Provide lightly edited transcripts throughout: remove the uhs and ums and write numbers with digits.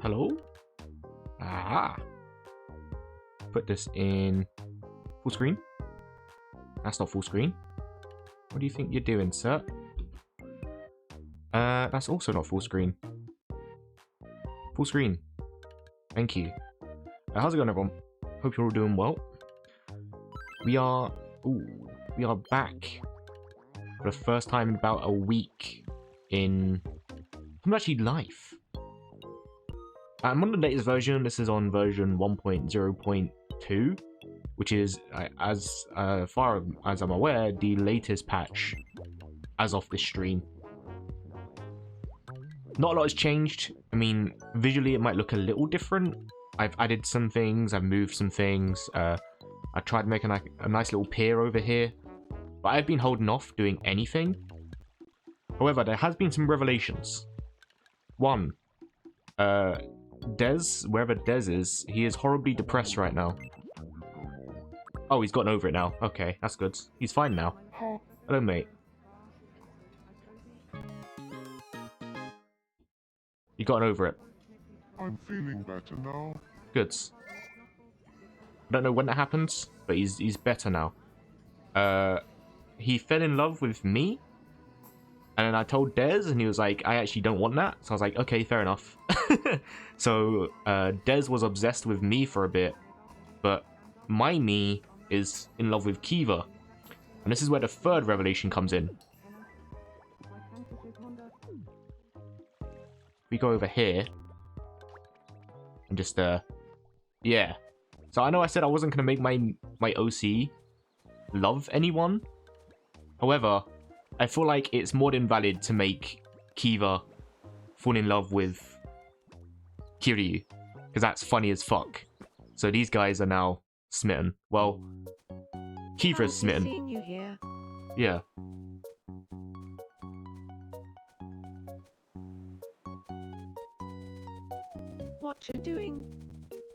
Hello? Ah. Put this in full screen. That's not full screen. What do you think you're doing, sir? That's also not full screen. Full screen. Thank you. How's it going, everyone? Hope you're all doing well. We are back for the first time in about a week in tomodachi life. I'm on the latest version. This is on version 1.0.2, which is, as far as I'm aware, the latest patch as of this stream. Not a lot has changed. I mean, visually it might look a little different. I've added some things, I've moved some things. I tried making a nice little pier over here, but I've been holding off doing anything. However, there has been some revelations. One, Des, wherever Des is, he is horribly depressed right now. Oh, he's gotten over it now. Okay, that's good. He's fine now. Hello, mate. You gotten over it. I'm feeling better now. Good. I don't know when that happens, but he's better now. He fell in love with me, and then I told Des, and he was like, I actually don't want that. So I was like, okay, fair enough. So Des was obsessed with me for a bit, but my me is in love with Kiva. And this is where the third revelation comes in. We go over here and just yeah. So I know I said I wasn't gonna make my OC love anyone. However, I feel like it's more than valid to make Kiva fall in love with Kiryu, because that's funny as fuck. So these guys are now smitten. Well, Kiva's smitten. Seeing you here. Yeah. What you're doing?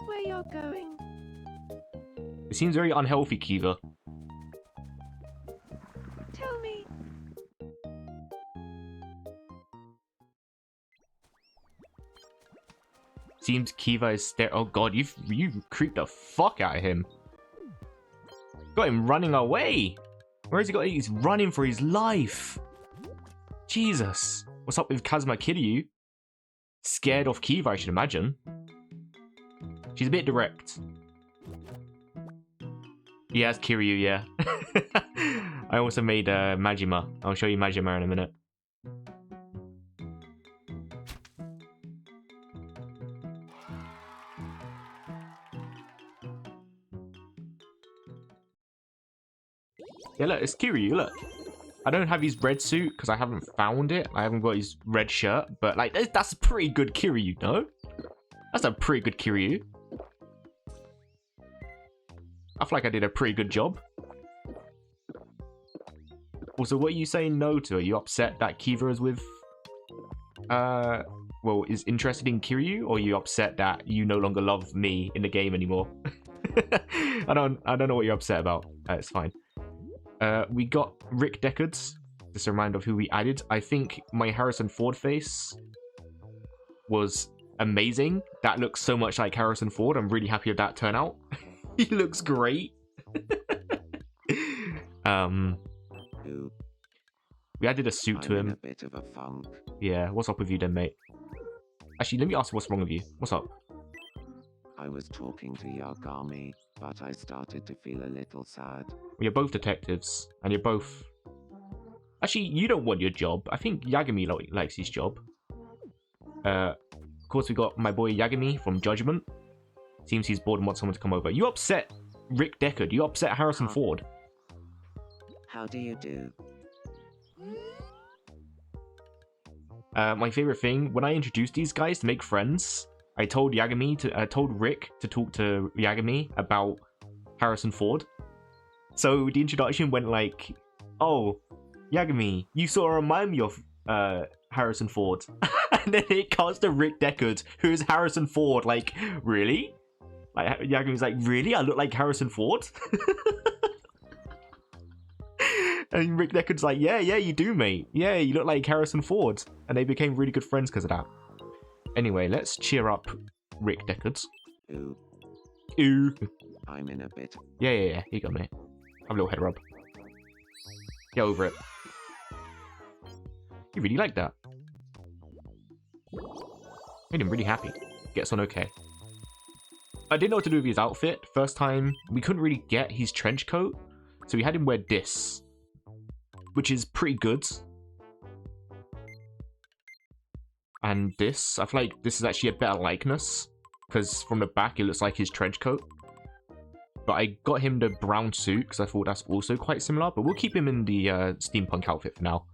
Where you're going? It seems very unhealthy, Kiva. Tell me. Seems Kiva is oh god, you creeped the fuck out of him. Got him running away. Where has he got? He's running for his life. Jesus. What's up with Kazuma Kiryu? Scared of Kiva, I should imagine. She's a bit direct. He has Kiryu, yeah. I also made Majima. I'll show you Majima in a minute. Yeah, look, it's Kiryu, look. I don't have his red suit because I haven't found it. I haven't got his red shirt, but like that's a pretty good Kiryu, no? That's a pretty good Kiryu. I feel like I did a pretty good job. Also, what are you saying no to? Are you upset that Kiva is with well, is interested in Kiryu, or are you upset that you no longer love me in the game anymore? I don't know what you're upset about. It's fine. We got Rick Deckards. Just a reminder of who we added. I think my Harrison Ford face was amazing. That looks so much like Harrison Ford. I'm really happy with that turnout. He looks great. Ooh, We added a suit to I'm in him. a bit of a funk. Yeah, what's up with you then, mate? Actually, let me ask you what's wrong with you. What's up? I was talking to Yagami, but I started to feel a little sad. You're both detectives, and you're both... Actually, you don't want your job. I think Yagami likes his job. Of course, we got my boy Yagami from Judgment. Seems he's bored and wants someone to come over. You upset Rick Deckard. You upset Harrison Ford. How do you do? My favorite thing, when I introduced these guys to make friends, I told Rick to talk to Yagami about Harrison Ford. So the introduction went like, "Oh, Yagami, you sort of remind me of Harrison Ford." And then it cuts to Rick Deckard, who's Harrison Ford. Like, really? Like, Yagami's like, really? I look like Harrison Ford? And Rick Deckard's like, yeah, you do, mate. Yeah, you look like Harrison Ford. And they became really good friends because of that. Anyway, let's cheer up Rick Deckard. Ooh, Ooh. I'm in a bit. Yeah. Here you go, mate. Have a little head rub. Get over it. You really like that. Made him really happy. Gets on okay. I didn't know what to do with his outfit. First time, we couldn't really get his trench coat. So we had him wear this, which is pretty good. And this, I feel like this is actually a better likeness, because from the back it looks like his trench coat. But I got him the brown suit because I thought that's also quite similar. But we'll keep him in the steampunk outfit for now.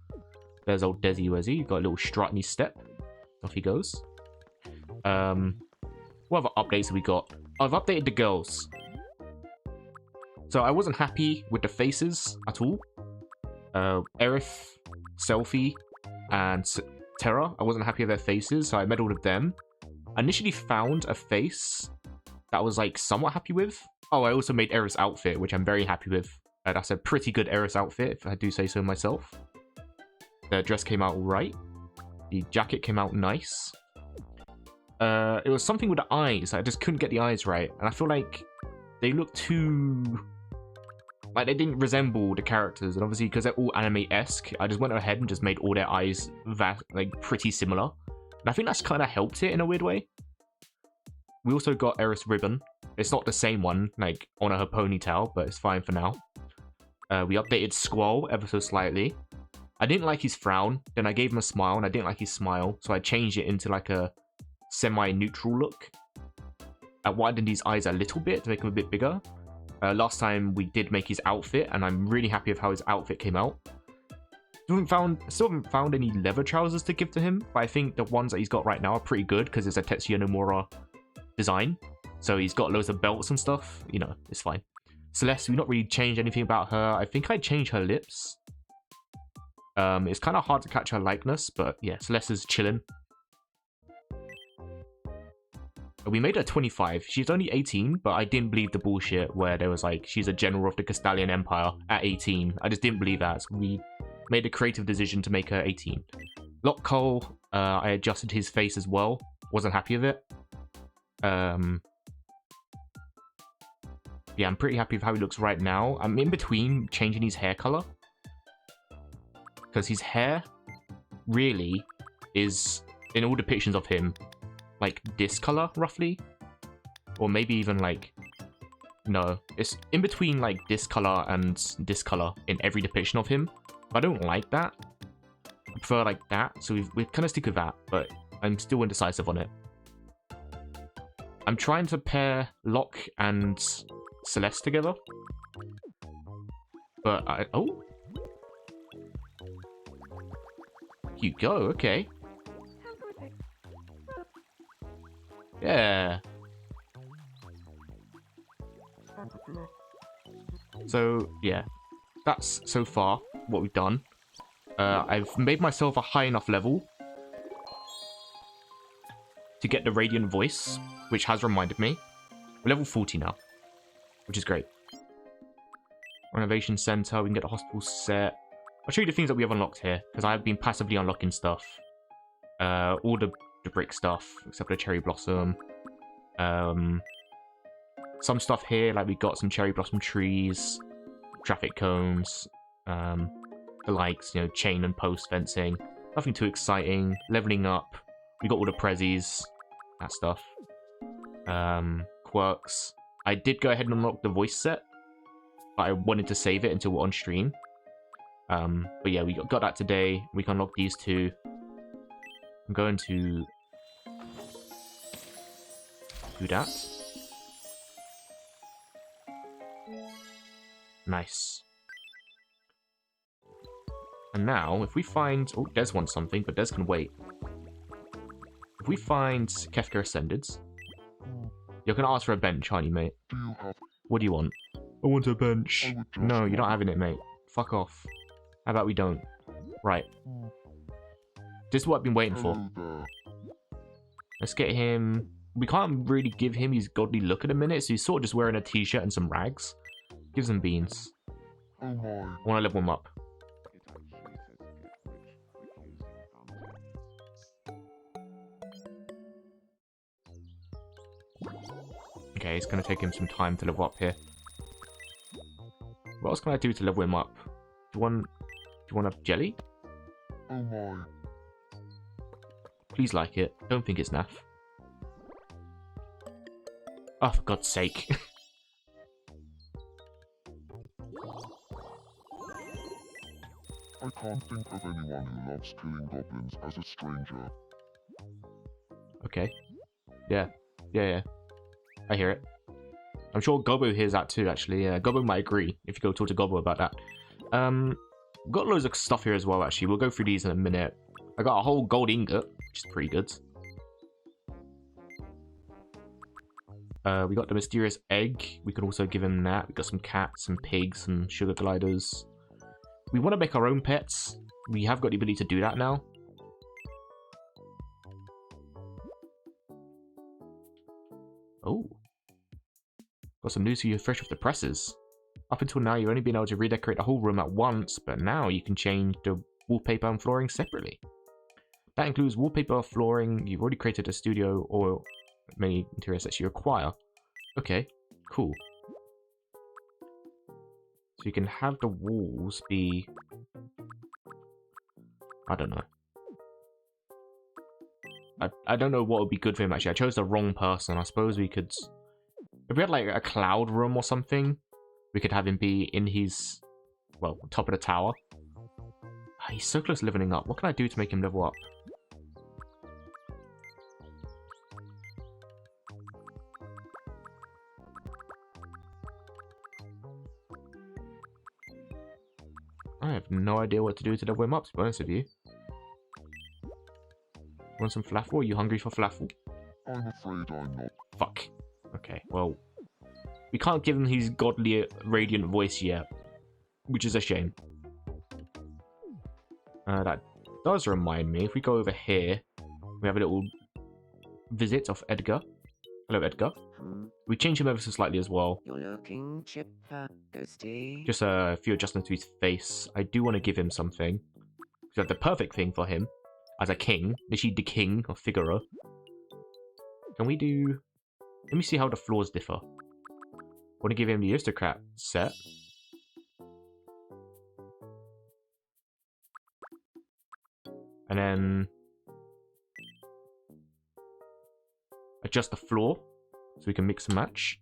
There's old Desi Wezzy. Got a little strut in his step. Off he goes. What other updates have we got? I've updated the girls. So I wasn't happy with the faces at all. Aerith, Selfie, and Terra. I wasn't happy with their faces, so I made all of them. I initially found a face that I was like somewhat happy with. Oh, I also made Aerith's outfit, which I'm very happy with. That's a pretty good Aerith's outfit, if I do say so myself. The dress came out right. The jacket came out nice. It was something with the eyes. I just couldn't get the eyes right. And I feel like they look too... like, they didn't resemble the characters. And obviously, because they're all anime-esque, I just went ahead and just made all their eyes pretty similar. And I think that's kind of helped it in a weird way. We also got Aerith's ribbon. It's not the same one, like, on her ponytail, but it's fine for now. We updated Squall ever so slightly. I didn't like his frown. Then I gave him a smile, and I didn't like his smile. So I changed it into, like, a semi-neutral look. I widened his eyes a little bit to make him a bit bigger. Last time we did make his outfit, and I'm really happy with how his outfit came out. Still haven't found any leather trousers to give to him, but I think the ones that he's got right now are pretty good because it's a Tetsuya Nomura design. So he's got loads of belts and stuff. You know, it's fine. Celeste, we've not really changed anything about her. I think I changed her lips. It's kind of hard to catch her likeness, but yeah, Celeste is chilling. We made her 25. She's only 18, but I didn't believe the bullshit where there was like, she's a general of the Castalian Empire at 18. I just didn't believe that. So we made a creative decision to make her 18. Lock Cole, I adjusted his face as well. Wasn't happy with it. Yeah, I'm pretty happy with how he looks right now. I'm in between changing his hair color. Because his hair really is, in all depictions of him, like this color roughly, or maybe even like, no, it's in between like this color and this color in every depiction of him. I don't like that. I prefer like that, so we kind of stick with that, but I'm still indecisive on it. I'm trying to pair Locke and Celeste together, but oh, you go, okay. Yeah. So, yeah. That's, so far, what we've done. I've made myself a high enough level to get the Radiant Voice, which has reminded me. We're level 40 now, which is great. Renovation Center, we can get the hospital set. I'll show you the things that we have unlocked here, because I've been passively unlocking stuff. All the brick stuff, except for the cherry blossom. Some stuff here, like we got some cherry blossom trees, traffic cones, The likes, you know, chain and post fencing. Nothing too exciting. Leveling up. We got all the prezzies. That stuff. Quirks. I did go ahead and unlock the voice set, but I wanted to save it until we're on stream. But yeah, we got that today. We can unlock these two. I'm going to do that. Nice. And now, if we find... Oh, Des wants something, but Des can wait. If we find Kefka Ascended, you're going to ask for a bench, aren't you, mate? Do you have... What do you want? I want a bench. I would just No, you're want- not having it, mate. Fuck off. How about we don't? Right. This is what I've been waiting for. Hello there. Let's get him... We can't really give him his godly look at the minute, so he's sort of just wearing a t-shirt and some rags. Give some beans. Oh my. I want to level him up. Okay, it's going to take him some time to level up here. What else can I do to level him up? Do you want a jelly? Oh my. Please like it. Don't think it's naff. Oh, for God's sake. I can't think of anyone who loves killing goblins as a stranger. Okay. Yeah. Yeah. I hear it. I'm sure Gobbo hears that too, actually. Yeah, Gobbo might agree if you go talk to Gobbo about that. We've got loads of stuff here as well, actually. We'll go through these in a minute. I got a whole gold ingot, which is pretty good. We got the mysterious egg. We could also give him that. We got some cats, some pigs, some sugar gliders. We want to make our own pets. We have got the ability to do that now. Oh. Got some news for you fresh off the presses. Up until now, you've only been able to redecorate the whole room at once, but now you can change the wallpaper and flooring separately. That includes wallpaper, flooring. You've already created a studio or many interior sets you require. Okay, cool. So you can have the walls be... I don't know. I don't know what would be good for him, actually. I chose the wrong person. I suppose we could... If we had, like, a cloud room or something, we could have him be in his... Well, top of the tower. He's so close to leveling up. What can I do to make him level up? I have no idea what to do to level him up, to be honest with you. Want some falafel? Are you hungry for falafel? I'm afraid I'm not. Fuck. Okay, well... We can't give him his godly, radiant voice yet. Which is a shame. That does remind me, if we go over here, we have a little visit of Edgar. Hello, Edgar. We changed him ever so slightly as well. You're looking chipper, Ghosty. Just a few adjustments to his face. I do want to give him something. We have the perfect thing for him. As a king. Literally the king of Figaro. Can we do... Let me see how the floors differ. I want to give him the aristocrat set. And then... adjust the floor. So we can mix and match.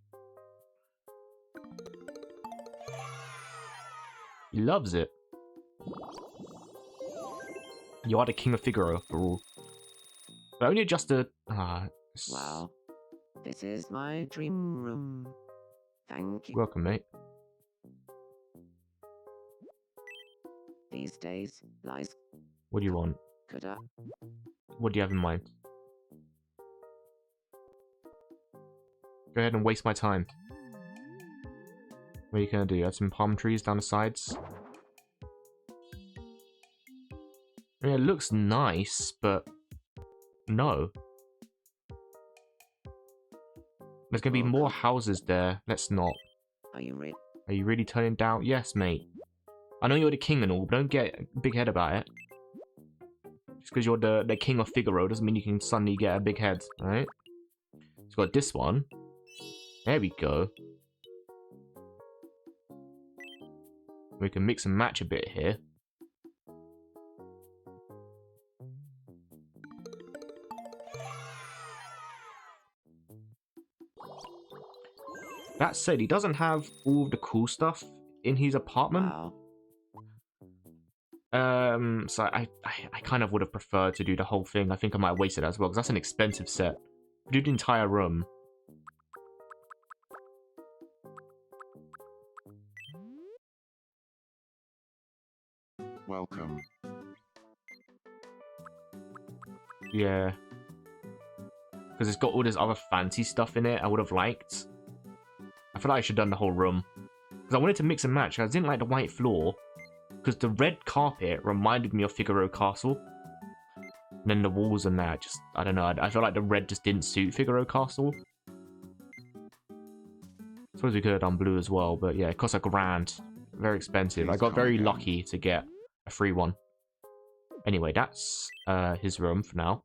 He loves it. You are the king of Figaro, after all. But only adjust the... Wow. This is my dream room. Thank you. Welcome, mate. These days, lies What do you want? could up. What do you have in mind? Go ahead and waste my time. What are you gonna do? Add some palm trees down the sides? I mean, it looks nice, but... no. There's gonna be more houses there. Let's not. Are you ready? Are you really turning down? Yes, mate. I know you're the king and all, but don't get a big head about it. Just because you're the king of Figaro doesn't mean you can suddenly get a big head, alright? It's got this one. There we go. We can mix and match a bit here. That said, he doesn't have all of the cool stuff in his apartment. Wow. So I kind of would have preferred to do the whole thing. I think I might have wasted it as well, because that's an expensive set. We do the entire room. Welcome. Yeah. Because it's got all this other fancy stuff in it I would have liked. I feel like I should have done the whole room. Because I wanted to mix and match. I didn't like the white floor. Because the red carpet reminded me of Figaro Castle. And then the walls and that just, I don't know. I feel like the red just didn't suit Figaro Castle. Suppose we could have done blue as well. But yeah, it costs $1,000. Very expensive. I got very lucky to get a free one. Anyway, that's his room for now.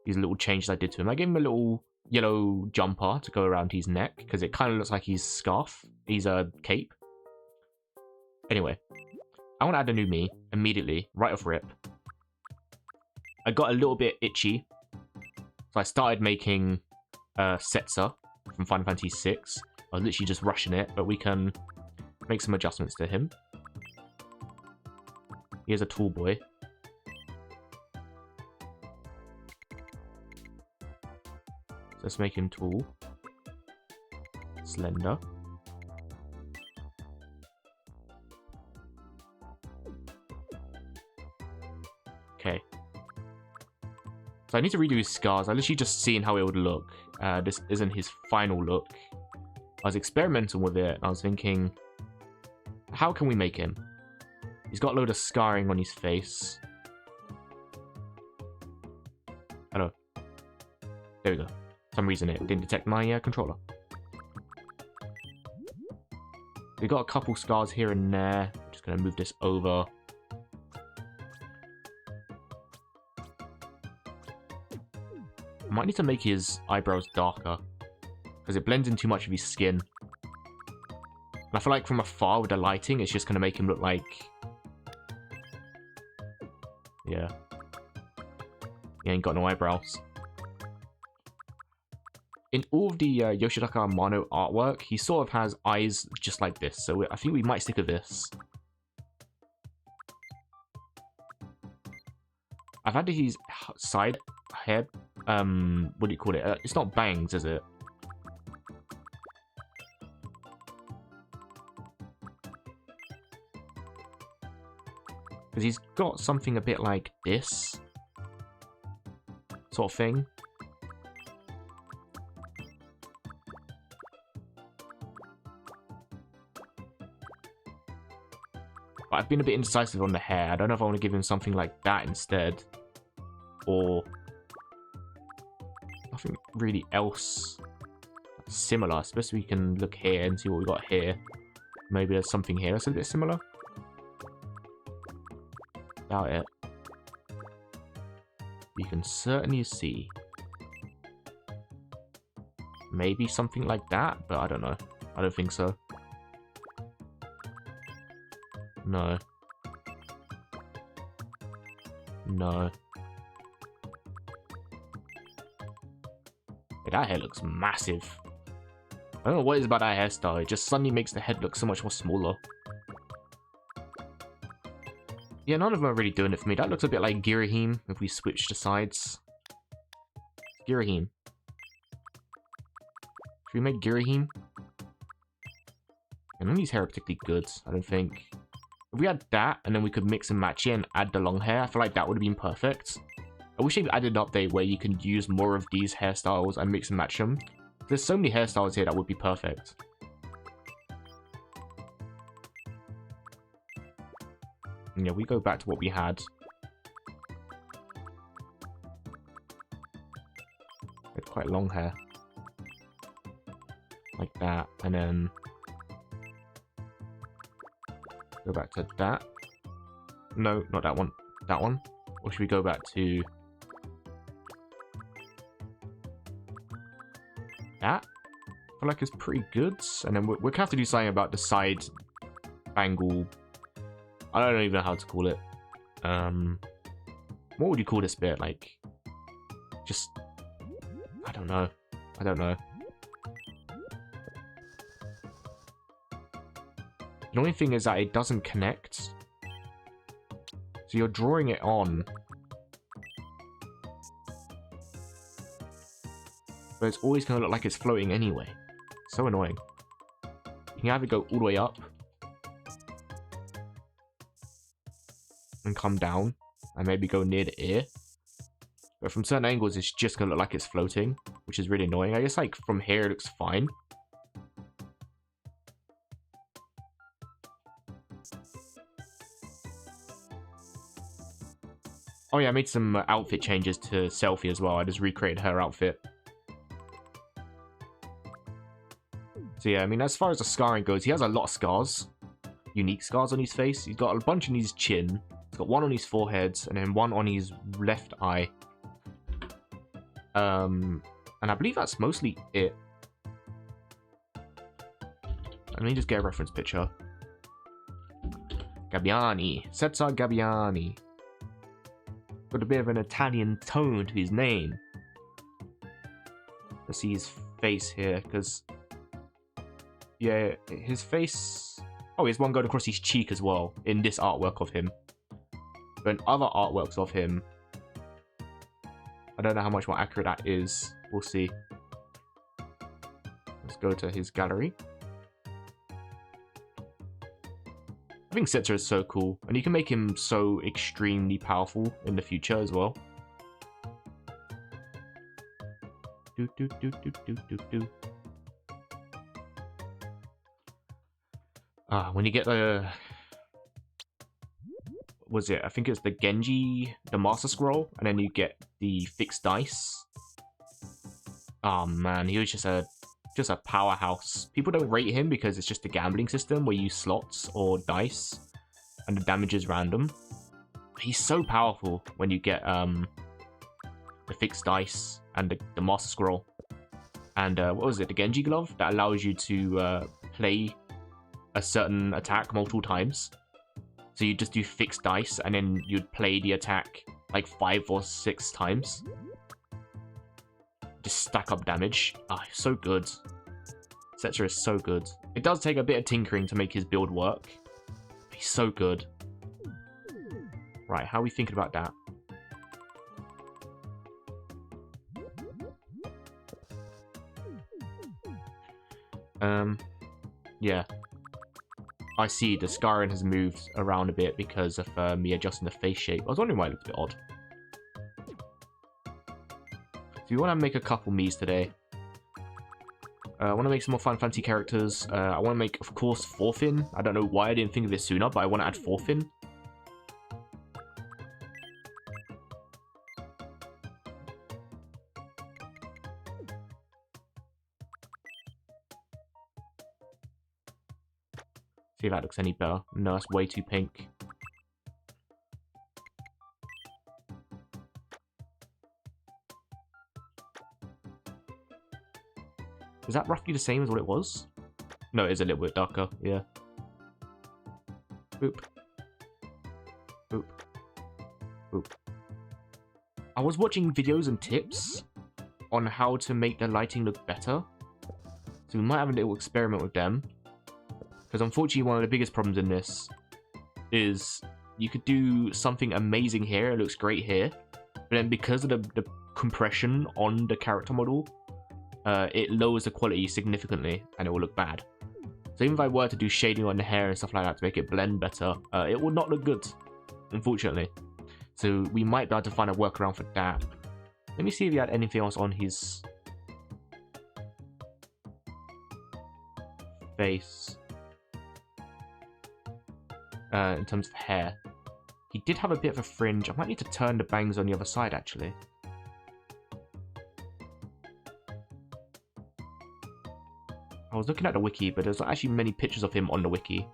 These little changes I did to him. I gave him a little yellow jumper to go around his neck, because it kind of looks like his scarf. He's a cape. Anyway, I want to add a new me immediately, right off rip. I got a little bit itchy, so I started making Setzer from Final Fantasy VI. I was literally just rushing it, but we can make some adjustments to him. Here's a tall boy. Let's make him tall. Slender. Okay. So I need to redo his scars. I literally just seen how it would look. This isn't his final look. I was experimenting with it. I was thinking, how can we make him? He's got a load of scarring on his face. Hello. There we go. For some reason it didn't detect my controller. We got a couple scars here and there. Just gonna move this over. I might need to make his eyebrows darker, because it blends in too much of his skin. And I feel like from afar with the lighting, it's just gonna make him look like... Yeah. He ain't got no eyebrows. In all of the Yoshitaka Amano artwork, he sort of has eyes just like this, so I think we might stick with this. I've had his side hair, what do you call it? It's not bangs, is it? Because he's got something a bit like this sort of thing. But I've been a bit indecisive on the hair. I don't know if I want to give him something like that instead. Or nothing really else similar. I suppose we can look here and see what we got here. Maybe there's something here that's a bit similar. Doubt it. You can certainly see. Maybe something like that, but I don't know. I don't think so. No. No. Hey, that hair looks massive. I don't know what it is about that hairstyle. It just suddenly makes the head look so much more smaller. Yeah, none of them are really doing it for me. That looks a bit like Girahim if we switch the sides. Girahim. Should we make Girahim? And none of these hair are particularly good, I don't think. If we had that, and then we could mix and match it and add the long hair, I feel like that would have been perfect. I wish they added an update where you can use more of these hairstyles and mix and match them. There's so many hairstyles here that would be perfect. And yeah, we go back to what we had. We had quite long hair. Like that, and then... go back to that. No, not that one. That one. Or should we go back to... that? I feel like it's pretty good. And then we'll have to do something about the side bangle I don't even know how to call it. What would you call this bit? Like, just, I don't know. I don't know. The only thing is that it doesn't connect. So you're drawing it on. But it's always going to look like it's floating anyway. So annoying. You can have it go all the way up. And come down. And maybe go near the ear. But from certain angles, it's just going to look like it's floating. Which is really annoying. I guess like from here it looks fine. Oh yeah, I made some outfit changes to Selfie as well. I just recreated her outfit. So yeah, I mean, as far as the scarring goes, he has a lot of scars. Unique scars on his face. He's got a bunch on his chin. He's got one on his forehead, and then one on his left eye. And I believe that's mostly it. Let me just get a reference picture. Gabbiani. Cesar Gabbiani. Got a bit of an Italian tone to his name. Let's see his face here, because... yeah, his face... oh, he has one going across his cheek as well, in this artwork of him. But in other artworks of him... I don't know how much more accurate that is. We'll see. Let's go to his gallery. I think Setzer is so cool, and you can make him so extremely powerful in the future as well. When you get the... was it? I think it's the Genji, the Master Scroll, and then you get the fixed dice. Oh man, he was just a powerhouse. People don't rate him because it's just a gambling system where you use slots or dice, and the damage is random. He's so powerful when you get the fixed dice and the Master Scroll. And what was it? The Genji Glove that allows you to play a certain attack multiple times. So you just do fixed dice, and then you'd play the attack like 5 or 6 times. Just stack up damage. Ah, so good. Setzer is so good. It does take a bit of tinkering to make his build work. He's so good. Right, how are we thinking about that? Yeah. I see the scarring has moved around a bit because of me adjusting the face shape. I was wondering why it looked a bit odd. So we want to make a couple Miis today. I want to make some more Final Fantasy characters. I want to make, of course, Thorfinn. I don't know why I didn't think of this sooner, but I want to add Thorfinn. See if that looks any better. No, it's way too pink. Is that roughly the same as what it was? No, it is a little bit darker, yeah. Boop. Boop. Boop. I was watching videos and tips on how to make the lighting look better. So we might have a little experiment with them. Because unfortunately, one of the biggest problems in this is you could do something amazing here, it looks great here, but then because of the compression on the character model, it lowers the quality significantly, and it will look bad. So even if I were to do shading on the hair and stuff like that to make it blend better, it will not look good, unfortunately. So we might be able to find a workaround for that. Let me see if he had anything else on his face. In terms of hair. He did have a bit of a fringe. I might need to turn the bangs on the other side, actually. I was looking at the wiki, but there's not actually many pictures of him on the wiki.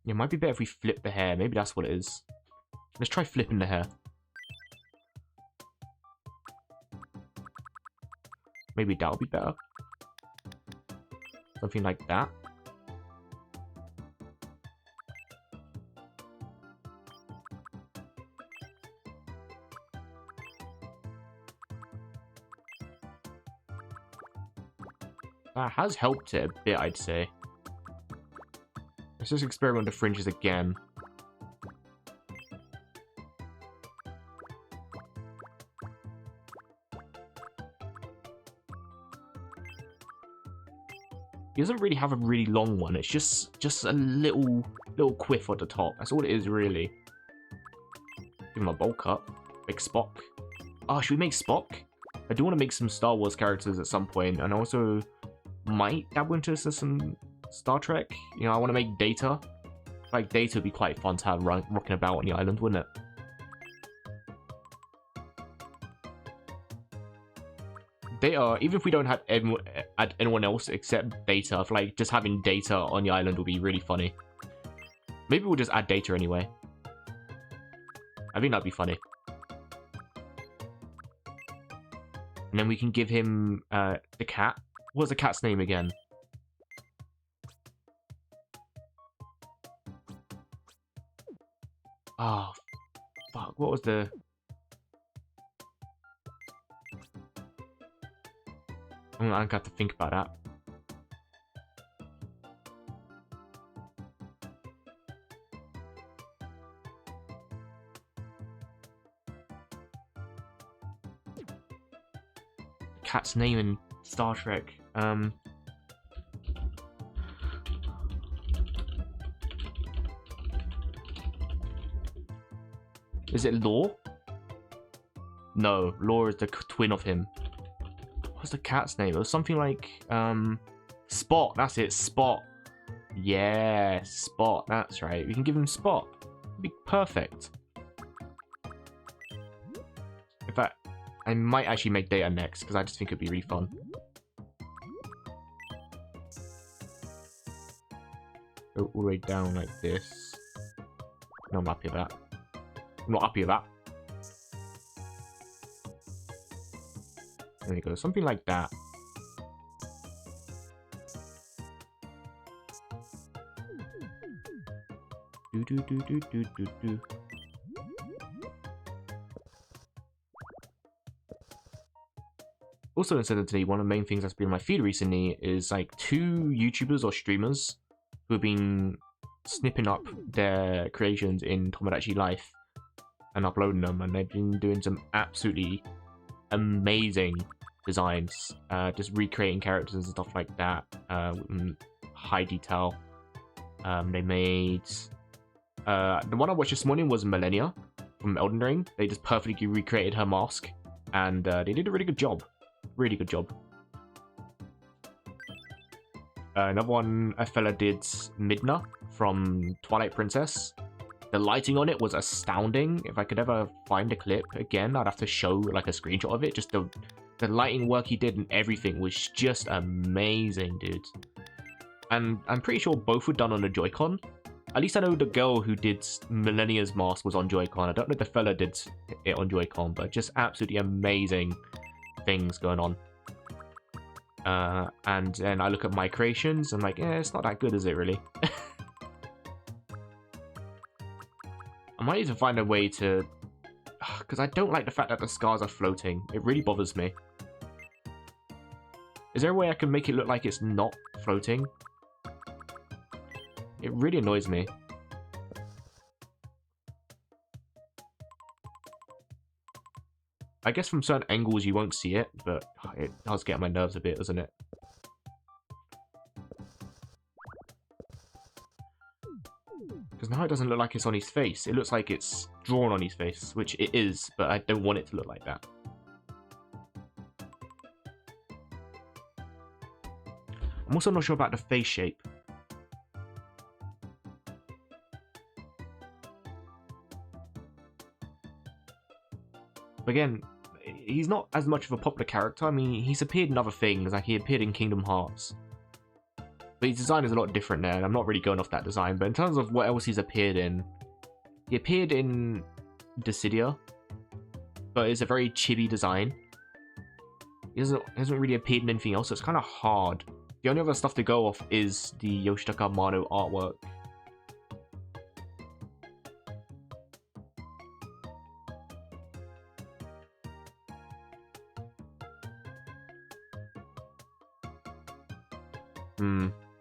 It might be better if we flip the hair. Maybe that's what it is. Let's try flipping the hair. Maybe that would be better. Something like that. That has helped it a bit, I'd say. Let's just experiment with the fringes again. He doesn't really have a really long one. It's just a little quiff at the top. That's all it is, really. Give him a bowl cut. Make Spock. Oh, should we make Spock? I do want to make some Star Wars characters at some point, and also might dabble into some Star Trek. You know, I want to make Data. Like, Data would be quite fun to have rocking about on the island, wouldn't it? Data, even if we don't have add anyone else except Data, I feel like just having Data on the island would be really funny. Maybe we'll just add Data anyway. I think that'd be funny. And then we can give him the cat. What's the cat's name again? Oh, fuck. What was the... I'm gonna have to think about that. Cat's name in Star Trek. Is it Law? No, Law is the twin of him. What's the cat's name? It was something like Spot. That's it, Spot. Yeah, Spot. That's right. We can give him Spot. It'd be perfect. In fact, I might actually make Data next because I just think it'd be really fun. Go all the way down like this. No, I'm happy with that. I'm not happy with that. There we go, something like that. Do. Also, incidentally, one of the main things that's been on my feed recently is like 2 YouTubers or streamers who have been snipping up their creations in Tomodachi Life and uploading them, and they've been doing some absolutely amazing designs, just recreating characters and stuff like that, with high detail. They made the one I watched this morning was Millennia from Elden Ring. They just perfectly recreated her mask, and they did a really good job. Really good job. Another one a fella did Midna from Twilight Princess. The lighting on it was astounding. If I could ever find a clip again, I'd have to show like a screenshot of it. Just the lighting work he did and everything was just amazing, dude. And I'm pretty sure both were done on a Joy-Con. At least I know the girl who did Millennia's mask was on Joy-Con. I don't know if the fella did it on Joy-Con, but just absolutely amazing things going on. And then I look at my creations, I'm like, it's not that good, is it really? I might need to find a way to... Because I don't like the fact that the scars are floating. It really bothers me. Is there a way I can make it look like it's not floating? It really annoys me. I guess from certain angles you won't see it, but it does get on my nerves a bit, doesn't it? Because now it doesn't look like it's on his face. It looks like it's drawn on his face, which it is, but I don't want it to look like that. I'm also not sure about the face shape. Again, he's not as much of a popular character. I mean, he's appeared in other things, like he appeared in Kingdom Hearts. But his design is a lot different there, and I'm not really going off that design. But in terms of what else he's appeared in, he appeared in Dissidia, but it's a very chibi design. He hasn't really appeared in anything else, so it's kind of hard. The only other stuff to go off is the Yoshitaka Amano artwork.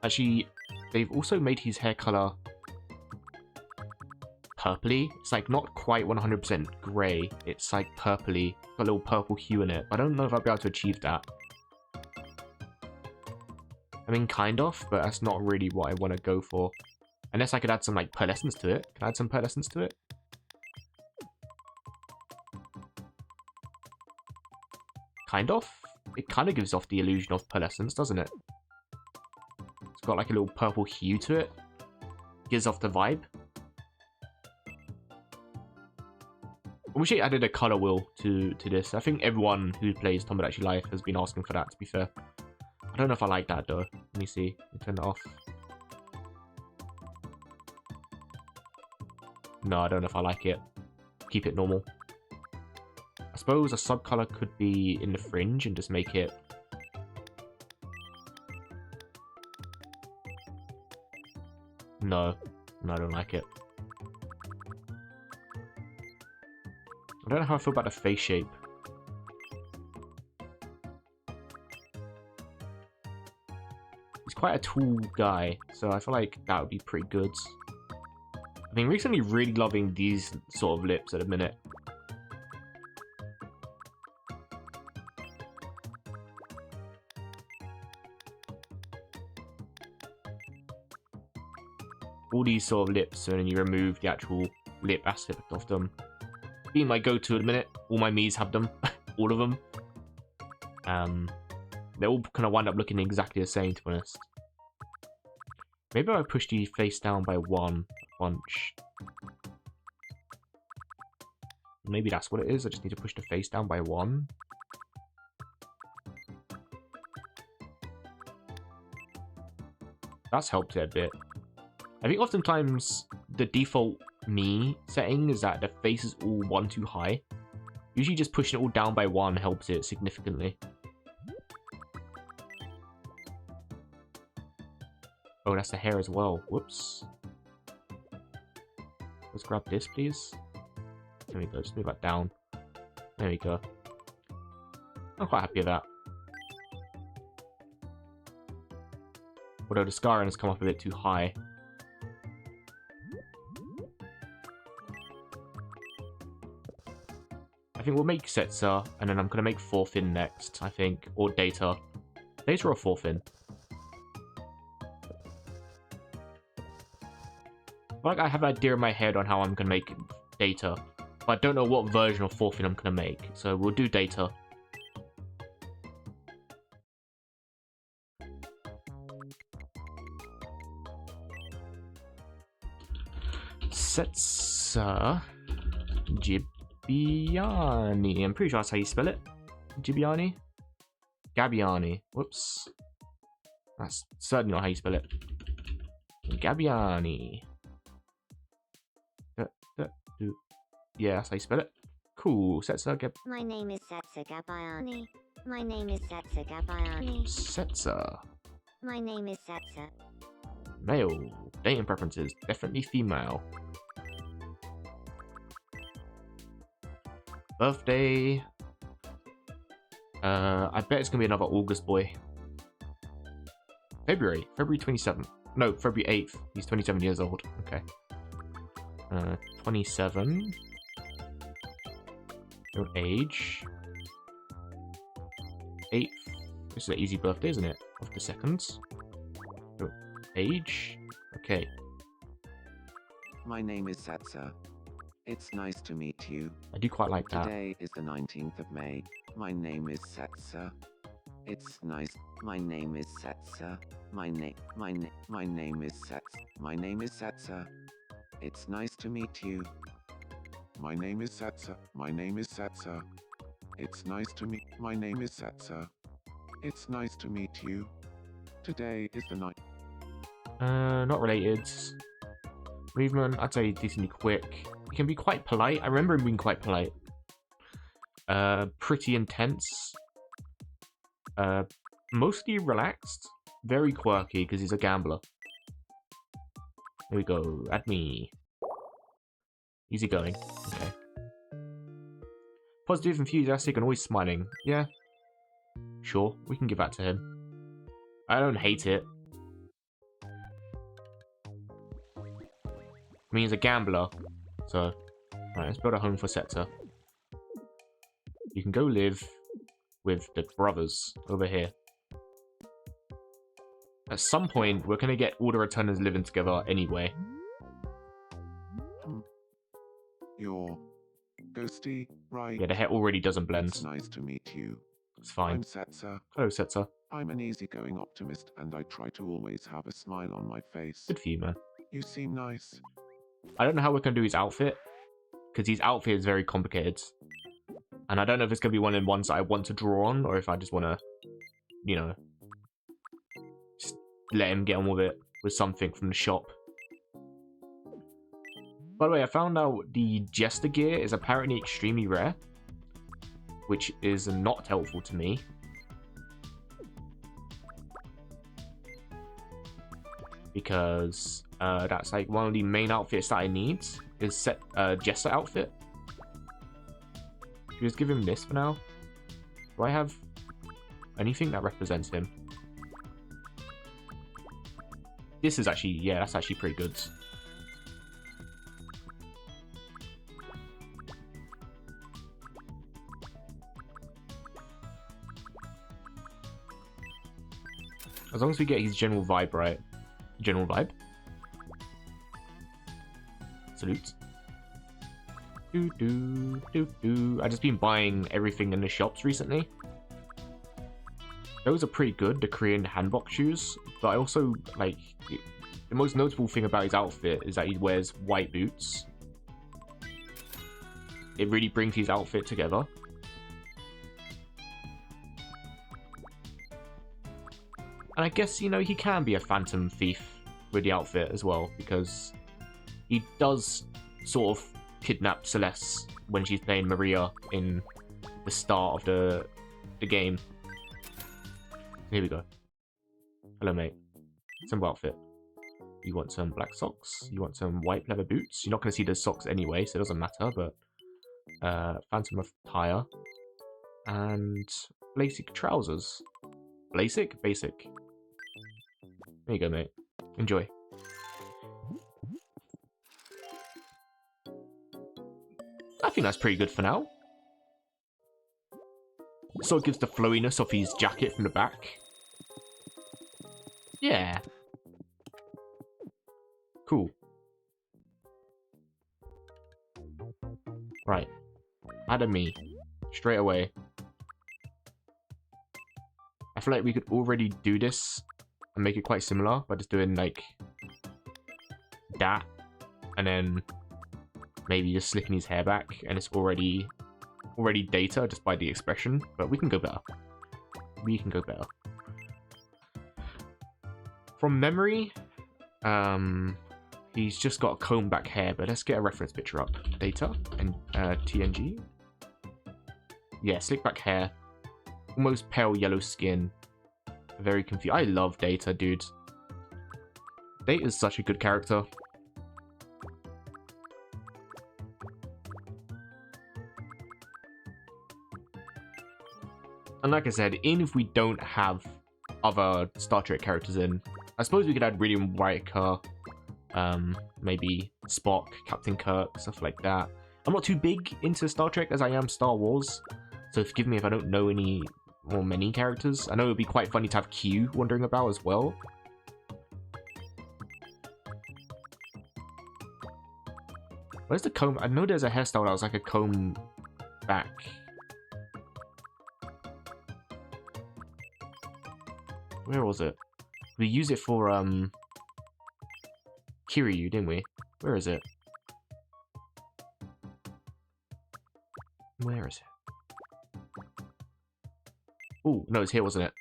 Actually, they've also made his hair color purpley. It's like not quite 100% grey. It's like purpley, got a little purple hue in it. I don't know if I'll be able to achieve that. I mean, kind of, but that's not really what I want to go for. Unless I could add some like pearlescence to it. Can I add some pearlescence to it? Kind of. It kind of gives off the illusion of pearlescence, doesn't it? It's got like a little purple hue to it. Gives off the vibe. I wish I added a color wheel to this. I think everyone who plays Tomodachi Life has been asking for that, to be fair. I don't know if I like that though. Let me see. Let me turn it off. No, I don't know if I like it. Keep it normal. I suppose a subcolor could be in the fringe and just make it... No. No, I don't like it. I don't know how I feel about the face shape. He's quite a tall guy, so I feel like that would be pretty good. I've been recently really loving these sort of lips at the minute. All these sort of lips, and then you remove the actual lip aspect of them. Being my go-to at the minute, all my Miis have them, all of them. They all kind of wind up looking exactly the same, to be honest. Maybe I push the face down by one bunch. Maybe that's what it is. I just need to push the face down by one. That's helped it a bit. I think oftentimes the default Mii setting is that the face is all one too high. Usually just pushing it all down by one helps it significantly. Oh, that's the hair as well. Whoops. Let's grab this, please. There we go. Just move that down. There we go. I'm quite happy with that. Although the scarring has come up a bit too high. I think we'll make Setsa, and then I'm going to make Forfin next, I think. Or Data. Data or Forfin? I feel like I have an idea in my head on how I'm going to make Data. But I don't know what version of Forfin I'm going to make. So we'll do Data. Setsa Gibbiani. I'm pretty sure that's how you spell it. Gibbiani? Gabbiani. Whoops. That's certainly not how you spell it. Gabbiani. Yeah, that's how you spell it. Cool. Setsa Gab... My name is Setsa Gabbiani. My name is Setsa Gabbiani. Setsa. My name is Setsa. Male. Dating preferences. Definitely female. Birthday. I bet it's gonna be another August boy. February 27th. No, February 8th. He's 27 years old. Okay. 27. Your age. 8th. This is an easy birthday, isn't it? Of the seconds. Your age. Okay. My name is Setsa. It's nice to meet you. I do quite like that. Today is the 19th of May. My name is Setsa. It's nice. My name is Setsa. My name is Setsa. My name is Setsa. It's nice to meet you. My name is Setsa. My name is Setsa. It's nice to meet. My name is Setsa. It's nice to meet you. Today is the night. Not related. Movement, I'd say decently quick. He can be quite polite. I remember him being quite polite. Pretty intense. Mostly relaxed, very quirky because he's a gambler. Here we go. Add me. Easy going. Okay. Positive, enthusiastic, and always smiling. Yeah. Sure, we can give that to him. I don't hate it. I mean, he's a gambler. So, alright, let's build a home for Setzer. You can go live with the brothers over here. At some point, we're going to get all the returners living together anyway. You're Ghosty, right? Yeah, the hair already doesn't blend. It's nice to meet you. It's fine. I'm Setzer. Hello, Setzer. I'm an easygoing optimist, and I try to always have a smile on my face. Good for you, man. You seem nice. I don't know how we're going to do his outfit, because his outfit is very complicated. And I don't know if it's going to be one of the ones that I want to draw on, or if I just want to, you know, just let him get on with it with something from the shop. By the way, I found out the Jester gear is apparently extremely rare, which is not helpful to me. Because that's like one of the main outfits that I need is Jester outfit. Should we just give him this for now? Do I have anything that represents him? This is actually, yeah, that's actually pretty good. As long as we get his general vibe right. General vibe. Salute. I've just been buying everything in the shops recently. Those are pretty good, the Korean handbox shoes. But I also, like, the most notable thing about his outfit is that he wears white boots. It really brings his outfit together. And I guess, you know, he can be a phantom thief with the outfit as well, because he does sort of kidnap Celeste when she's playing Maria in the start of the game. Here we go. Hello, mate. Simple outfit. You want some black socks? You want some white leather boots? You're not going to see those socks anyway, so it doesn't matter, but phantom attire. And basic trousers. Basic? Basic. There you go, mate. Enjoy. I think that's pretty good for now. Sort of gives the flowiness of his jacket from the back. Yeah. Cool. Right. Add me. Straight away. I feel like we could already do this and make it quite similar by just doing like that and then maybe just slicking his hair back and it's already data just by the expression, but we can go better. We can go better. From memory, he's just got comb back hair, but let's get a reference picture up. Data and TNG. Yeah, slick back hair. Almost pale yellow skin. Very confused. I love Data, dude. Data's such a good character. And like I said, even if we don't have other Star Trek characters in, I suppose we could add William Riker, maybe Spock, Captain Kirk, stuff like that. I'm not too big into Star Trek as I am Star Wars, so forgive me if I don't know any or many characters. I know it would be quite funny to have Q wandering about as well. Where's the comb? I know there's a hairstyle that was like a comb back. Where was it? We used it for Kiryu, didn't we? Where is it? Where is it? Oh, no, it's here, wasn't it?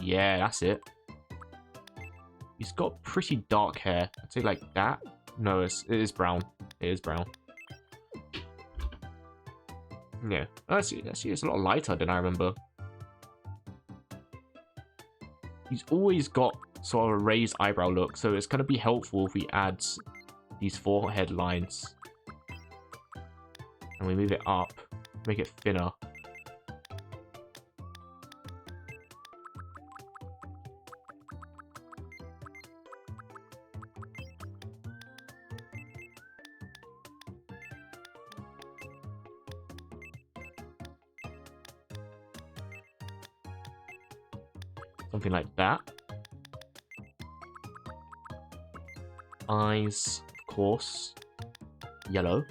Yeah, that's it. He's got pretty dark hair. I'd say like that. No, it is brown. It is brown. Yeah. Oh, that's it's a lot lighter than I remember. he's always got sort of a raised eyebrow look, so it's going to be helpful if we add these forehead lines. And we move it up, make it thinner. Something like that. Eyes, of course. Yellow.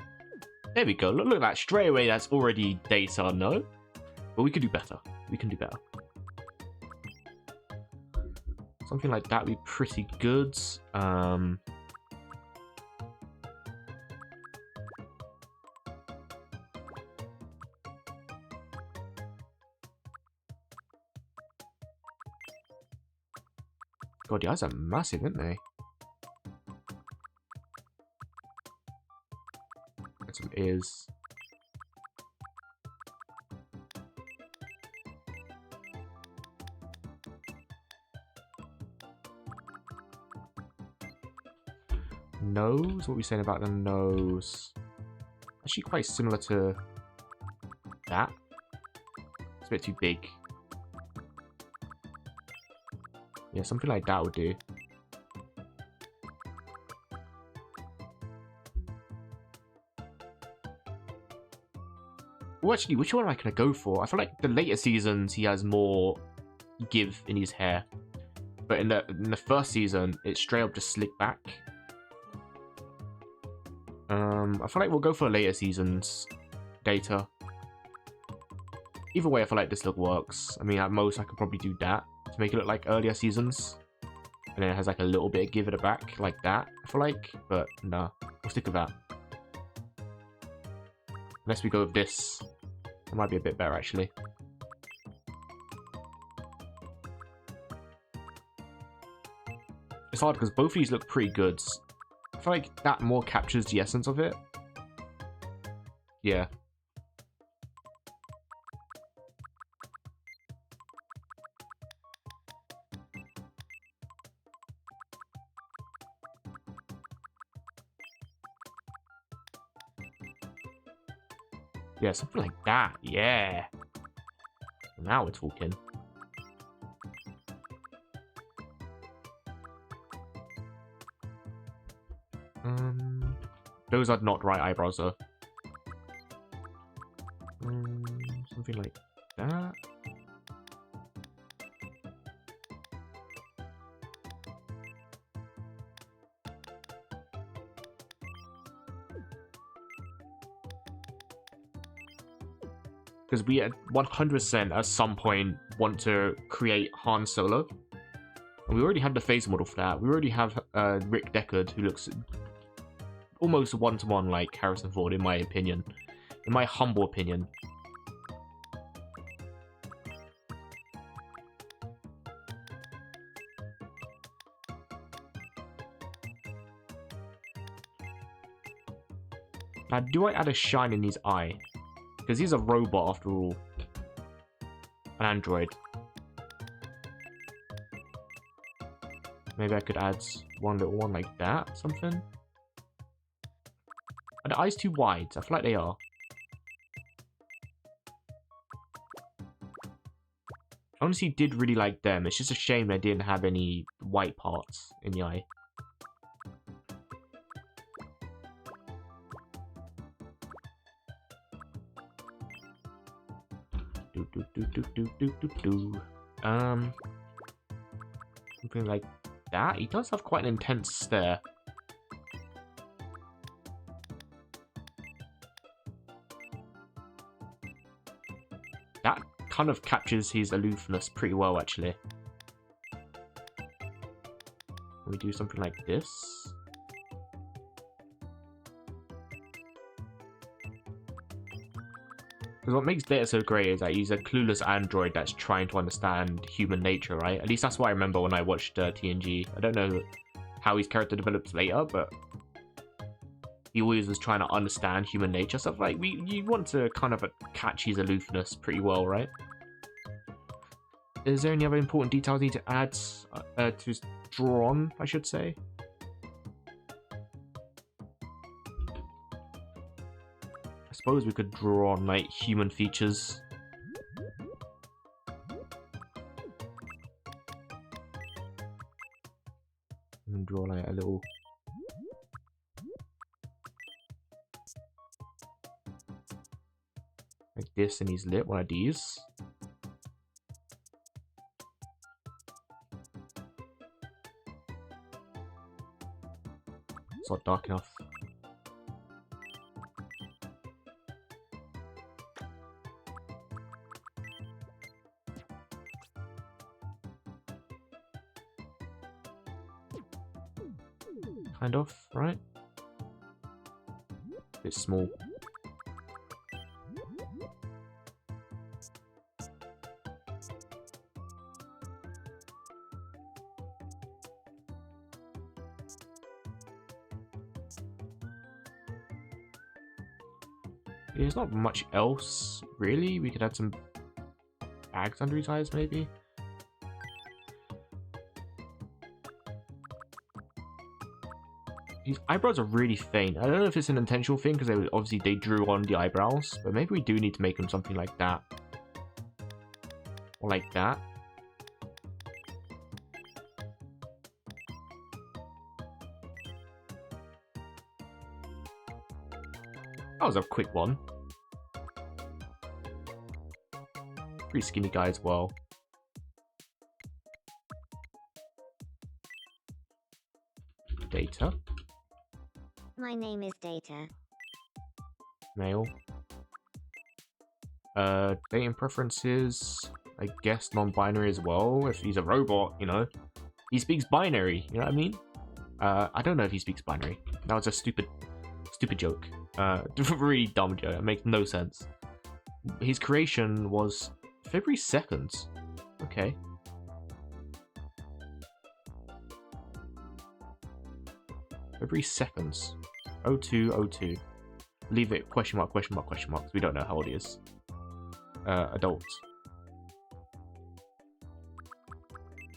There we go. Look at that. Straight away, that's already data, no? But we could do better. We can do better. Something like that would be pretty good. God, the eyes are massive, aren't they? Get some ears. Nose? What are we saying about the nose? Actually quite similar to that. It's a bit too big. Yeah, something like that would do. Well, actually, which one am I going to go for? I feel like the later seasons, he has more give in his hair. But in the first season, it's straight up just slicked back. I feel like we'll go for later seasons data. Either way, I feel like this look works. I mean, at most, I could probably do that to make it look like earlier seasons. And then it has like a little bit of give it a back, like that, I feel like. But nah, we'll stick with that. Unless we go with this. It might be a bit better, actually. It's hard because both of these look pretty good. I feel like that more captures the essence of it. Yeah. Yeah, something like that. Yeah. Now we're talking. Those are not right eyebrows though. Something like that. Because we at 100% at some point want to create Han Solo. And we already have the face model for that. We already have Rick Deckard, who looks almost one-to-one like Harrison Ford, in my opinion. In my humble opinion. Now, do I add a shine in his eye? Because he's a robot after all. An android. Maybe I could add one little one like that, something. Are the eyes too wide? I feel like they are. I honestly did really like them. It's just a shame they didn't have any white parts in the eye. Something like that. He does have quite an intense stare. That kind of captures his aloofness pretty well, actually. Can we do something like this? Because what makes Data so great is that he's a clueless android that's trying to understand human nature, right? At least that's what I remember when I watched TNG. I don't know how his character develops later, but he always was trying to understand human nature. Stuff like you want to kind of catch his aloofness pretty well, right? Is there any other important details I need to add to draw on, I should say? I suppose we could draw on, like, human features. And draw, like, a little... like this, and he's lit, one of these. It's not dark enough. Kind of, right? Bit small. There's not much else, really. We could add some bags under his eyes, maybe. His eyebrows are really faint. I don't know if it's an intentional thing, because obviously they drew on the eyebrows, but maybe we do need to make them something like that. Or like that. That was a quick one. Pretty skinny guy as well. Data. My name is Data. Male. Dating preferences. I guess non-binary as well. If he's a robot, you know. He speaks binary, you know what I mean? I don't know if he speaks binary. That was a stupid joke. Really dumb joke. It makes no sense. His creation was February 2nd. Okay. February 2nd. 0202. Leave it question mark, question mark, question mark. We don't know how old he is. Adult.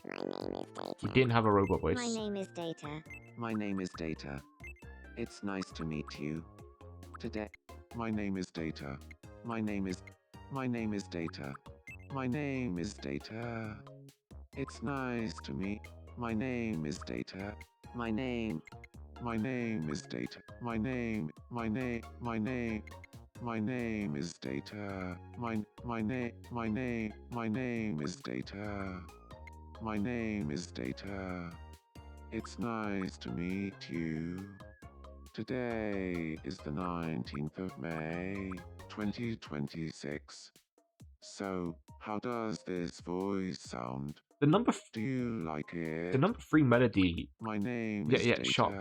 My name is Data. He didn't have a robot voice. My name is Data. My name is Data. It's nice to meet you. Today, My name is Data. My name is Data. My name is Data. It's nice to meet. My name is Data. my name, My name is Data. My name is Data. My name is Data. My name is Data. It's nice to meet you. Today is the 19th of May, 2026. So, how does this voice sound? The number Do you like it? the number 3 melody. My name Yeah, is yeah, Data. shock.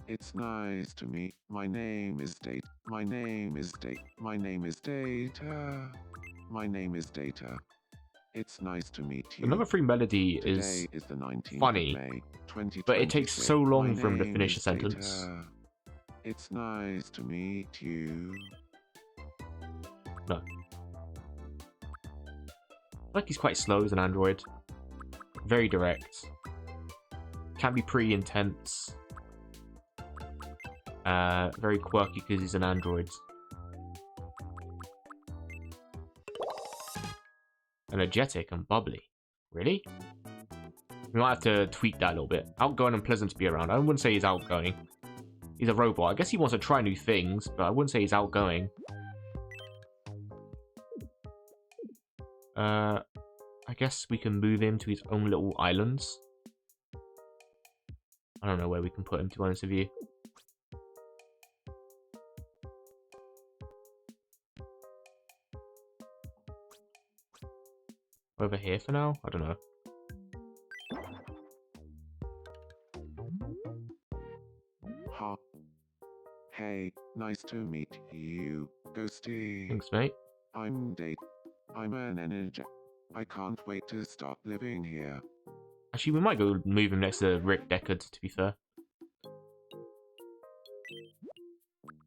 It's nice to meet. My name is Data. My name is Data. My name is Data. My name is Data. It's nice to meet you. The number 3 melody Today is is the 19th funny, of May, 2026. but it takes so long My for him to name finish a is sentence. Data. It's nice to meet you. No. Like he's quite slow as an android. Very direct. Can be pretty intense. Very quirky because he's an android. Energetic and bubbly. Really? We might have to tweak that a little bit. Outgoing and pleasant to be around. I wouldn't say he's outgoing. He's a robot. I guess he wants to try new things, but I wouldn't say he's outgoing. I guess we can move him to his own little islands. I don't know where we can put him, to be honest with you. Over here for now? I don't know. Ha. Hey, nice to meet you, Ghosty. Thanks, mate. I'm Date. I'm an energy. I can't wait to start living here. Actually, we might go move him next to Rick Deckard, to be fair. Do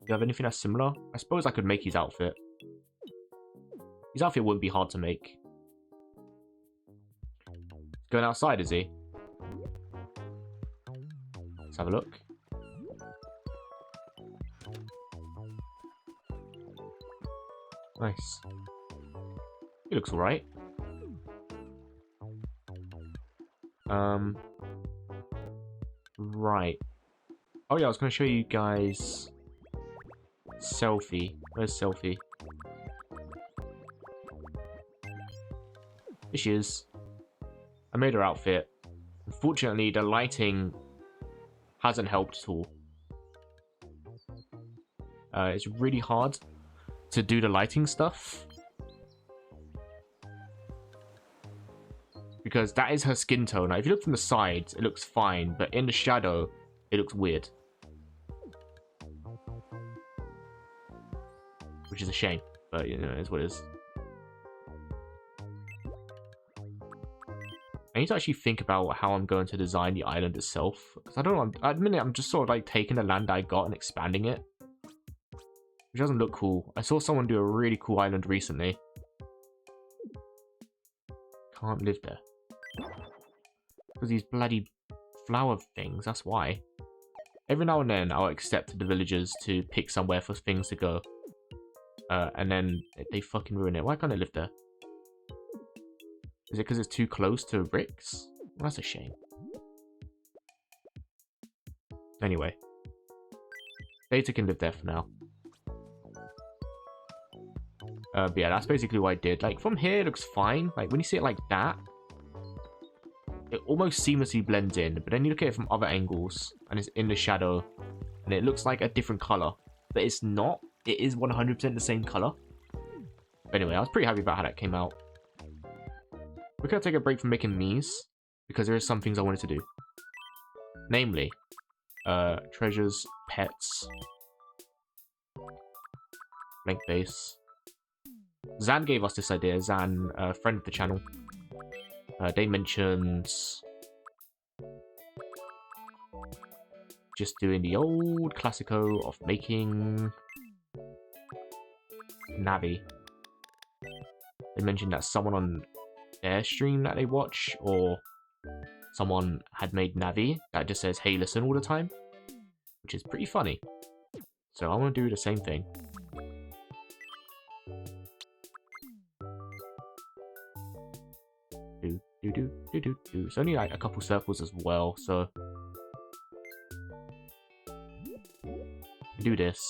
you have anything that's similar? I suppose I could make his outfit. His outfit wouldn't be hard to make. Going outside, is he? Let's have a look. Nice. He looks alright. Right. Oh yeah, I was going to show you guys Selfie. Where's Selfie? Here she is. I made her outfit. Unfortunately, the lighting hasn't helped at all. It's really hard to do the lighting stuff. Because that is her skin tone. Now, if you look from the sides, it looks fine. But in the shadow, it looks weird. Which is a shame. But, you know, it is what it is. I need to actually think about how I'm going to design the island itself. Because I don't know, at the minute I'm just sort of like taking the land I got and expanding it. Which doesn't look cool. I saw someone do a really cool island recently. Can't live there. Because these bloody flower things, that's why. Every now and then I'll accept the villagers to pick somewhere for things to go. And then they fucking ruin it. Why can't I live there? Is it because it's too close to bricks? Well, that's a shame. Anyway. Data can live there for now. But yeah, that's basically what I did. Like, from here, it looks fine. Like, when you see it like that, it almost seamlessly blends in. But then you look at it from other angles, and it's in the shadow, and it looks like a different color. But it's not. It is 100% the same color. But anyway, I was pretty happy about how that came out. We're going to take a break from making these, because there are some things I wanted to do. Namely, treasures, pets, blank base. Zan gave us this idea. Zan, a friend of the channel. They mentioned just doing the old classico of making Navi. They mentioned that someone on their stream that they watch, or someone had made Navi that just says, "Hey, listen" all the time, which is pretty funny. So I want to do the same thing. It's only like a couple circles as well, so do this.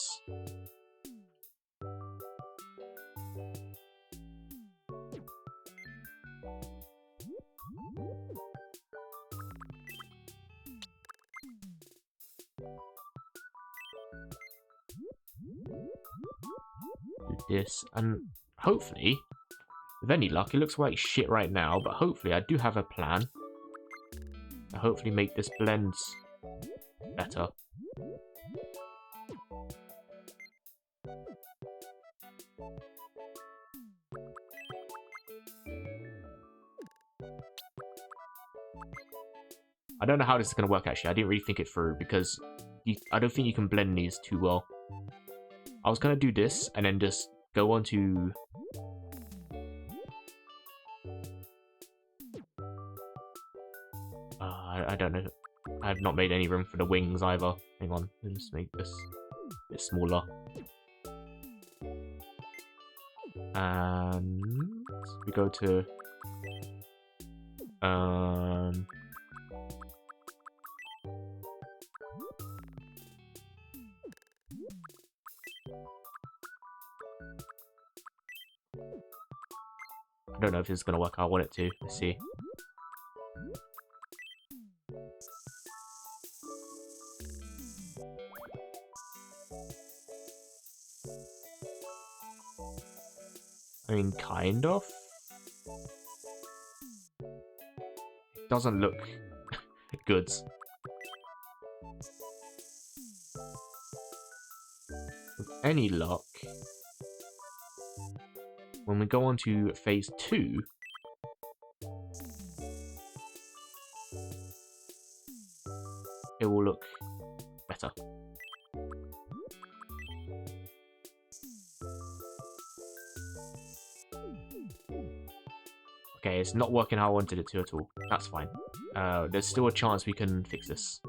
Do this, and hopefully, with any luck, it looks like shit right now, but hopefully I do have a plan to hopefully make this blend better. I don't know how this is going to work, actually. I didn't really think it through, because I don't think you can blend these too well. I was going to do this, and then just go on to... I don't know. I have not made any room for the wings either. Hang on, let's make this a bit smaller. And we go to... I don't know if this is going to work how I want it to. Let's see. I mean, kind of. It doesn't look good. With any luck, when we go on to phase 2, it will look better. Okay, Okay, it's not working how I wanted it to at all. That's fine. There's still a chance we can fix this.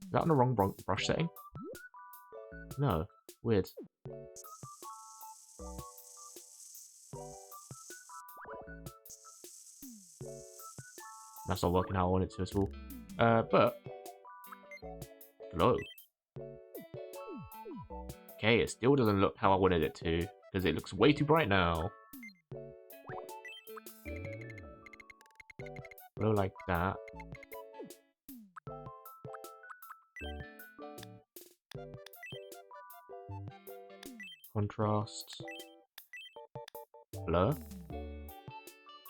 Is that on the wrong brush setting? No. Weird. That's not working how I want it to at all. But... Glow. Okay, it still doesn't look how I wanted it to, because it looks way too bright now. Glow like that. Contrast. Blur.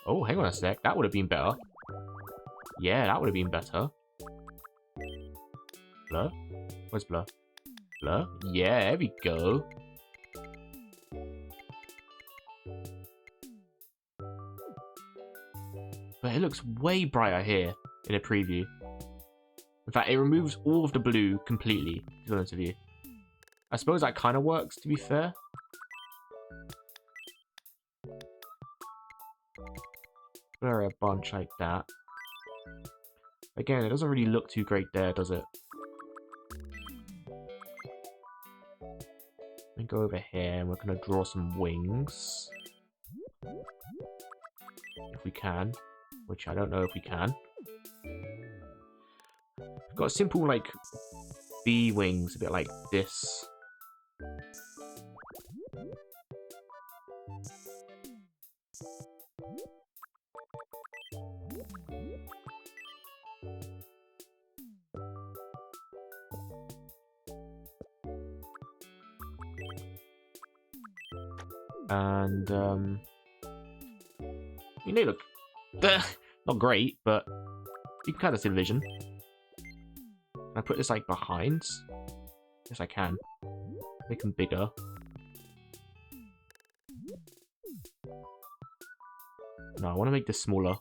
Oh, hang on a sec. That would have been better. Yeah, that would have been better. Blur? Where's blur? Blur? Yeah, there we go. But it looks way brighter here in a preview. In fact, it removes all of the blue completely, to be honest with you. I suppose that kind of works, to be fair. Blur a bunch like that. Again, it doesn't really look too great there, does it? We go over here and we're going to draw some wings. If we can. Which I don't know if we can. We've got a simple, like, bee wings, a bit like this. And, you know, look, not great, but you can kind of see the vision. Can I put this, like, behind? Yes, I can. Make them bigger. No, I want to make this smaller.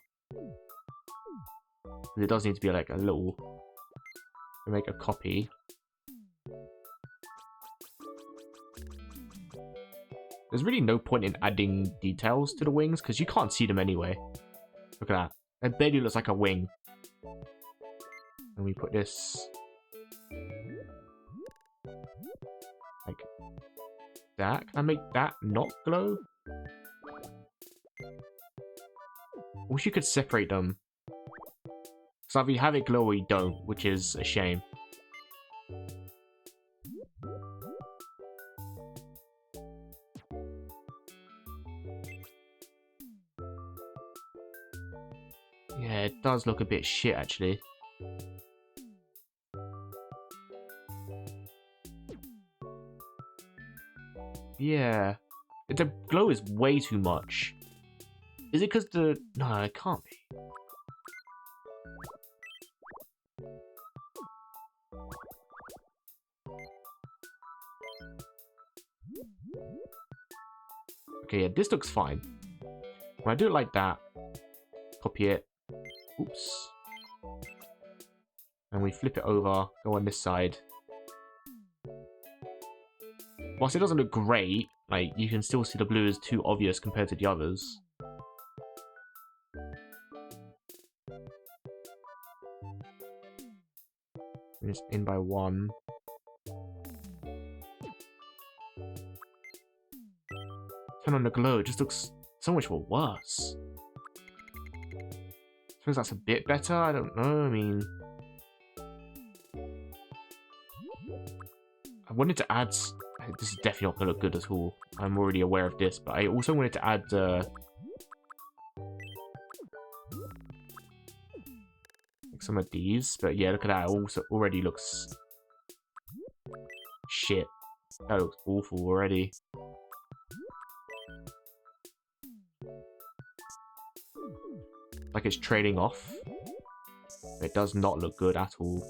It does need to be, like, a little... Make a copy. There's really no point in adding details to the wings, because you can't see them anyway. Look at that. It barely looks like a wing. And we put this... like that. Can I make that not glow? I wish you could separate them. So either you have it glow or you don't, which is a shame. Yeah, it does look a bit shit, actually. Yeah. The glow is way too much. Is it because the... No, it can't be. Okay, yeah, this looks fine. When I do it like that, copy it. Oops. And we flip it over, go on this side. Whilst it doesn't look great, like, you can still see the blue is too obvious compared to the others. It's in by one. Turn on the glow, it just looks so much more worse. I suppose that's a bit better, I don't know, I mean... I wanted to add... This is definitely not going to look good at all. I'm already aware of this, but I also wanted to add... like some of these, but yeah, look at that, it also already looks... shit. That looks awful already. Like it's trading off. It does not look good at all.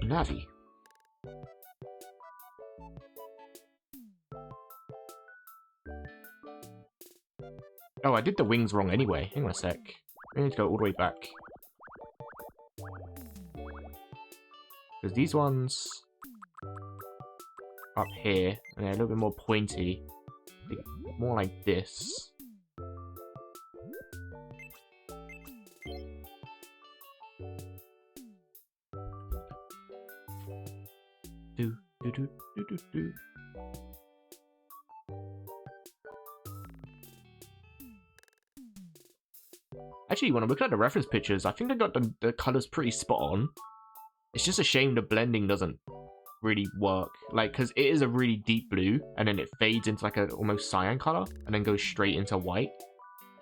Navi. Oh, I did the wings wrong anyway. Hang on a sec. I need to go all the way back. Because these ones up here, and they're a little bit more pointy. More like this. Do, do, do, do, do, do. Actually, when I'm looking at the reference pictures, I think I got the colors pretty spot on. It's just a shame the blending doesn't really work. Like, because it is a really deep blue, and then it fades into like a almost cyan color, and then goes straight into white.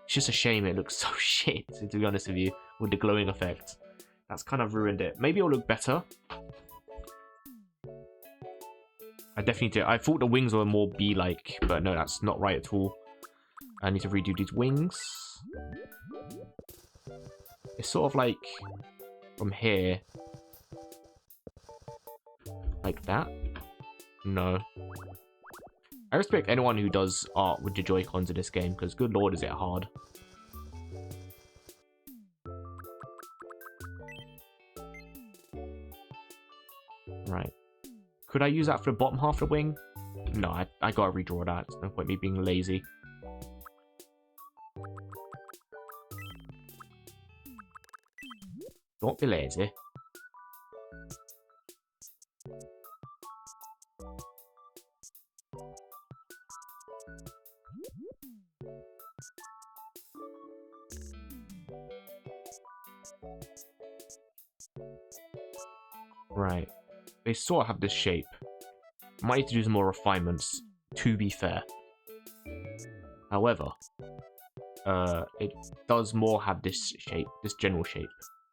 It's just a shame it looks so shit, to be honest with you, with the glowing effect. That's kind of ruined it. Maybe it'll look better. I definitely did. I thought the wings were more bee-like, but no, that's not right at all. I need to redo these wings. It's sort of like from here. Like that? No. I respect anyone who does art with the Joy-Cons in this game, because good lord is it hard. Right. Could I use that for the bottom half of the wing? No, I gotta redraw that. There's no point me being lazy. Don't be lazy. Right. They sort of have this shape. Might need to do some more refinements, to be fair. However, it does more have this shape, this general shape,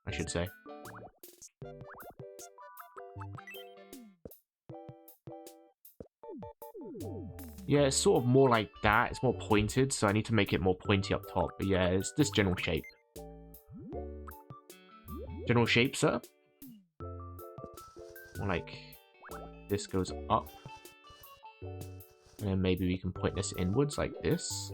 I should say. Yeah, it's sort of more like that. It's more pointed, so I need to make it more pointy up top. But yeah, it's this general shape. General shape, sir? More like this goes up. And then maybe we can point this inwards like this.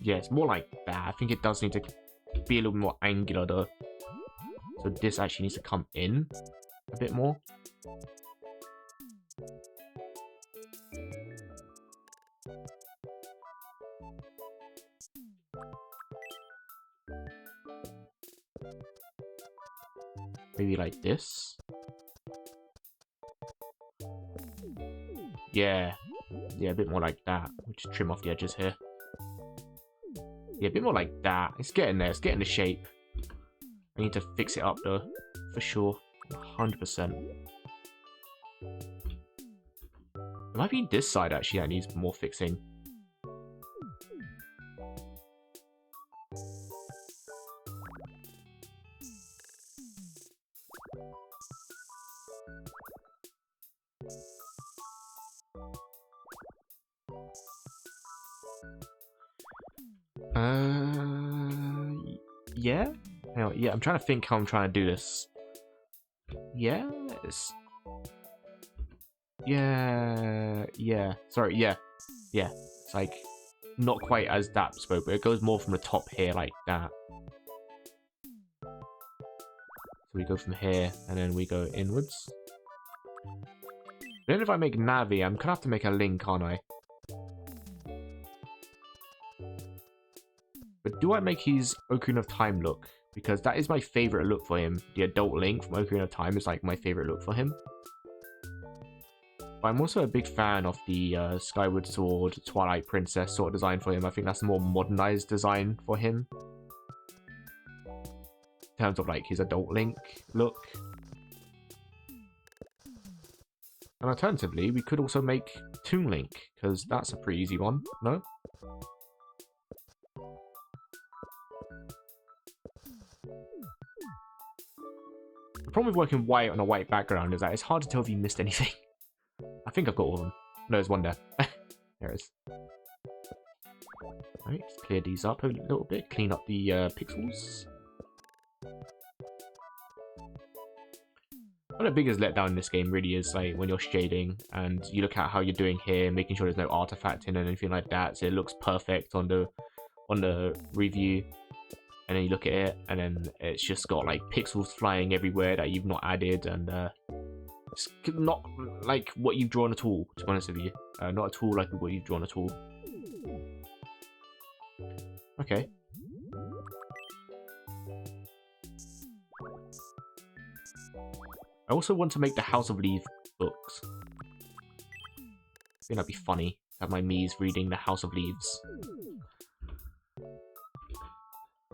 Yeah, it's more like that. I think it does need to be a little bit more angular though. So this actually needs to come in a bit more. Maybe like this. Yeah. Yeah, a bit more like that. We'll just trim off the edges here. Yeah, a bit more like that. It's getting there. It's getting the shape. I need to fix it up though. For sure. 100%. It might be this side actually that needs more fixing. Yeah? Yeah, I'm trying to think how I'm trying to do this. Yeah? Yeah. Sorry, yeah. Yeah. It's like, not quite as that spoke, but it goes more from the top here like that. So we go from here, and then we go inwards. Then if I make Navi, I'm gonna have to make a link, aren't I? But do I make his Ocarina of Time look? Because that is my favorite look for him. The adult Link from Ocarina of Time is like my favorite look for him. But I'm also a big fan of the Skyward Sword, Twilight Princess sort of design for him. I think that's a more modernized design for him. In terms of like his adult Link look. And alternatively, we could also make Toon Link, because that's a pretty easy one, no? The problem with working white on a white background is that it's hard to tell if you missed anything. I think I've got all of them. No, there's one there. There it is. Alright, let's clear these up a little bit, clean up the pixels. One of the biggest letdown in this game really is like when you're shading and you look at how you're doing here, making sure there's no artifact in or anything like that, so it looks perfect on the review. And then you look at it, and then it's just got like pixels flying everywhere that you've not added, and it's not like what you've drawn at all. To be honest with you, not at all like what you've drawn at all. Okay. I also want to make the House of Leaves books. I think that'd be funny. Have my Mii's reading the House of Leaves.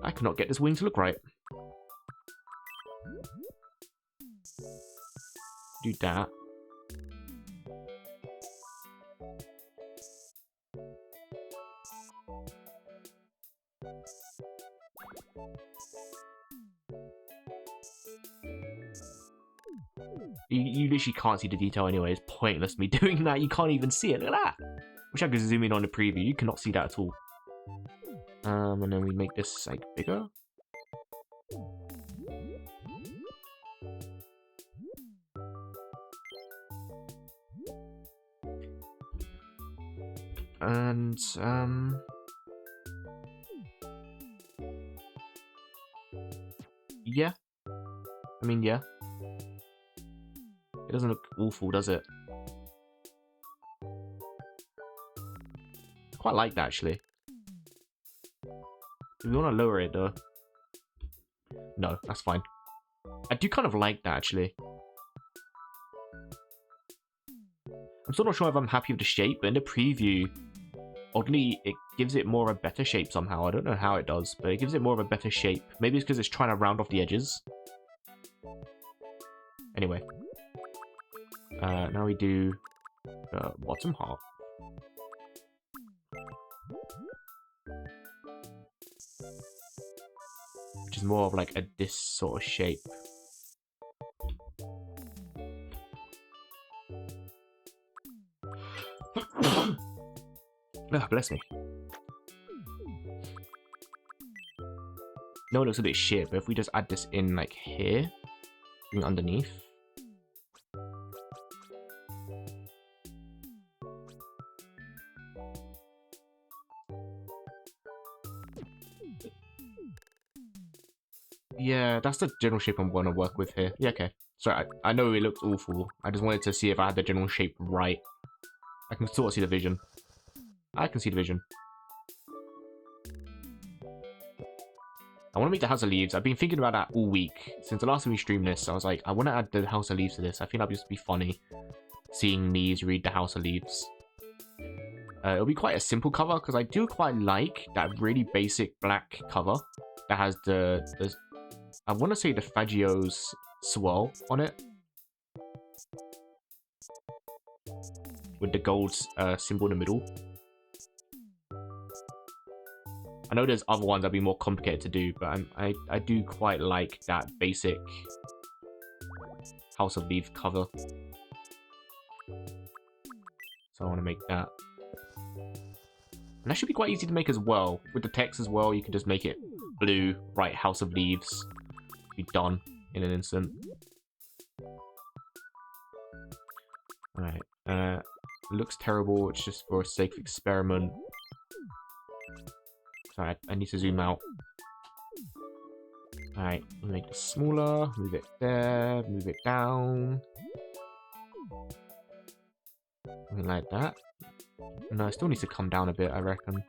I cannot get this wing to look right. Do that. You literally can't see the detail anyway. It's pointless me doing that. You can't even see it. Look at that. Wish I could zoom in on the preview. You cannot see that at all. And then we make this like bigger. And yeah. I mean, yeah. It doesn't look awful, does it? I quite like that, actually. Do we want to lower it, though? No, that's fine. I do kind of like that, actually. I'm still not sure if I'm happy with the shape, but in the preview, oddly, it gives it more of a better shape somehow. I don't know how it does, but it gives it more of a better shape. Maybe it's because it's trying to round off the edges. Anyway. Now we do the bottom half. Which is more of like this sort of shape. Oh, bless me. No, it looks a bit shit, but if we just add this in like here, bring it underneath. Yeah, that's the general shape I'm going to work with here. Yeah, okay. Sorry, I know it looks awful. I just wanted to see if I had the general shape right. I can sort of see the vision. I can see the vision. I want to make the House of Leaves. I've been thinking about that all week. Since the last time we streamed this, I was like, I want to add the House of Leaves to this. I think that'd just be funny. Seeing Mii's read the House of Leaves. It'll be quite a simple cover, because I do quite like that really basic black cover. That has the I want to say the Faggio's swirl on it. With the gold symbol in the middle. I know there's other ones that'd be more complicated to do, but I do quite like that basic House of Leaves cover. So I want to make that. And that should be quite easy to make as well. With the text as well, you can just make it blue, write House of Leaves. Be done in an instant. Alright, looks terrible, it's just for a sake of experiment. Sorry, I need to zoom out. Alright, make it smaller, move it there, move it down. Something like that. No, it still needs to come down a bit, I reckon.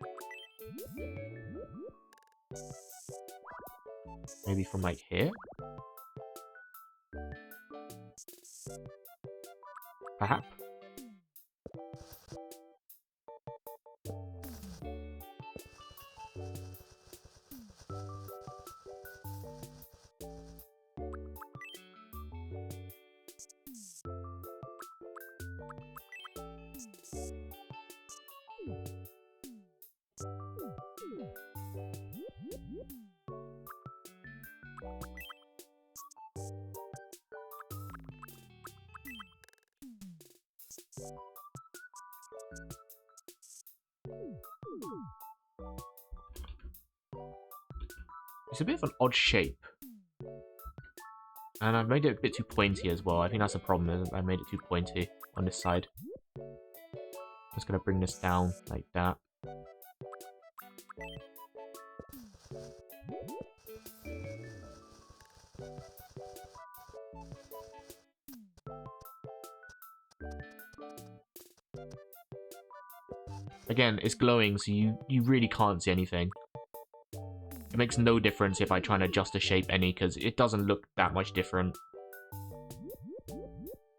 Maybe from like here? Perhaps? It's a bit of an odd shape. And I've made it a bit too pointy as well. I think that's a problem. I made it too pointy on this side. I'm just gonna bring this down like that. Again, it's glowing, so you really can't see anything. It makes no difference if I try and adjust the shape any, because it doesn't look that much different.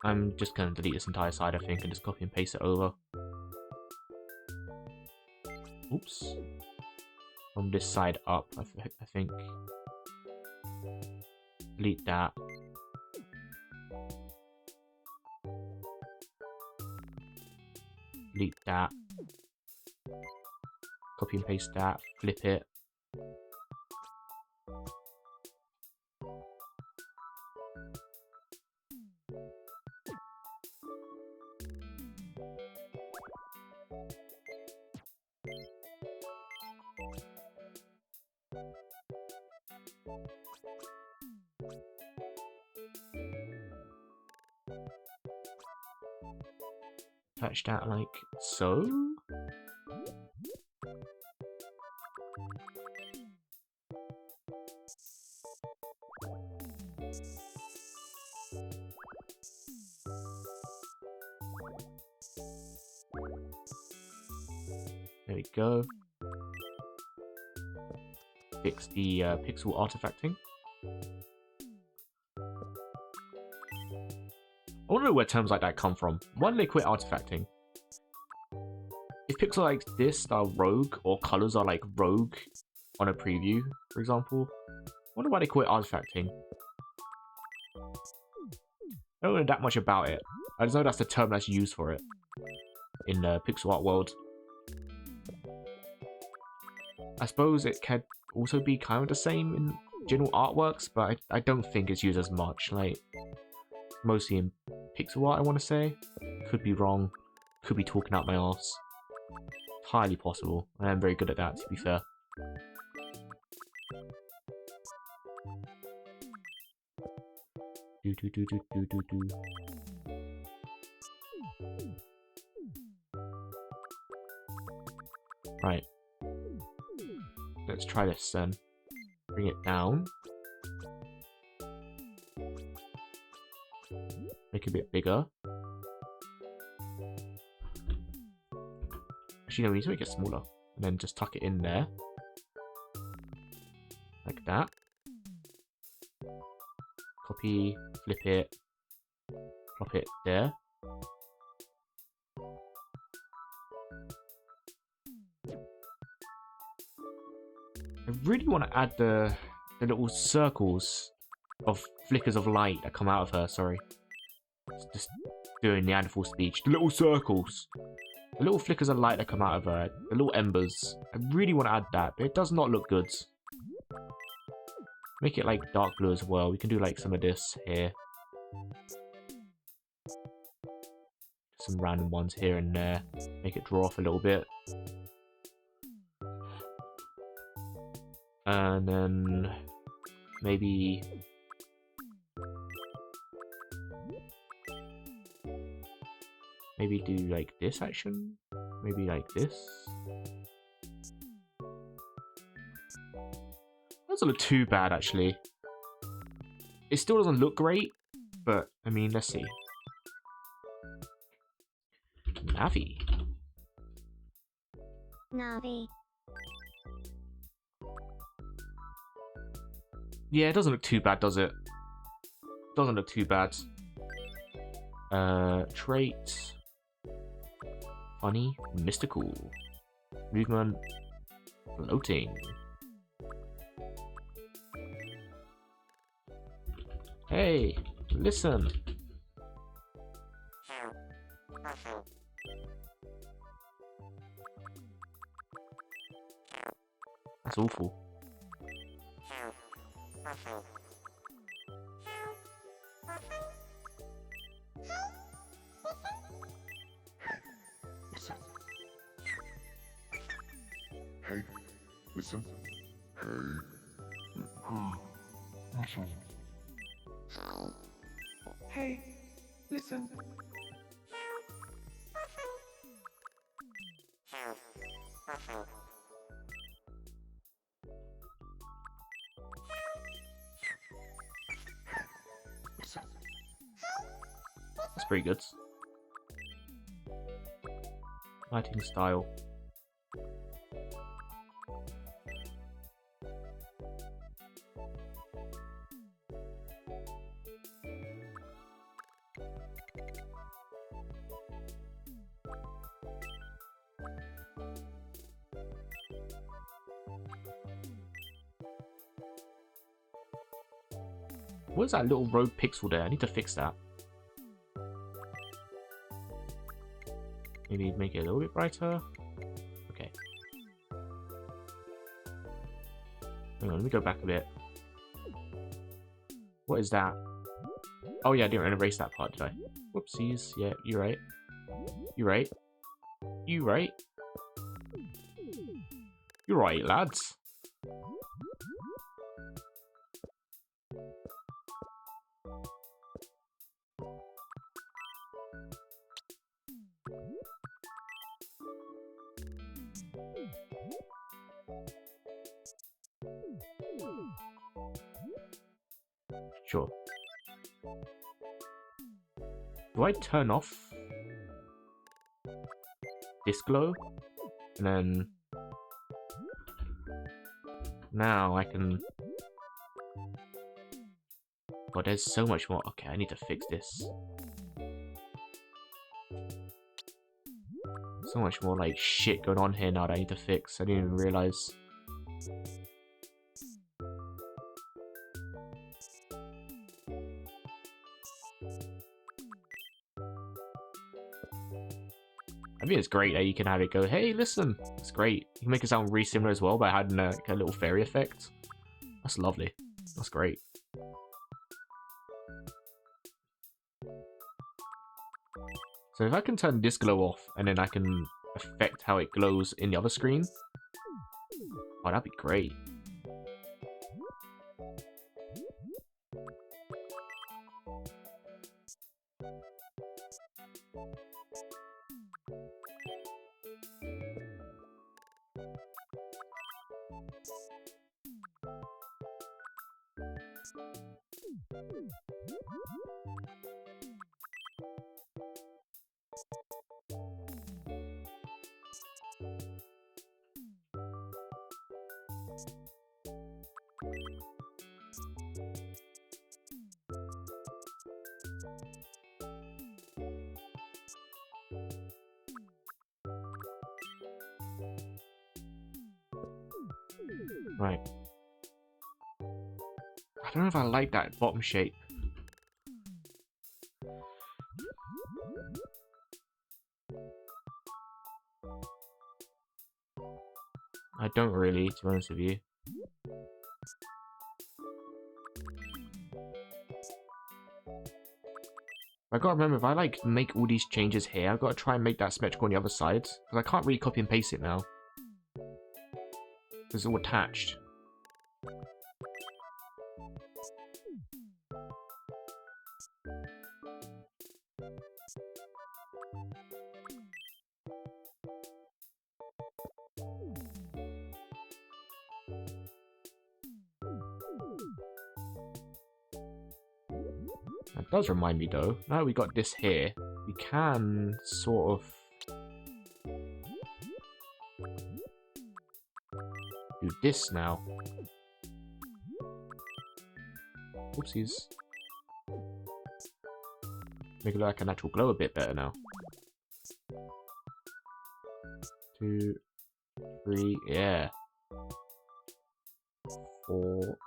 I'm just going to delete this entire side, I think, and just copy and paste it over. Oops. From this side up, I think. Delete that. Delete that. Copy and paste that. Flip it. Attach that like so. There we go. Fix the pixel artifacting. I want to know where terms like that come from. Why do they quit artifacting? If pixels like this are rogue, or colors are like rogue on a preview, for example, I wonder why they quit artifacting. I don't know that much about it. I just know that's the term that's used for it in the pixel art world. I suppose it can also be kind of the same in general artworks, but I don't think it's used as much. Like, mostly in pixel art, I want to say. Could be wrong. Could be talking out my arse. Highly possible. I am very good at that, to be fair. Right. Let's try this then. Bring it down. Make it a bit bigger. Actually, no, we need to make it smaller. And then just tuck it in there. Like that. Copy, flip it, plop it there. I really want to add the little circles of flickers of light that come out of her, sorry. Just doing Neanderthal speech. The little circles. The little flickers of light that come out of her. The little embers. I really want to add that, but it does not look good. Make it like dark blue as well. We can do like some of this here. Some random ones here and there. Make it draw off a little bit. And then maybe do like this action. Maybe like this. Doesn't look too bad actually. It still doesn't look great, but I mean, let's see. Navi. Navi. Yeah, it doesn't look too bad, does it? Doesn't look too bad. Trait. Funny. Mystical. Movement. Floating. Hey, listen. That's awful. Hey, listen. Hey, Hey, listen. That's pretty good. Lighting style. What's that little rogue pixel there? I need to fix that. Maybe make it a little bit brighter. Okay. Hang on, let me go back a bit. What is that? Oh yeah, I didn't erase that part, did I? Whoopsies. Yeah, you're right. You're right. You right. You're right, lads. Sure. Do I turn off this glow? And then now I can... Oh, there's so much more. Okay, I need to fix this. So much more like shit going on here now that I need to fix. I didn't even realize. I think it's great that you can have it go, hey, listen. It's great. You can make it sound really similar as well by adding a little fairy effect. That's lovely. That's great. So if I can turn this glow off and then I can affect how it glows in the other screen, oh, that'd be great. Right. I don't know if I like that bottom shape. I don't really, to be honest with you. I gotta remember, if I like make all these changes here, I've gotta try and make that symmetrical on the other side. Because I can't really copy and paste it now. It's all attached. That does remind me though, now we got this here, we can sort of do this now. Oopsies. Make it look like a natural glow a bit better now. 2, 3, yeah. 4.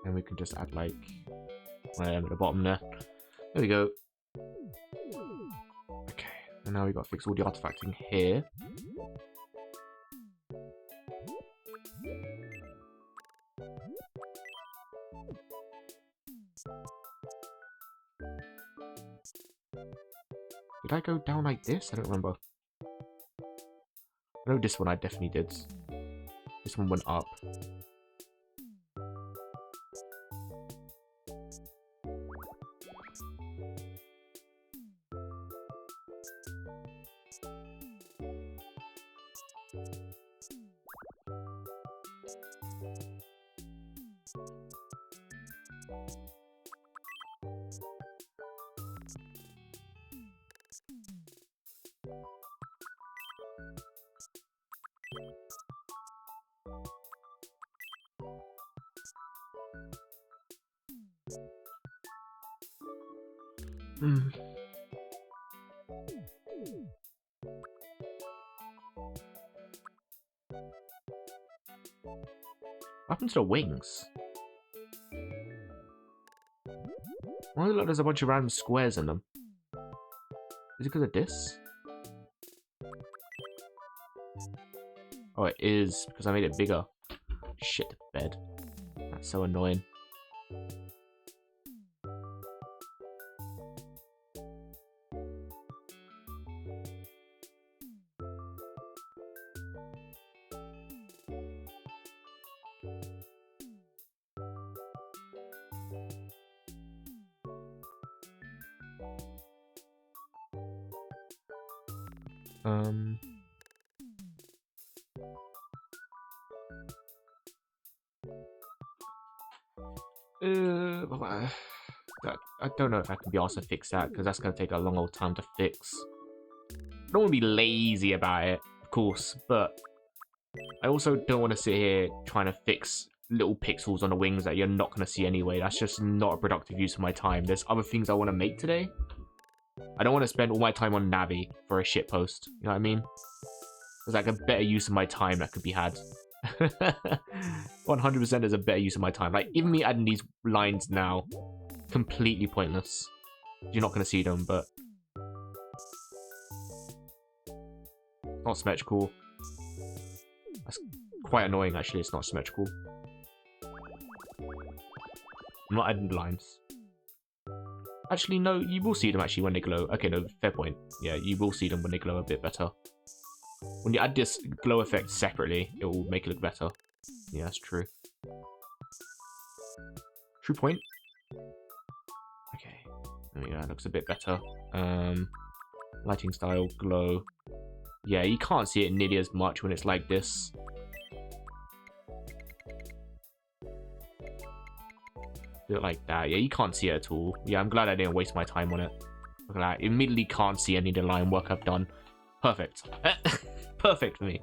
And we can just add like at the bottom there. There we go. Okay, and now we got to fix all the artifacting here. Did I go down like this? I don't remember. I know this one I definitely did. This one went up. Hmm. What happened to the wings? Why look like there's a bunch of random squares in them? Is it because of this? Oh, it is because I made it bigger. Shit, the bed. That's so annoying. I don't know if I can be asked to fix that because that's going to take a long old time to fix. I don't want to be lazy about it, of course, but I also don't want to sit here trying to fix little pixels on the wings that you're not going to see anyway. That's just not a productive use of my time. There's other things I want to make today. I don't want to spend all my time on Navi for a shit post. You know what I mean? There's like a better use of my time that could be had. 100% is a better use of my time. Like, even me adding these lines now, completely pointless. You're not going to see them, but... not symmetrical. That's quite annoying, actually. It's not symmetrical. I'm not adding lines. Actually, no, you will see them actually when they glow. Okay, no, fair point. Yeah, you will see them when they glow a bit better. When you add this glow effect separately, it will make it look better. Yeah, that's true. True point. Okay, there we go. That looks a bit better. Lighting style, glow. Yeah, you can't see it nearly as much when it's like this. Do it like that. Yeah, you can't see it at all. Yeah, I'm glad I didn't waste my time on it. Look at that. Immediately can't see any of the line work I've done. Perfect. Perfect for me.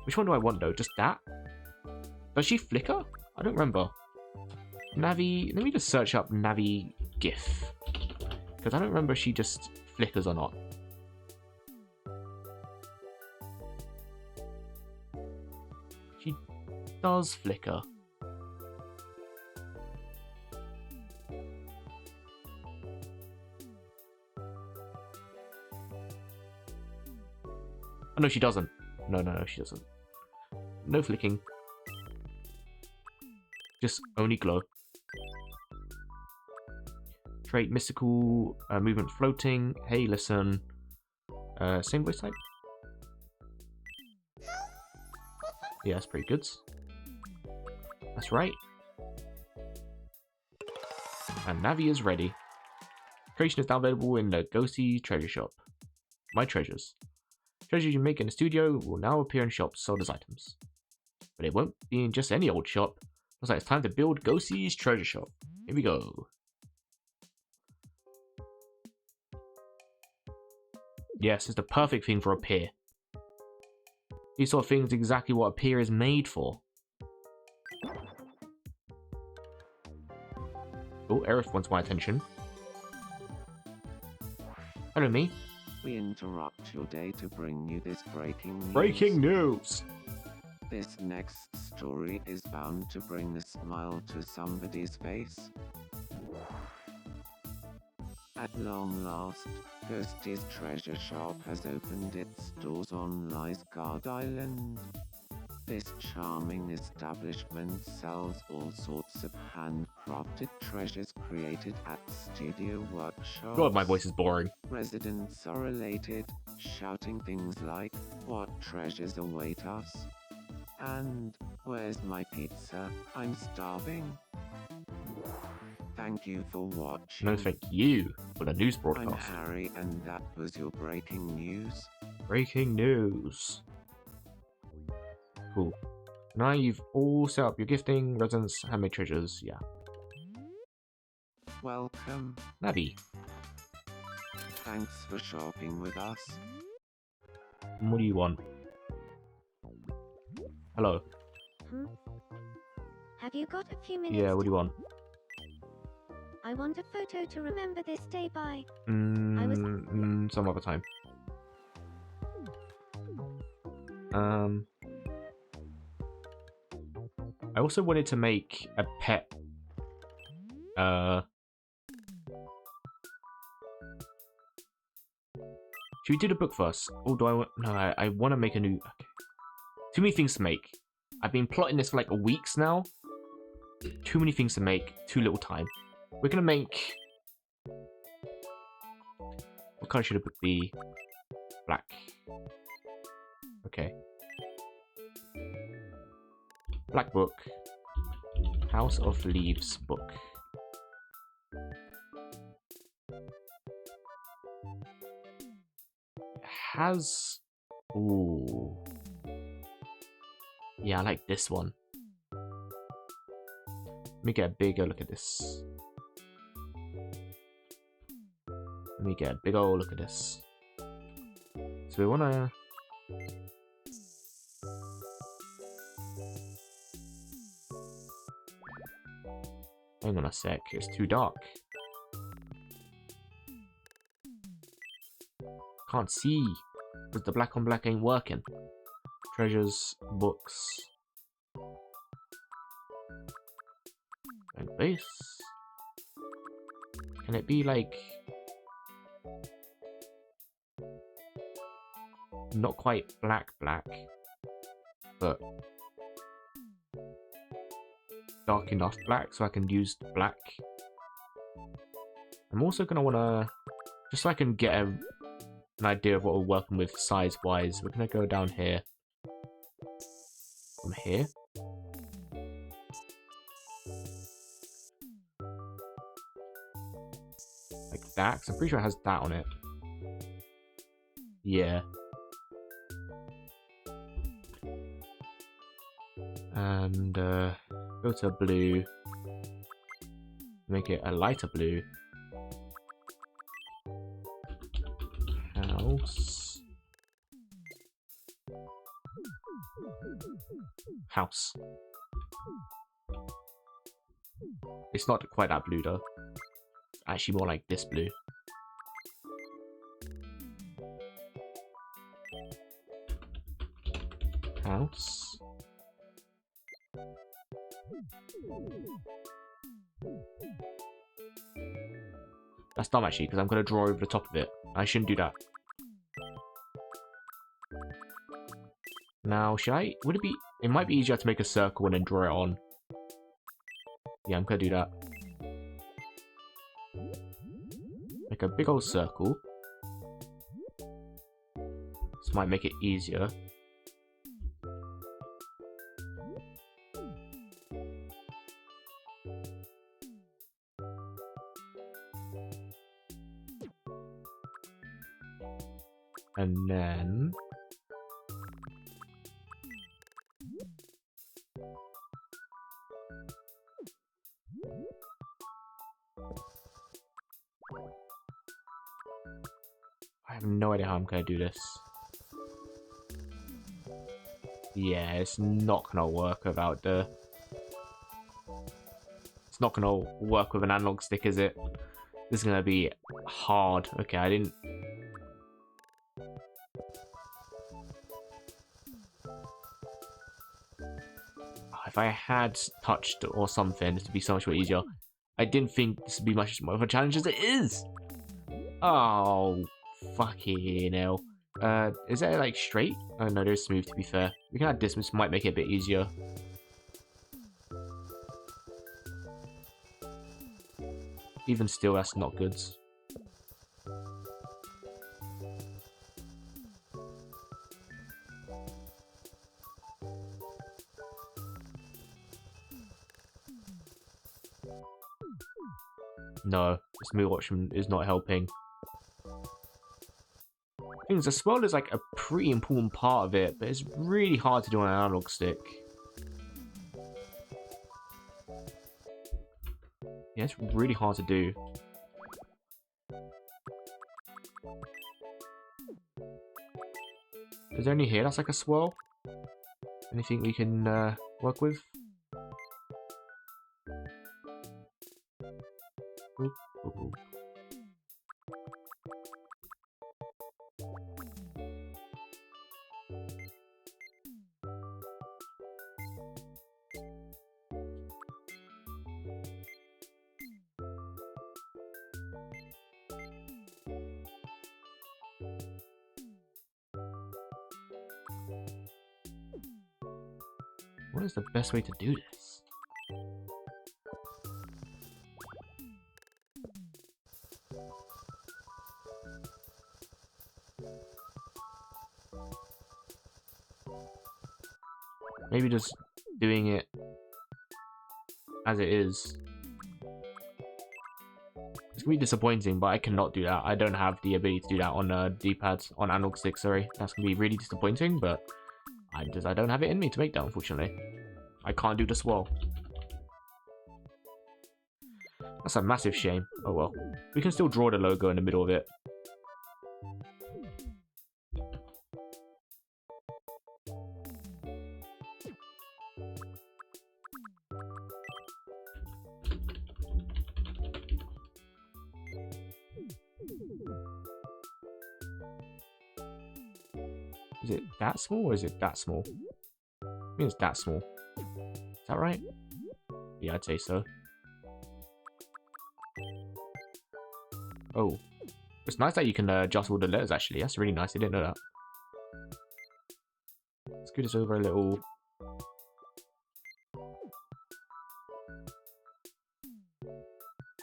Which one do I want, though? Just that? Does she flicker? I don't remember. Navi... Let me just search up Navi GIF. Because I don't remember if she just flickers or not. She does flicker. Oh, no, she doesn't. No, she doesn't. No flicking. Just only glow. Trait, mystical, movement floating. Hey, listen. Same voice type? Yeah, that's pretty good. That's right. And Navi is ready. Creation is now available in the Ghosty treasure shop. My treasures. Treasures you make in the studio will now appear in shops sold as items. But it won't be in just any old shop. Looks like it's time to build Ghosty's treasure shop. Here we go. Yes, it's the perfect thing for a pier. These sort of things are exactly what a pier is made for. Oh, Aerith wants my attention. Hello, me. We interrupt your day to bring you this breaking news. Breaking news! This next story is bound to bring a smile to somebody's face. At long last, Ghosty's treasure shop has opened its doors on Lysgard Island. This charming establishment sells all sorts of handcrafted treasures created at studio workshops. God, my voice is boring. Residents are elated, shouting things like, "What treasures await us?" And where's my pizza? I'm starving. Thank you for watching. No, thank you for the news I'm broadcast. Harry, and that was your breaking news. Breaking news. Cool. Now you've all set up your gifting, residence, handmade treasures. Yeah. Welcome. Navi, Thanks for shopping with us. what do you want? Hello. Hmm? Have you got a few minutes? Yeah, what do you want? I want a photo to remember this day by. was- Some other time. I also wanted to make a pet. Should we do the book first? Or do I want? No, I want to make a new. Okay. Too many things to make. I've been plotting this for like weeks now. Too many things to make. Too little time. We're gonna make. What color should the book be? Black. Okay. Black book. House of Leaves book. Has. Ooh. Yeah, I like this one. Let me get a bigger look at this. Let me get a big old look at this. So we wanna. Hang on a sec, it's too dark. Can't see. Because the black on black ain't working. Treasures, books. And base. Can it be like... not quite black, but dark enough black so I can use black. I'm also gonna wanna, just so I can get an idea of what we're working with size wise, we're gonna go down here. From here. Like that, 'cause I'm pretty sure it has that on it. Yeah. And go to blue. Make it a lighter blue. House. House. It's not quite that blue though. It's actually more like this blue. House. That's dumb actually, because I'm going to draw over the top of it. I shouldn't do that. Now, should I... would it be... it might be easier to make a circle and then draw it on. Yeah, I'm going to do that. Make a big old circle. This might make it easier. And then... I have no idea how I'm going to do this. Yeah, it's not going to work without the... it's not going to work with an analog stick, is it? This is going to be hard. Okay, I didn't... if I had touched or something, this would be so much more easier. I didn't think this would be much more of a challenge as it is! Oh, fucking hell. Is that like straight? Oh no, there's smooth to be fair. We can add this, which might make it a bit easier. Even still, that's not good. No, this move option is not helping. Things, the swirl is like a pretty important part of it, but it's really hard to do on an analog stick. Yeah, it's really hard to do. Is there any here that's like a swirl? Anything we can work with? Oop, oop, oop. What is the best way to do this? Maybe just doing it as it is. It's gonna be disappointing, but I cannot do that. I don't have the ability to do that on D-pad, on analog stick, sorry. That's gonna be really disappointing, but I don't have it in me to make that, unfortunately. I can't do the swirl. That's a massive shame. Oh well. We can still draw the logo in the middle of it. Is it that small or is it that small? I think it's that small. Is that right? Yeah, I'd say so. Oh. It's nice that you can adjust all the letters, actually. That's really nice. I didn't know that. Scoot this over a little.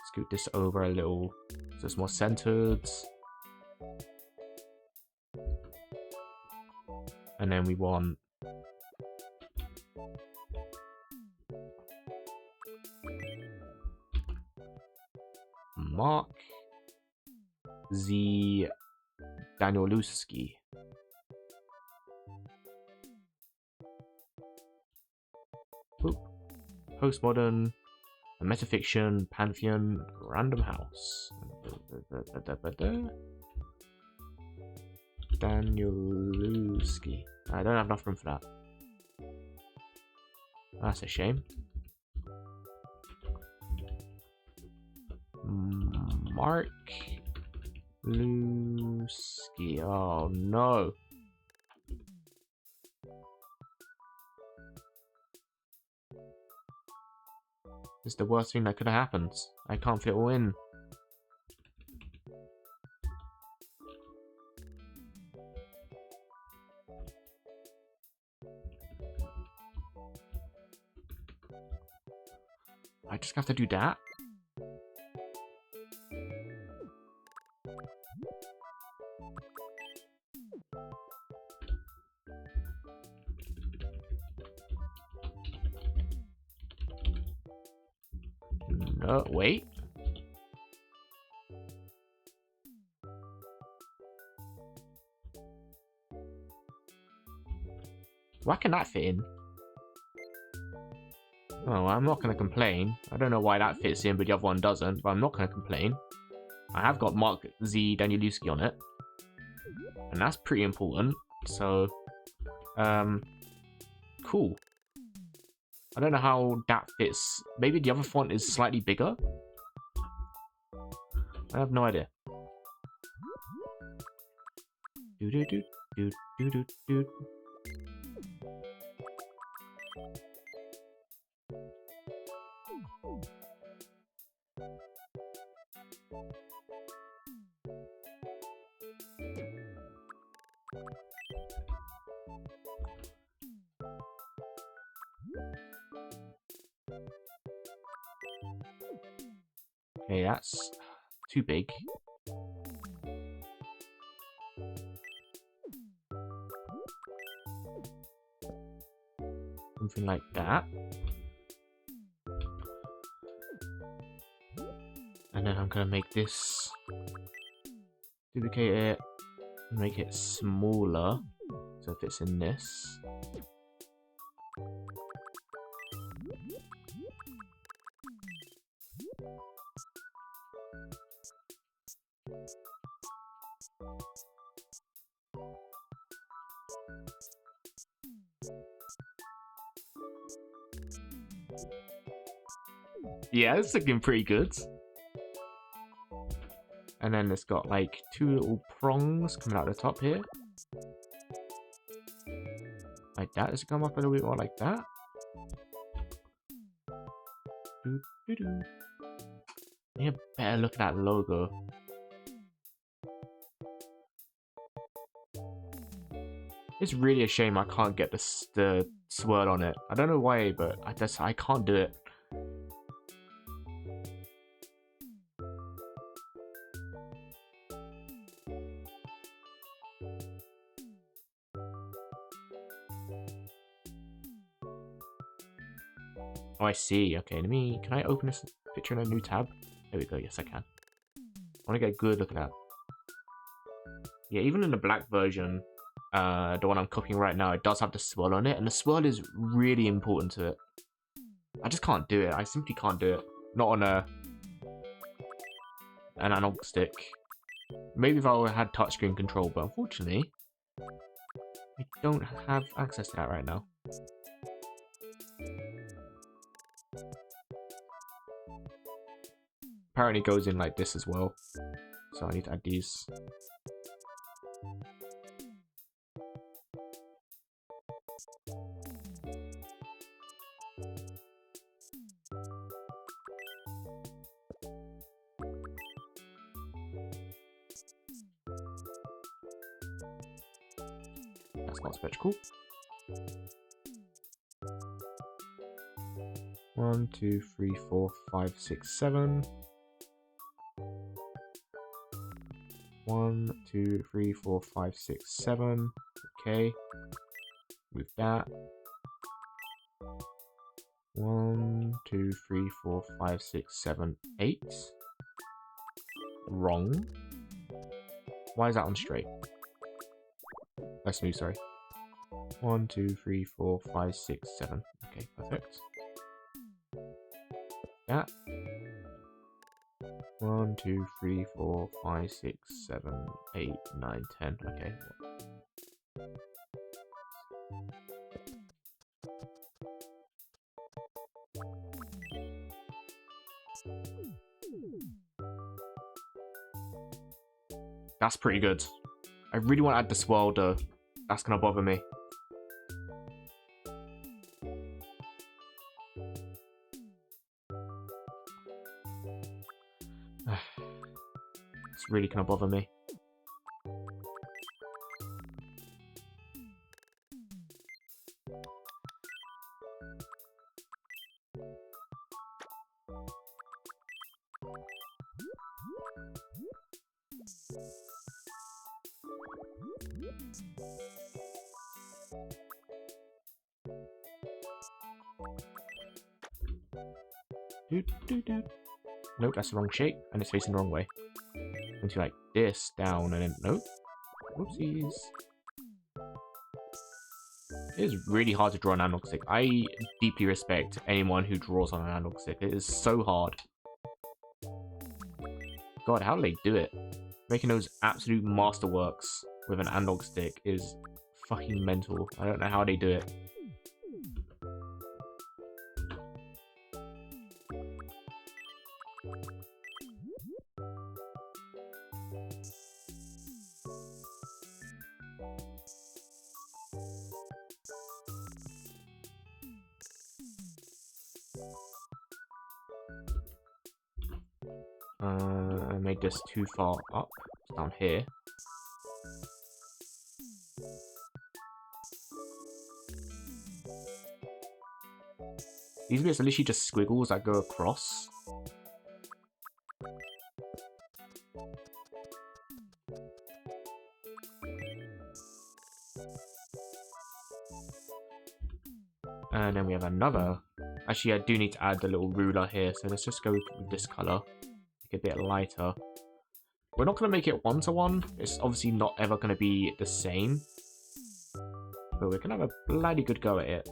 Scoot this over a little so it's more centered. And then we want Mark Z. Danielewski. Oop. Postmodern, metafiction, pantheon, random house. Danielewski. I don't have enough room for that. That's a shame. Mark Lewski. Oh no. This is the worst thing that could have happened. I can't fit it all in. I just have to do that? No, wait. Why can that fit in? Oh, I'm not going to complain. I don't know why that fits in, but the other one doesn't, but I'm not going to complain. I have got Mark Z. Danielewski on it. And that's pretty important. So, cool. I don't know how that fits. Maybe the other font is slightly bigger? I have no idea. Do do do do do do do. Okay, that's too big. Something like that. And then I'm gonna make this, duplicate it, make it smaller, so it fits in this. Yeah, it's looking pretty good. And then it's got like 2 little prongs coming out the top here. Like that. Does it come up a little bit more like that? Yeah, better look at that logo. It's really a shame I can't get the swirl on it. I don't know why, but I can't do it. Oh, I see. Okay, can I open this picture in a new tab? There we go. Yes, I can. I want to get a good look at that. Yeah, even in the black version, the one I'm copying right now, it does have the swirl on it, and the swirl is really important to it. I just can't do it. I simply can't do it. Not on an analog stick. Maybe if I had touchscreen control, but unfortunately, I don't have access to that right now. Apparently it goes in like this as well, so I need to add these. That's not symmetrical. 1, 2, 3, 4, 5, 6, 7. 1, 2, 3, 4, 5, 6, 7. Okay. Move that. 1, 2, 3, 4, 5, 6, 7, 8. Wrong. Why is that one straight? That's smooth, sorry. 1, 2, 3, 4, 5, 6, 7. Okay, perfect. That. 1, 2, 3, 4, 5, 6, 7, 8, 9, 10. Okay. That's pretty good. I really want to add the swirl though. That's gonna bother me. It's really gonna bother me. Nope, that's the wrong shape, and it's facing the wrong way. Into like this, down, and then nope. Whoopsies. It is really hard to draw an analog stick. I deeply respect anyone who draws on an analog stick. It is so hard. God, how do they do it? Making those absolute masterworks with an analog stick is fucking mental. I don't know how they do it. I made this too far up. It's down here. These bits are literally just squiggles that go across. And then we have another. Actually, I do need to add the little ruler here, so let's just go with this color. Make it a bit lighter. We're not going to make it 1-to-1. It's obviously not ever going to be the same. But we're going to have a bloody good go at it.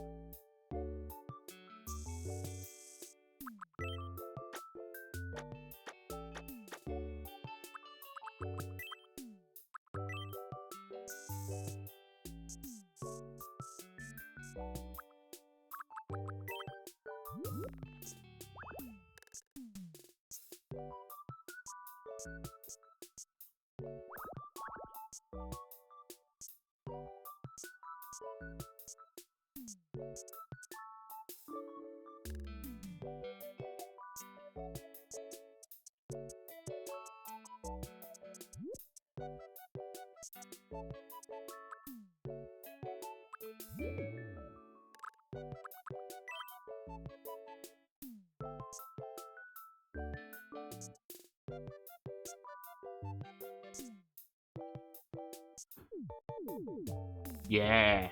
Yeah.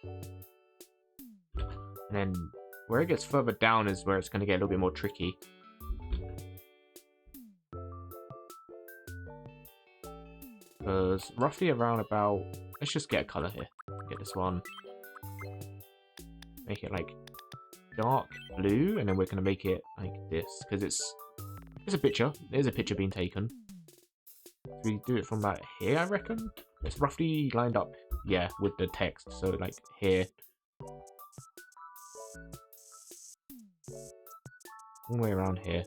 And then where it gets further down is where it's going to get a little bit more tricky. Because roughly around about... Let's just get a color here. Get this one. Make it like dark blue, and then we're going to make it like this. Because it's a picture. There's a picture being taken. So we do it from like here, I reckon. It's roughly lined up, yeah, with the text. So like here. All the way around here.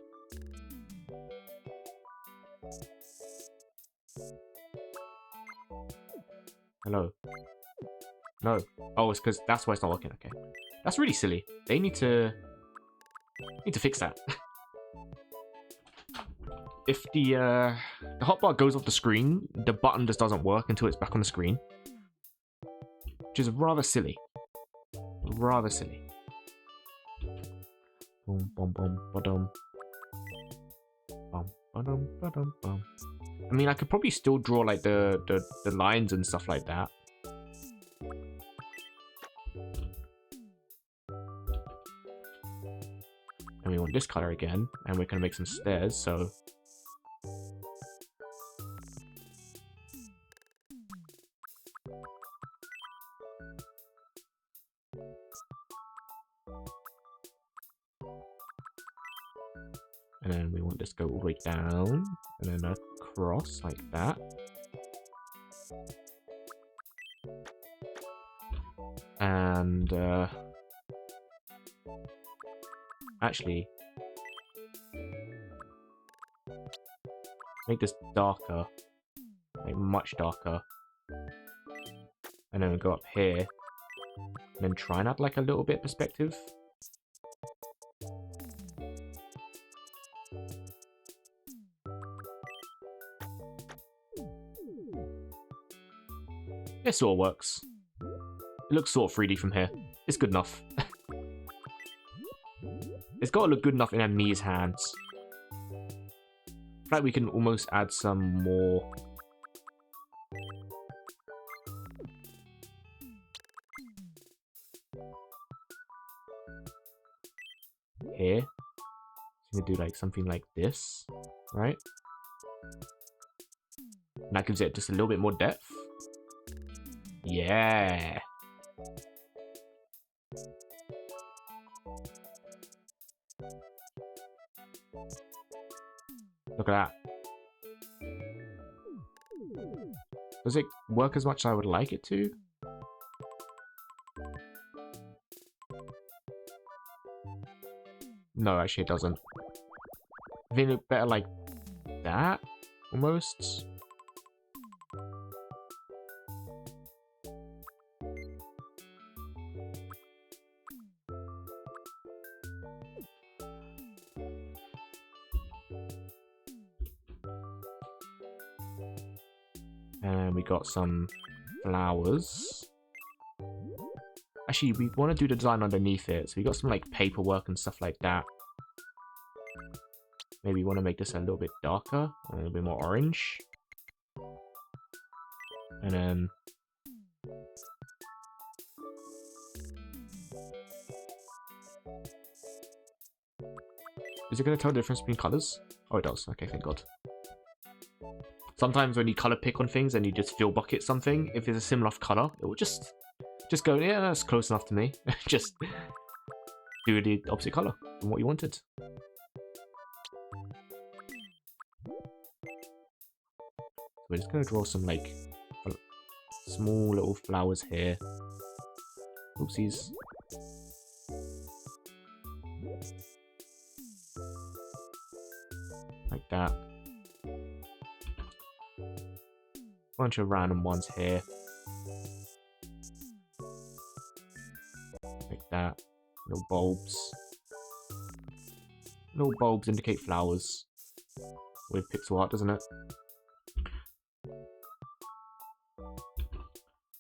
Hello. No. Oh, it's because that's why it's not working. Okay. That's really silly. They need to fix that. If the hotbar goes off the screen, the button just doesn't work until it's back on the screen. Which is rather silly. Rather silly. Boom, boom, boom, ba-dum. Bum, ba-dum, ba-dum, bum. I mean, I could probably still draw like the lines and stuff like that. And we want this color again, and we're gonna make some stairs, so... And then we want this to go all the way down, and then across like that. And actually, make this darker, like much darker. And then we go up here, and then try and add like a little bit of perspective. It sort of works. It looks sort of 3D from here. It's good enough. It's got to look good enough in Mia's hands. I feel like we can almost add some more. Here. So we do like something like this, right? And that gives it just a little bit more depth. Yeah. Look at that. Does it work as much as I would like it to? No, actually it doesn't. I think it look better like that, almost. And we got some flowers. Actually, we want to do the design underneath it. So we got some like paperwork and stuff like that. Maybe we want to make this a little bit darker, a little bit more orange. And then... Is it going to tell the difference between colors? Oh, it does. Okay, thank God. Sometimes when you color pick on things and you just fill bucket something, if it's a similar color, it will just go, yeah, that's close enough to me. Just do the opposite color from what you wanted. We're just gonna draw some like small little flowers here. Oopsies. Like that. Bunch of random ones here. Like that. Little bulbs. Little bulbs indicate flowers. With pixel art, doesn't it?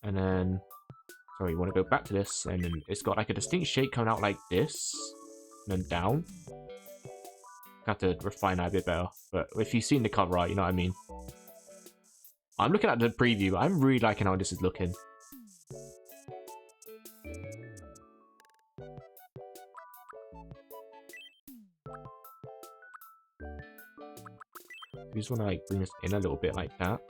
And then, sorry, you want to go back to this, and then it's got like a distinct shape coming out like this, and then down. Have to refine that a bit better, but if you've seen the cover art, you know what I mean. I'm looking at the preview, but I'm really liking how this is looking. You just want to like bring this in a little bit like that.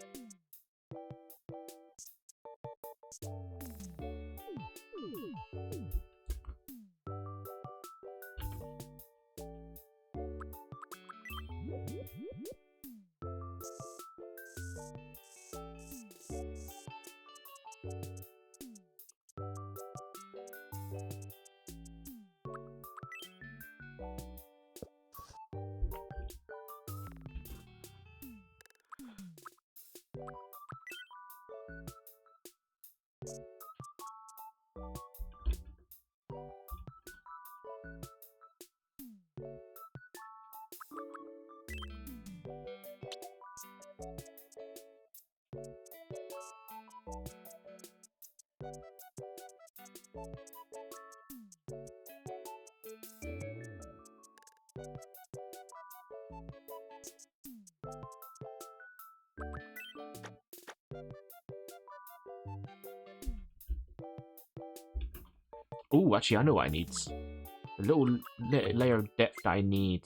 Oh, actually, I know what I need. A little layer of depth that I need.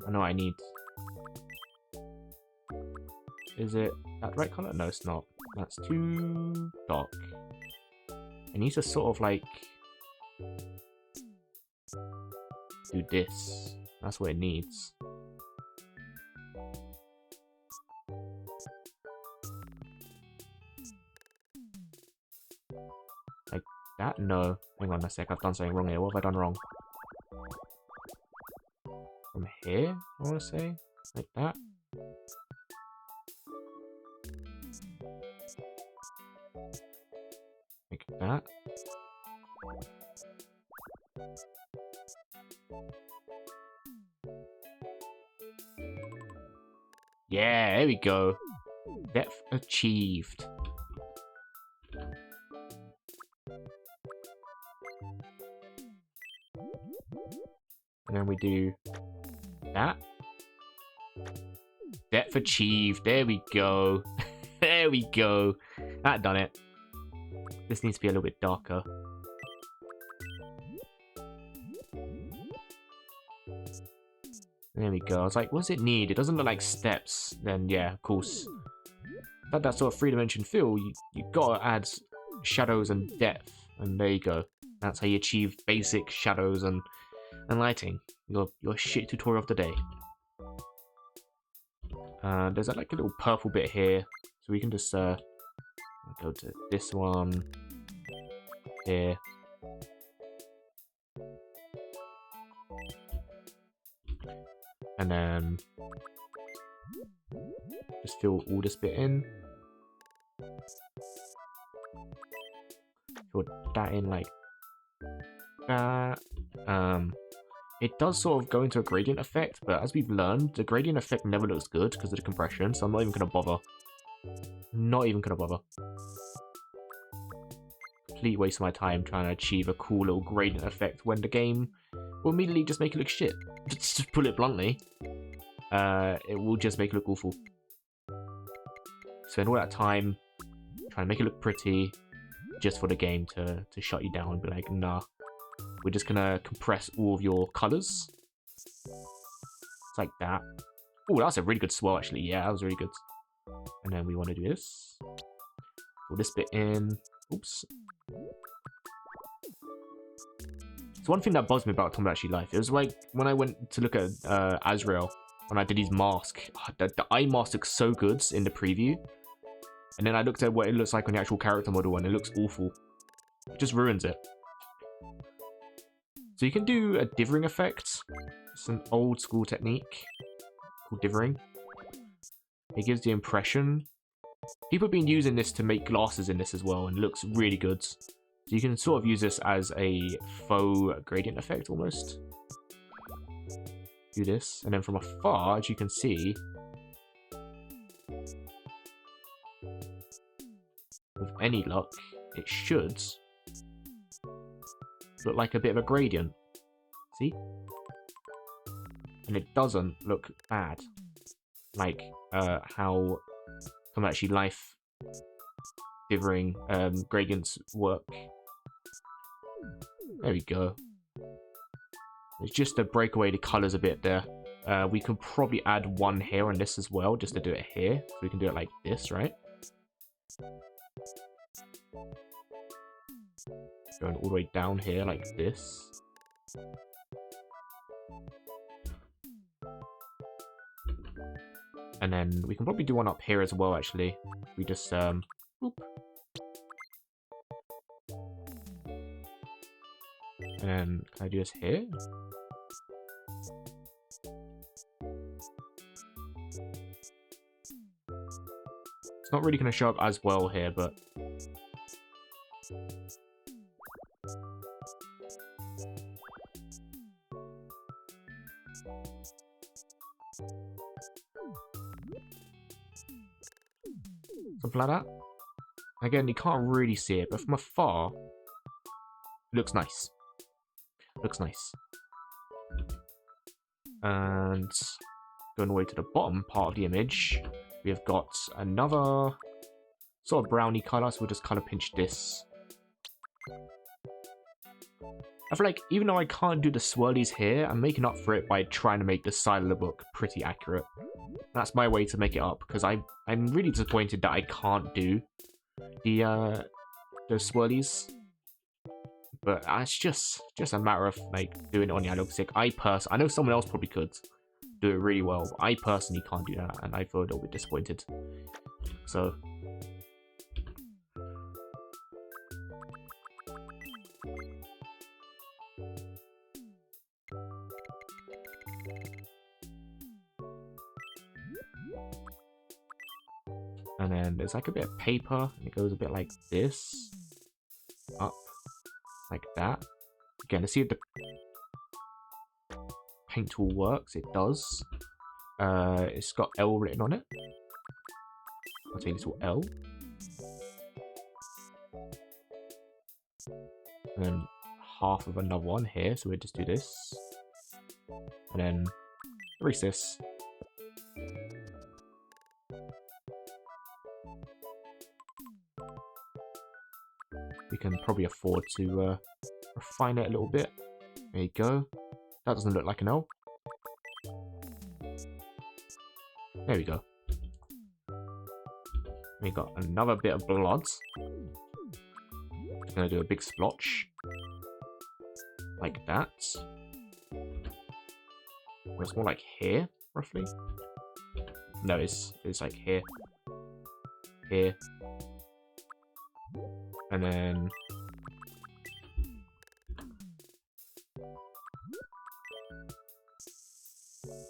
I know what I need. Is it that right color? No, it's not. That's too dark. It needs to sort of like do this. That's what it needs. Like that? No. Hang on a sec, I've done something wrong here. What have I done wrong? From here, I want to say? Like that? Like that? Yeah, there we go. Depth achieved. And then we do that. Depth achieved. There we go. There we go. That done it. This needs to be a little bit darker. There we go. I was like, what does it need? It doesn't look like steps. Then yeah, of course. That sort of three-dimension feel, you gotta add shadows and depth. And there you go. That's how you achieve basic shadows and lighting. Your shit tutorial of the day. There's like a little purple bit here, so we can just go to this one here. And then just fill all this bit in. Fill that in like that. It does sort of go into a gradient effect, but as we've learned, the gradient effect never looks good because of the compression, so I'm not even going to bother. Not even going to bother. Complete waste of my time trying to achieve a cool little gradient effect when the game will immediately just make it look shit. Just to put it bluntly. It will just make it look awful. Spend all that time trying to make it look pretty just for the game to shut you down and be like, nah. We're just gonna compress all of your colors. It's like that. Oh, that's a really good swirl, actually. Yeah, that was really good. And then we want to do this. Pull this bit in. Oops. So one thing that bugs me about Tomodachi Life, it was like when I went to look at Azrael, when I did his mask, the eye mask looks so good in the preview. And then I looked at what it looks like on the actual character model and it looks awful. It just ruins it. So you can do a dithering effect. It's an old school technique called dithering. It gives the impression. People have been using this to make glasses in this as well and it looks really good. So you can sort of use this as a faux gradient effect almost. Do this, and then from afar, as you can see, with any luck, it should look like a bit of a gradient. See? And it doesn't look bad. Like how Tomodachi Life dithering gradients work. There we go. It's just to break away the colours a bit there. We could probably add one here on this as well, just to do it here. So we can do it like this, right? Going all the way down here like this. And then we can probably do one up here as well, actually. We just, boop. And then, can I do this here? It's not really going to show up as well here, but... something like that. Again, you can't really see it, but from afar, it looks nice. Looks nice. And going away to the bottom part of the image, we have got another sort of brownie color, so we'll just color pinch this. I feel like even though I can't do the swirlies here, I'm making up for it by trying to make the side of the book pretty accurate. That's my way to make it up, because I'm really disappointed that I can't do the swirlies. But it's just a matter of like doing it on the analog stick. I know someone else probably could do it really well, but I personally can't do that, and I feel a little bit disappointed. So and then there's like a bit of paper, and it goes a bit like this, up, like that. Again, let's see if the paint tool works. It does. It's got L written on it. I'll take this little L. And then half of another one here, so we'll just do this. And then erase this. We can probably afford to refine it a little bit. There you go. That doesn't look like an L. There we go. We got another bit of blood. I'm gonna do a big splotch. Like that. Or it's more like here, roughly. No, it's like here. Here. And then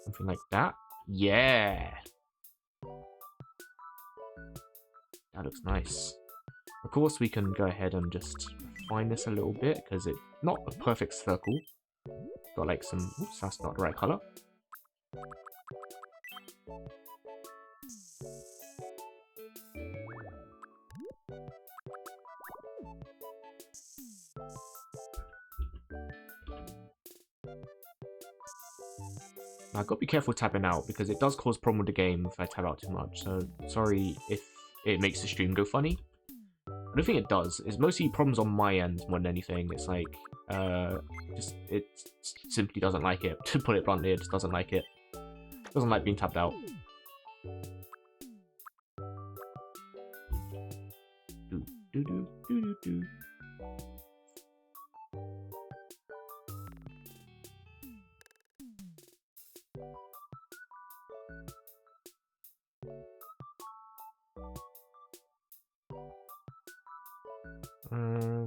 something like that. Yeah. That looks nice. Of course, we can go ahead and just refine this a little bit because it's not a perfect circle. Got like some. Oops, that's not the right color. Now, I've got to be careful tapping out because it does cause problem with the game if I tap out too much. So sorry if it makes the stream go funny. I don't think it does. It's mostly problems on my end more than anything. It's like it simply doesn't like it. To put it bluntly, it just doesn't like it. Doesn't like being tapped out. Do, do, do, do, do, do.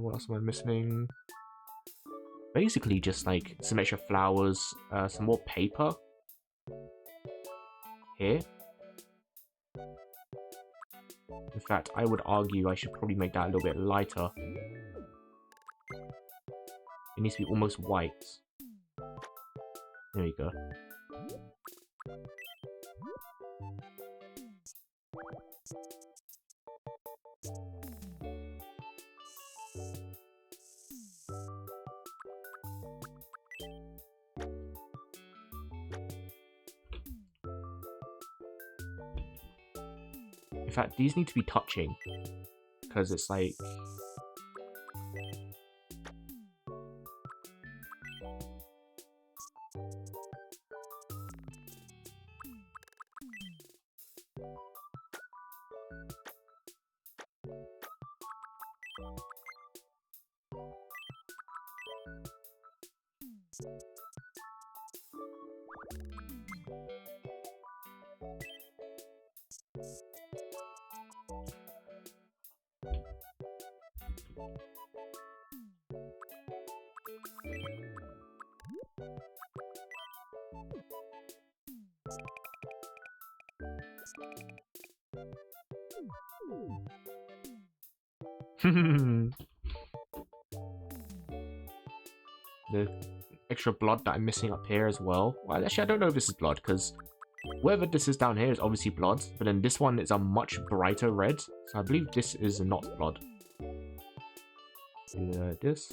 What else am I missing? Basically just like some extra flowers, some more paper here. In fact, I would argue I should probably make that a little bit lighter. It needs to be almost white. There we go. In fact, these need to be touching, because it's like... The extra blood that I'm missing up here as well. Well, actually, I don't know if this is blood, because whatever this is down here is obviously blood, but then this one is a much brighter red, so I believe this is not blood. Do this.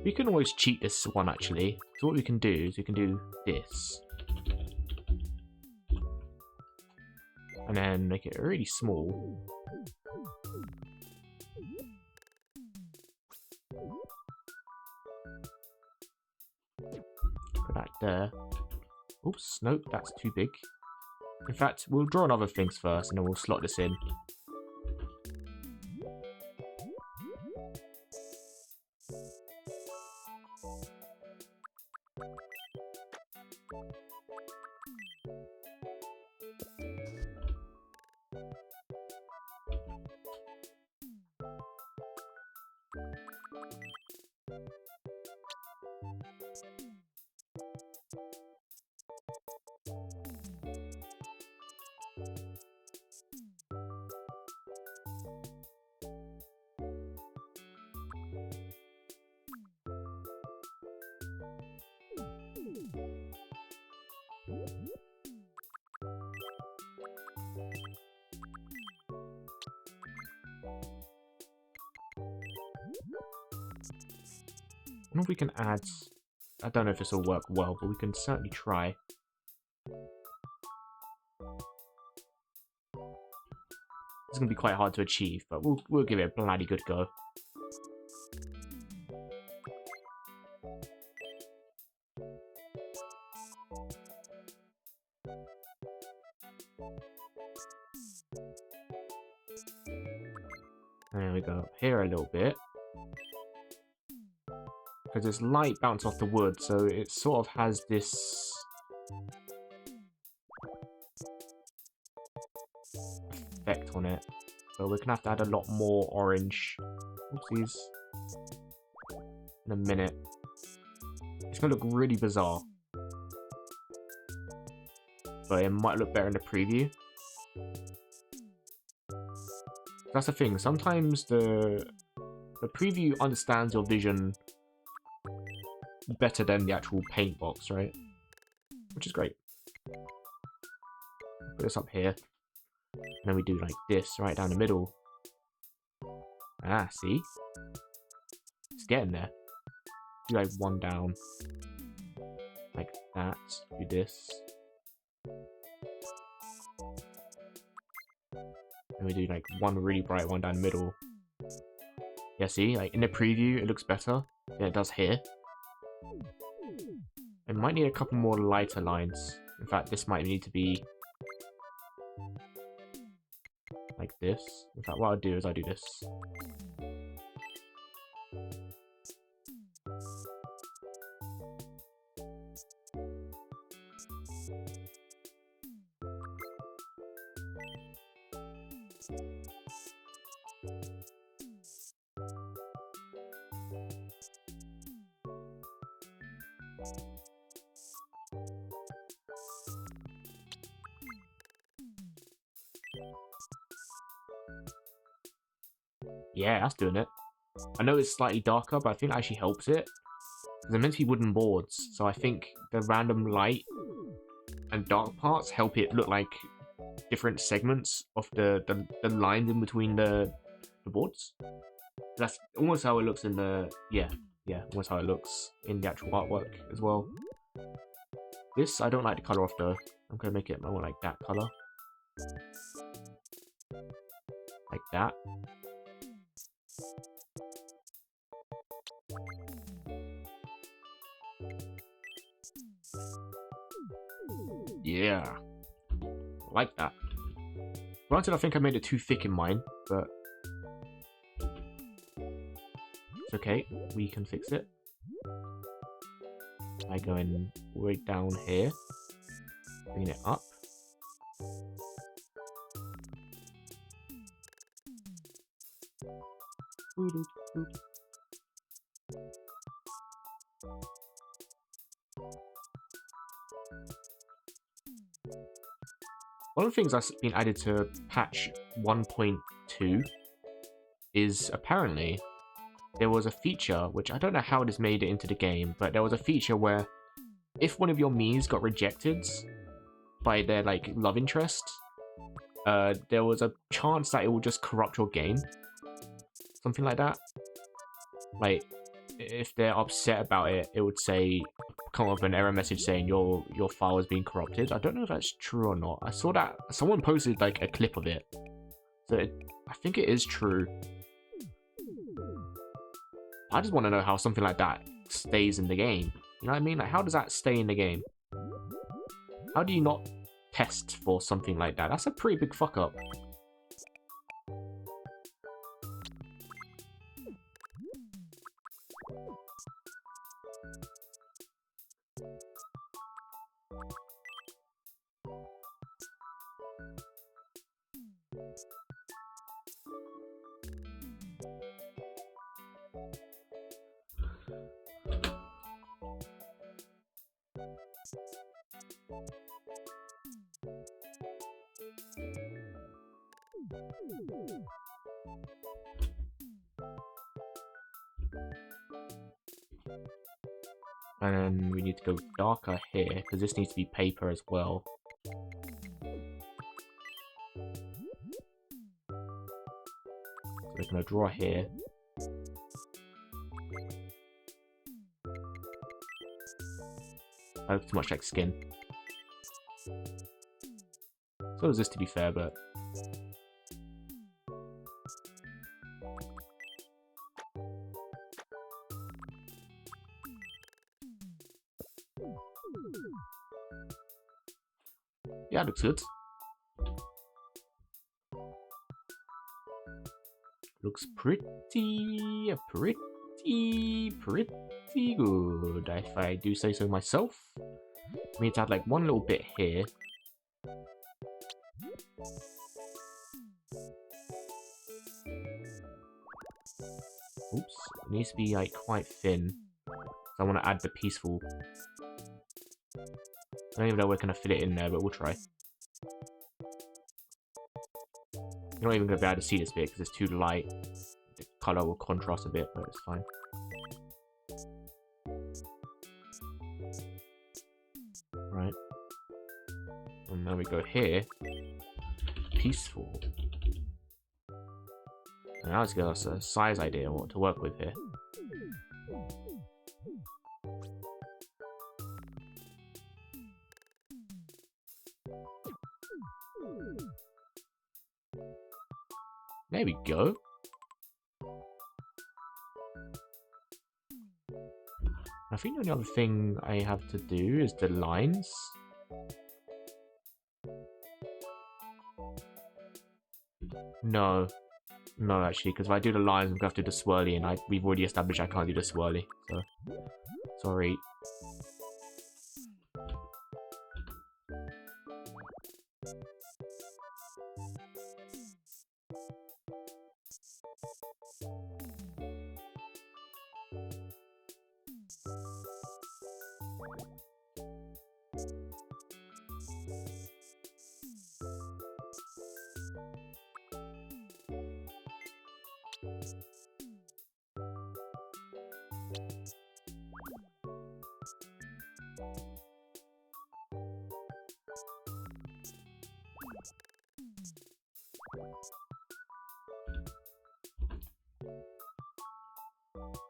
We can always cheat this one, actually. So what we can do is we can do this. And then make it really small. Put that there. Oops, nope, that's too big. In fact, we'll draw on other things first, and then we'll slot this in. I don't know if we can add... I don't know if this will work well, but we can certainly try. It's going to be quite hard to achieve, but we'll give it a bloody good go. There we go. Here a little bit. Because there's light bounce off the wood, so it sort of has this effect on it. So we're gonna have to add a lot more orange. Oopsies. In a minute. It's gonna look really bizarre. But it might look better in the preview. That's the thing. Sometimes the preview understands your vision better than the actual paint box, right? Which is great. Put this up here. And then we do like this right down the middle. Ah, see? It's getting there. Do like one down. Like that. Do this. And we do like one really bright one down the middle. Yeah, see? Like in the preview, it looks better than it does here. It might need a couple more lighter lines. In fact, this might need to be like this. In fact, what I'll do is I'll do this. Yeah, that's doing it. I know it's slightly darker, but I think that actually helps it. Because they're meant to be wooden boards, so I think the random light and dark parts help it look like different segments of the lines in between the boards. That's almost how it looks in the... Yeah, almost how it looks in the actual artwork as well. This, I don't like the colour off though. I'm going to make it more like that colour. Like that. Yeah. Like that. Granted, I think I made it too thick in mine, but it's okay. We can fix it. By going right down here. Bringing it up. One of the things that's been added to patch 1.2 is apparently there was a feature, which I don't know how it has made it into the game, but there was a feature where if one of your Miis got rejected by their like love interest, there was a chance that it would just corrupt your game. Something like that. Like, if they're upset about it, it would say, come up with an error message saying your file is being corrupted. I don't know if that's true or not. I saw that someone posted like a clip of it, so I think it is true. I just want to know how something like that stays in the game. You know what I mean? Like, how does that stay in the game? How do you not test for something like that? That's a pretty big fuck up. And then we need to go darker here, because this needs to be paper as well. So we're going to draw here. I look too much like skin. So is this, to be fair, but... yeah, looks good. Looks pretty good, if I do say so myself. We need to add like one little bit here. Oops. It needs to be like quite thin. So I want to add the peaceful. I don't even know we're gonna fit it in there, but we'll try. You're not even gonna be able to see this bit because it's too light. The color will contrast a bit, but it's fine. Right. And then we go here. Peaceful. And now it's got us a size idea what to work with here. There we go. I think the only other thing I have to do is the lines. No. No, actually, because if I do the lines, I'm going to have to do the swirly, and we've already established I can't do the swirly, so... Sorry.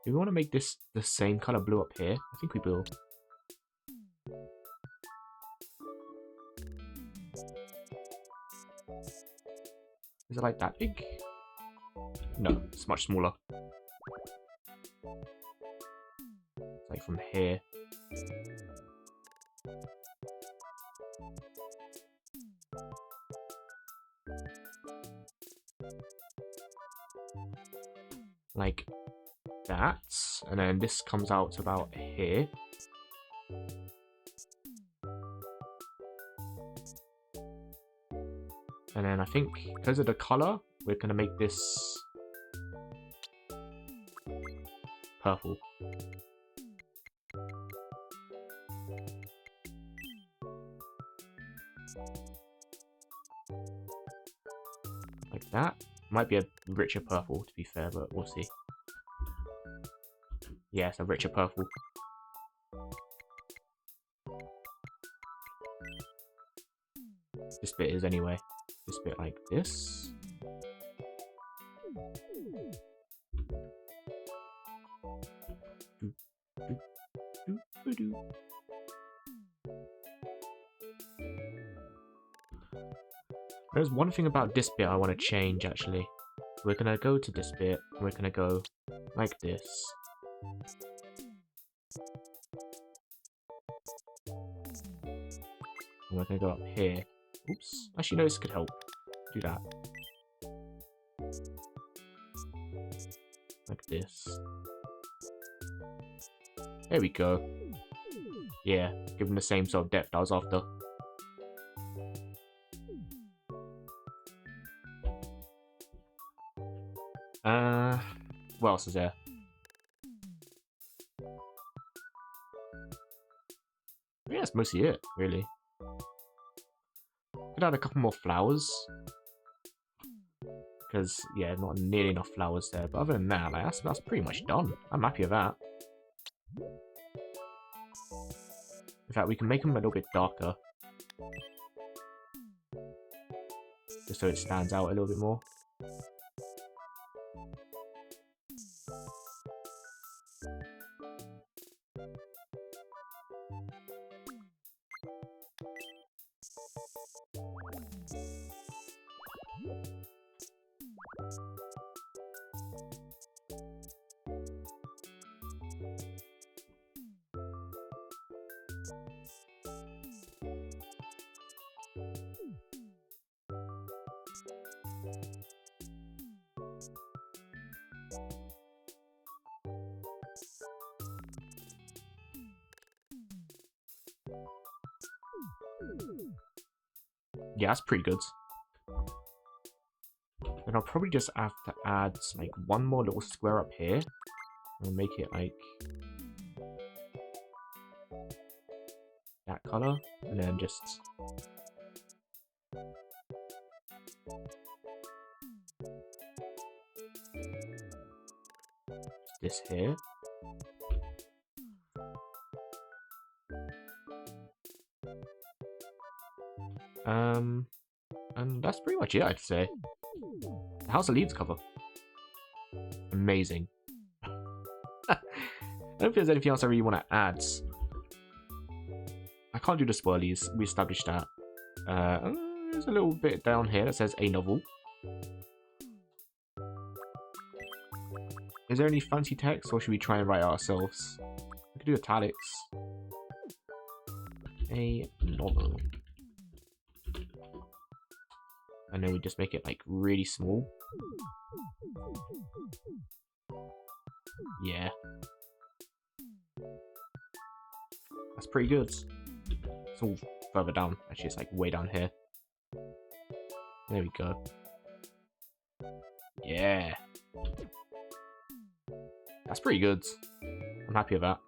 Do we want to make this the same color blue up here? I think we will. Is it like that big? No, it's much smaller. It's like from here. Like that, and then this comes out to about here. And then I think because of the color, we're gonna make this purple. Like that. Might be a richer purple, to be fair, but we'll see. Yeah, it's a richer purple. This bit is anyway. This bit like this. There's one thing about this bit I want to change, actually. We're going to go to this bit, and we're going to go like this. And we're going to go up here. Oops. Actually, no, this could help. Do that. Like this. There we go. Yeah, give them the same sort of depth I was after. What else is there? Yeah, that's mostly it, really. Could add a couple more flowers. Because, yeah, not nearly enough flowers there. But other than that, like, that's pretty much done. I'm happy with that. In fact, we can make them a little bit darker. Just so it stands out a little bit more. Yeah, that's pretty good. And I'll probably just have to add like one more little square up here. And make it like that color. And then just this here. And that's pretty much it, I'd say. The House of Leaves cover. Amazing. I don't think there's anything else I really want to add. I can't do the spoilies, we established that. There's a little bit down here that says a novel. Is there any fancy text, or should we try and write it ourselves? We could do italics. A novel. And then we just make it like really small. Yeah. That's pretty good. It's all further down. Actually, it's like way down here. There we go. Yeah. That's pretty good. I'm happy with that.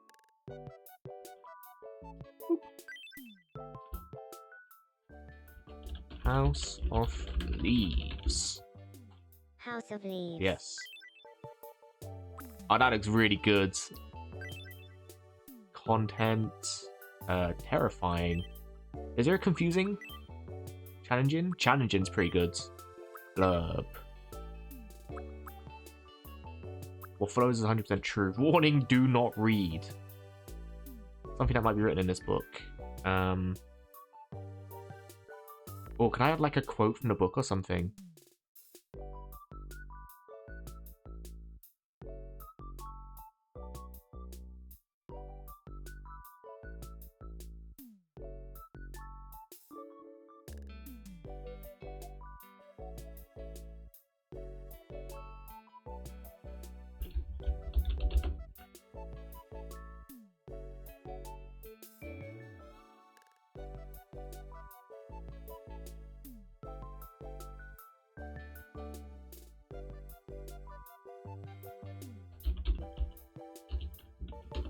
House of Leaves. House of Leaves. Yes. Oh, that looks really good. Content. Terrifying. Is there a confusing? Challenging? Challenging's pretty good. Blurb. What follows is 100% true. Warning, do not read. Something that might be written in this book. Oh, can I have like a quote from the book or something?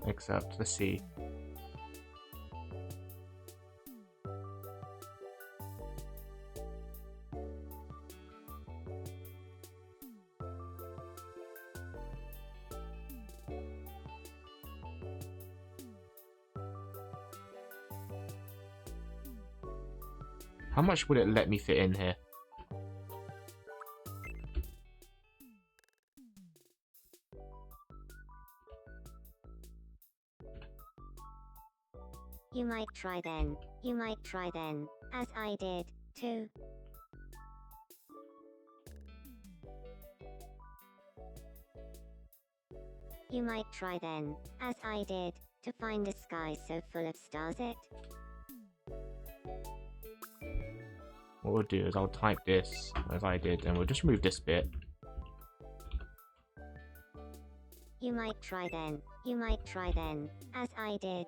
Except, let's see. How much would it let me fit in here? You might try then. You might try then, as I did, too. You might try then, as I did, to find a sky so full of stars it. What we'll do is I'll type this as I did, and we'll just remove this bit. You might try then. You might try then, as I did.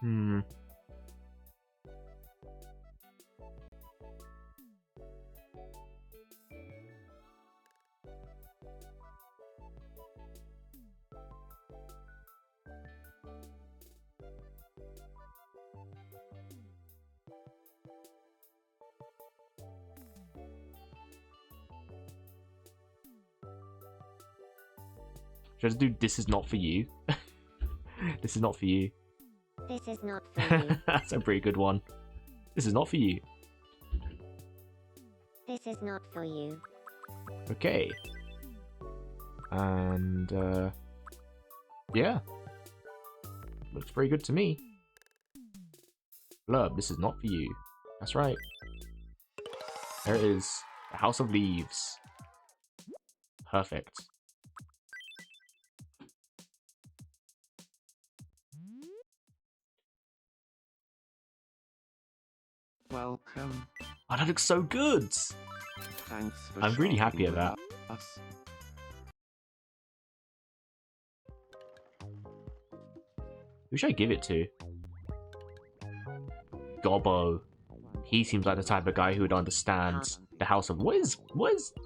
Hmm. Should I just do this is not for you? This is not for you. This is not for you. That's a pretty good one. This is not for you. This is not for you. Okay. And, yeah. Looks very good to me. Blurb, this is not for you. That's right. There it is. The House of Leaves. Perfect. Welcome. Oh, that looks so good! Thanks for I'm really happy shopping at with that. us. Who should I give it to? Gobbo. He seems like the type of guy who would understand the House of... What is...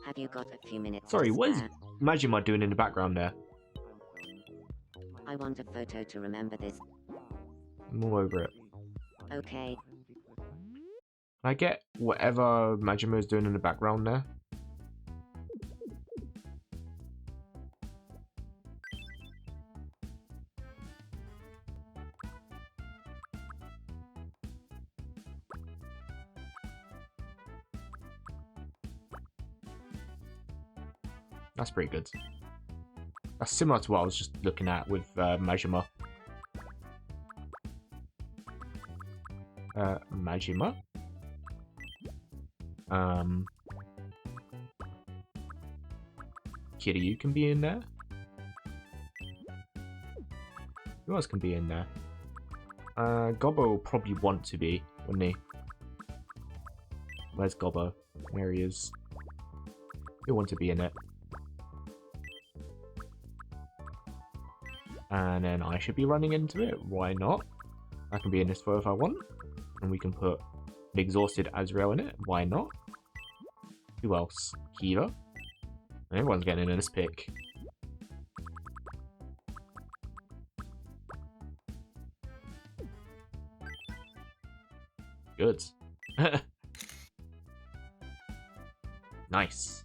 Have you got a few minutes? Sorry, to what is spare? Majima doing in the background there? I want a photo to remember this. I'm all over it. Okay. Can I get whatever Majima is doing in the background there? That's pretty good. That's similar to what I was just looking at with Majima. Majima? Kiryu can be in there. Who else can be in there? Gobbo will probably want to be, wouldn't he? Where's Gobbo? There he is. He'll want to be in it. And then I should be running into it. Why not? I can be in this photo if I want. And we can put an exhausted Azrael in it. Why not? Who else? Kiva. Everyone's getting in this pic. Good. Nice.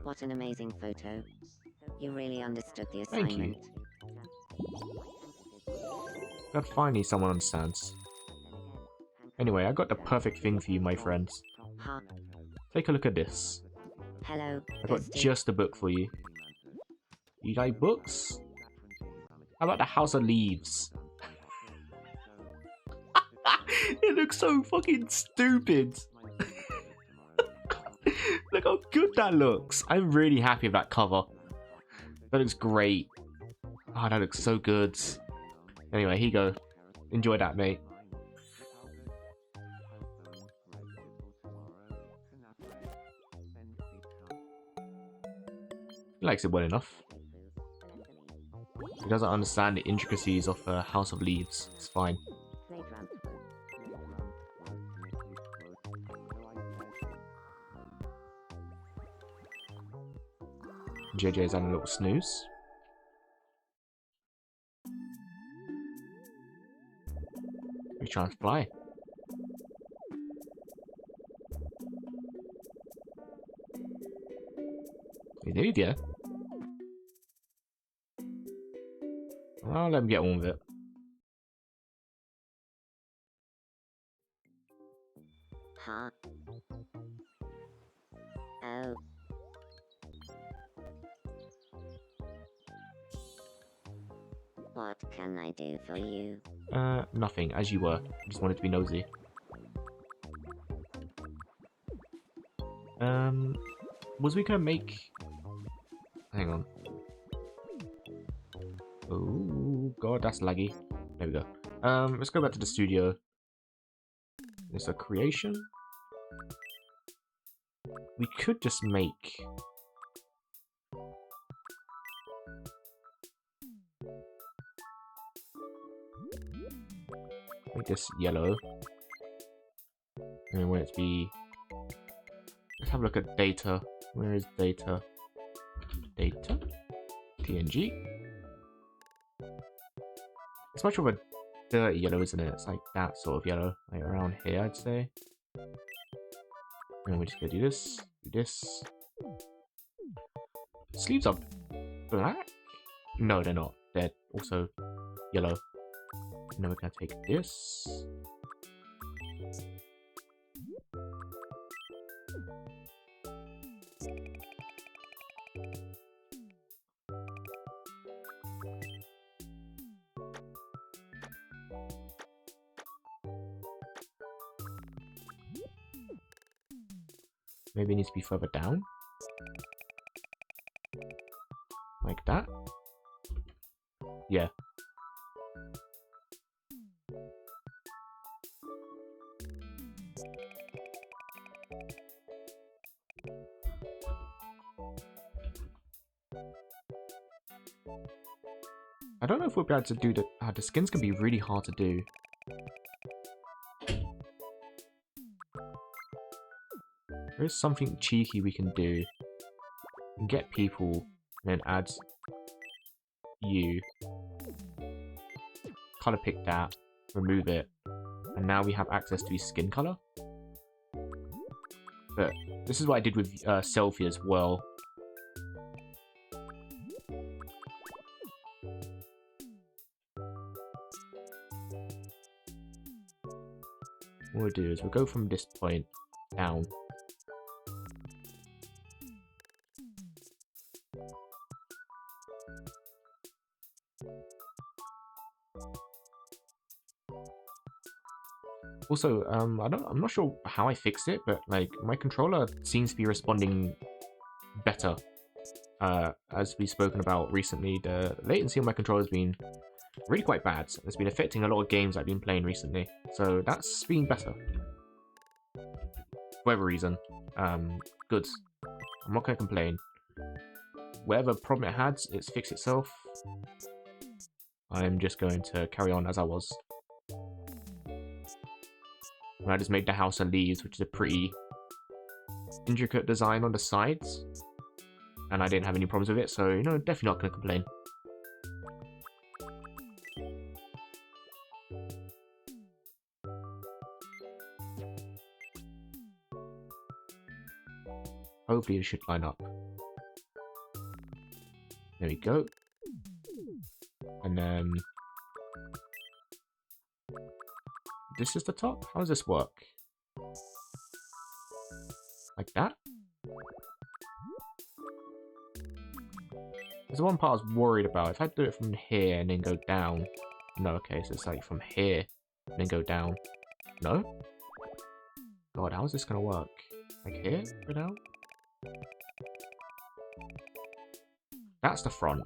What an amazing photo. You really understood the Thank you. assignment. Glad finally someone understands. Anyway, I got the perfect thing for you, my friends. Huh. Take a look at this. Hello. I got Ghosty. just a book for you. You like books? How about the House of Leaves? It looks so fucking stupid. Look how good that looks. I'm really happy with that cover. That looks great. Oh, that looks so good. Anyway, here you go. Enjoy that, mate. He likes it well enough. He doesn't understand the intricacies of House of Leaves. It's fine. JJ's having a little snooze. He's trying to fly. He's nearly there. I'll let him get on with it. Huh? Oh. What can I do for you? Nothing, as you were. Just wanted to be nosy. Was we gonna make... Hang on. Oh, God, that's laggy. There we go. Let's go back to the studio. It's a creation. We could just make... Make this yellow. And we want it to be... Let's have a look at data. Where is data? Data? PNG. It's much of a dirty yellow, isn't it? It's like that sort of yellow. Like around here, I'd say. And we're just gonna do this. Do this. Sleeves are black? No, they're not. They're also yellow. And then we're gonna take this. Maybe it needs to be further down. Like that. Yeah. I don't know if we'll be able to do the skins can be really hard to do. There is something cheeky we can do. We can get people and then add you. Color pick that, remove it, and now we have access to his skin color. But this is what I did with Selfie as well. What we'll do is we'll go from this point down. Also, I'm not sure how I fixed it, but like my controller seems to be responding better. As we've spoken about recently, the latency on my controller has been really quite bad. It's been affecting a lot of games I've been playing recently, so that's been better. For whatever reason, good. I'm not gonna complain. Whatever problem it had, it's fixed itself. I'm just going to carry on as I was. And I just made the house of leaves, which is a pretty intricate design on the sides. And I didn't have any problems with it, so, you know, definitely not going to complain. Hopefully it should line up. There we go. And then... this is the top? How does this work? Like that? There's one part I was worried about. If I do it from here and then go down... no, okay, so it's like from here and then go down. No? God, how is this gonna work? Like here? Go down? That's the front.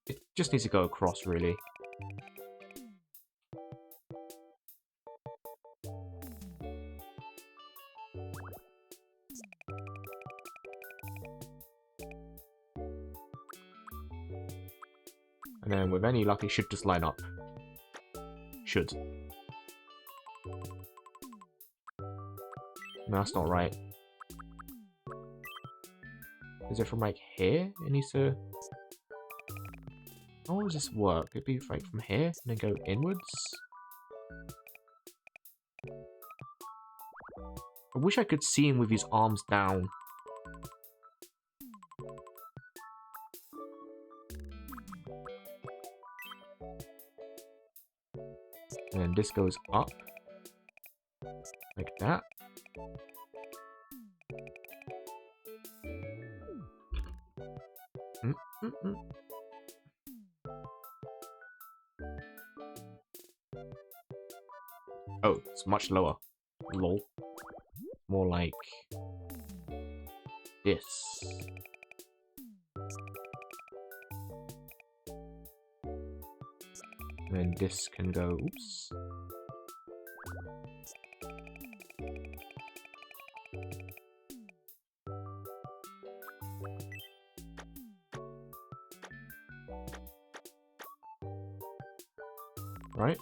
It just needs to go across, really. And then with any luck, it should just line up. Should. No, that's not right. Is it from like here? It needs to... how does this work? It'd be like from here and then go inwards? I wish I could see him with his arms down. And then this goes up. Like that. Oh, it's much lower. Lol. More like this. And then this can go, oops. Right?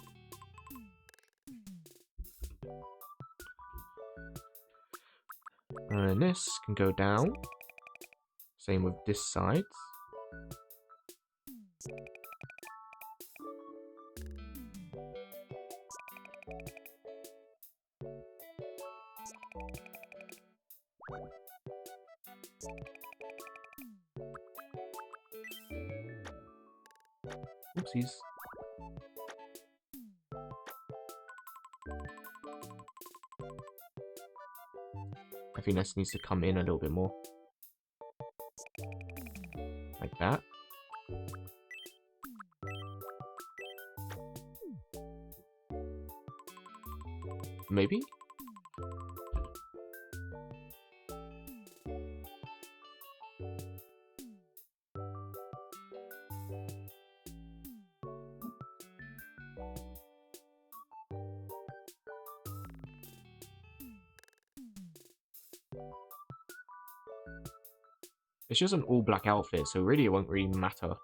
And then this can go down. Same with this side. Oopsies. I think this needs to come in a little bit more. Like that. Maybe? It's just an all black outfit, so really it won't really matter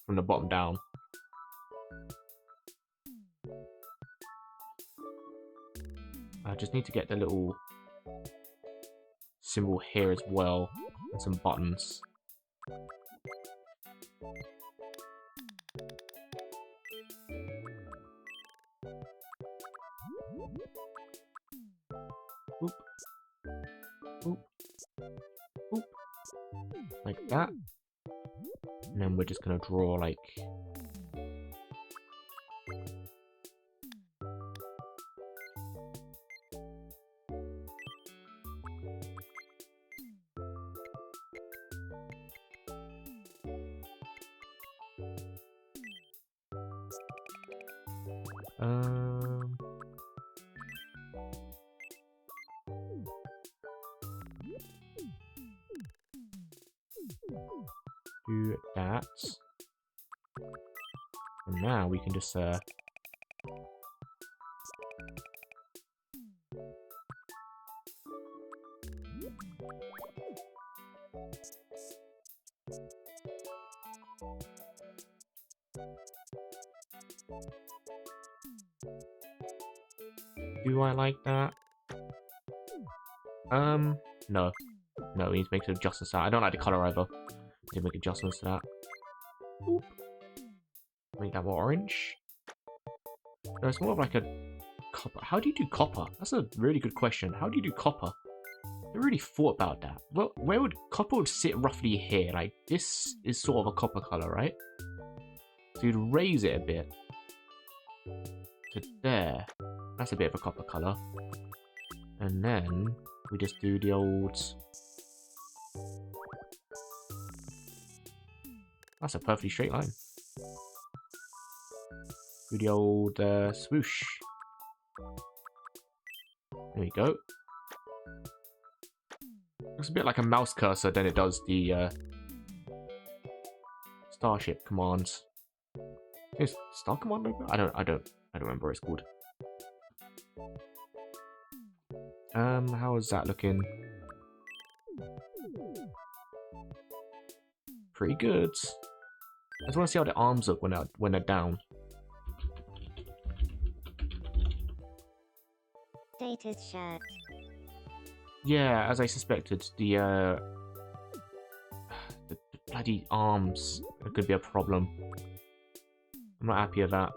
from the bottom down. I just need to get the little symbol here as well, and some buttons. Oop. Oop. Oop. Like that. And then we're just gonna draw like... do that. And now we can just do I like that? No. No, we need to make some adjustments to that. I don't like the color either. We need to make adjustments to that. Oop. Make that more orange. No, it's more of like a copper. How do you do copper? That's a really good question. How do you do copper? I really thought about that. Well, where would copper sit roughly here? Like, this is sort of a copper color, right? So you'd raise it a bit to there. That's a bit of a copper color. And then we just do the old... That's a perfectly straight line. Do the old swoosh. There we go. Looks a bit like a mouse cursor than it does the Starship commands. Is Star Command logo? I don't remember what it's called. How is that looking? Pretty good. I just want to see how the arms look when they're down. Data's shirt. Yeah, as I suspected, the bloody arms could be a problem. I'm not happy with that.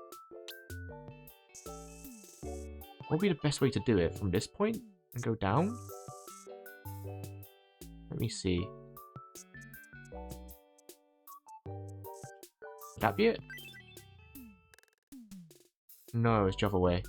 What would be the best way to do it? From this point and go down? Let me see. Would that be it? No, it's the other way.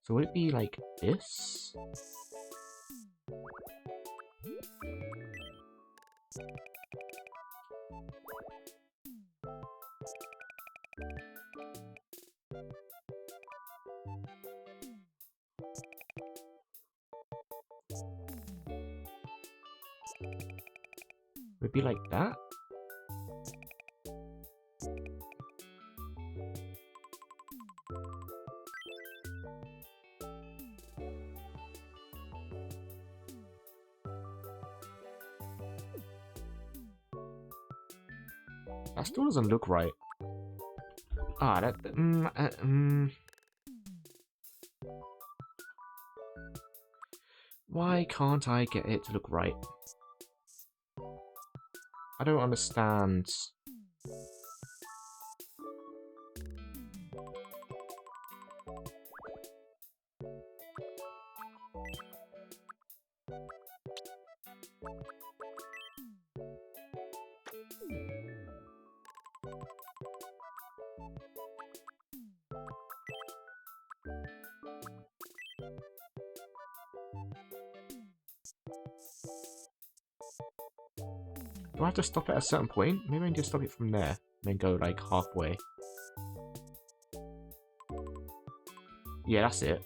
So would it be like this? Would it be like that? That still doesn't look right. Ah, that... Why can't I get it to look right? I don't understand. Do I have to stop at a certain point? Maybe I need to stop it from there and then go like halfway. Yeah, that's it.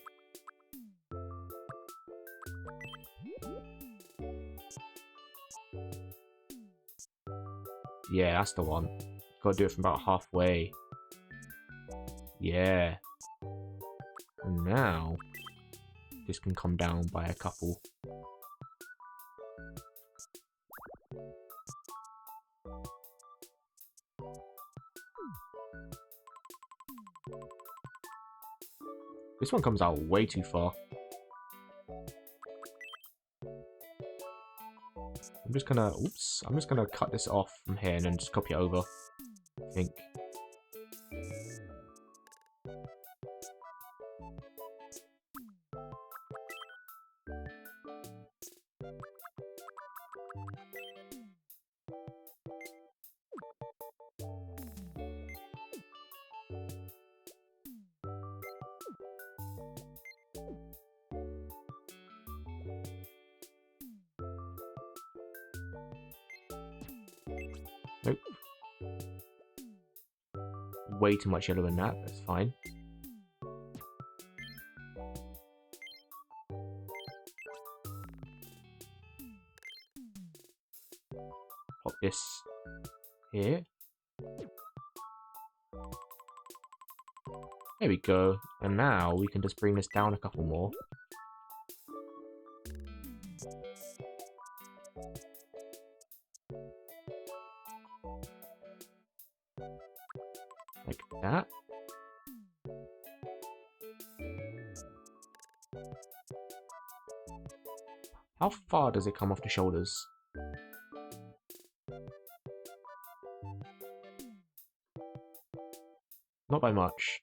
Yeah, that's the one. Gotta do it from about halfway. Yeah. And now, this can come down by a couple. This one comes out way too far. I'm just gonna, oops, I'm just gonna cut this off from here and then just copy it over, I think. Nope. Way too much yellow in that, that's fine. Pop this here. There we go. And now we can just bring this down a couple more. Like that. How far does it come off the shoulders? Not by much.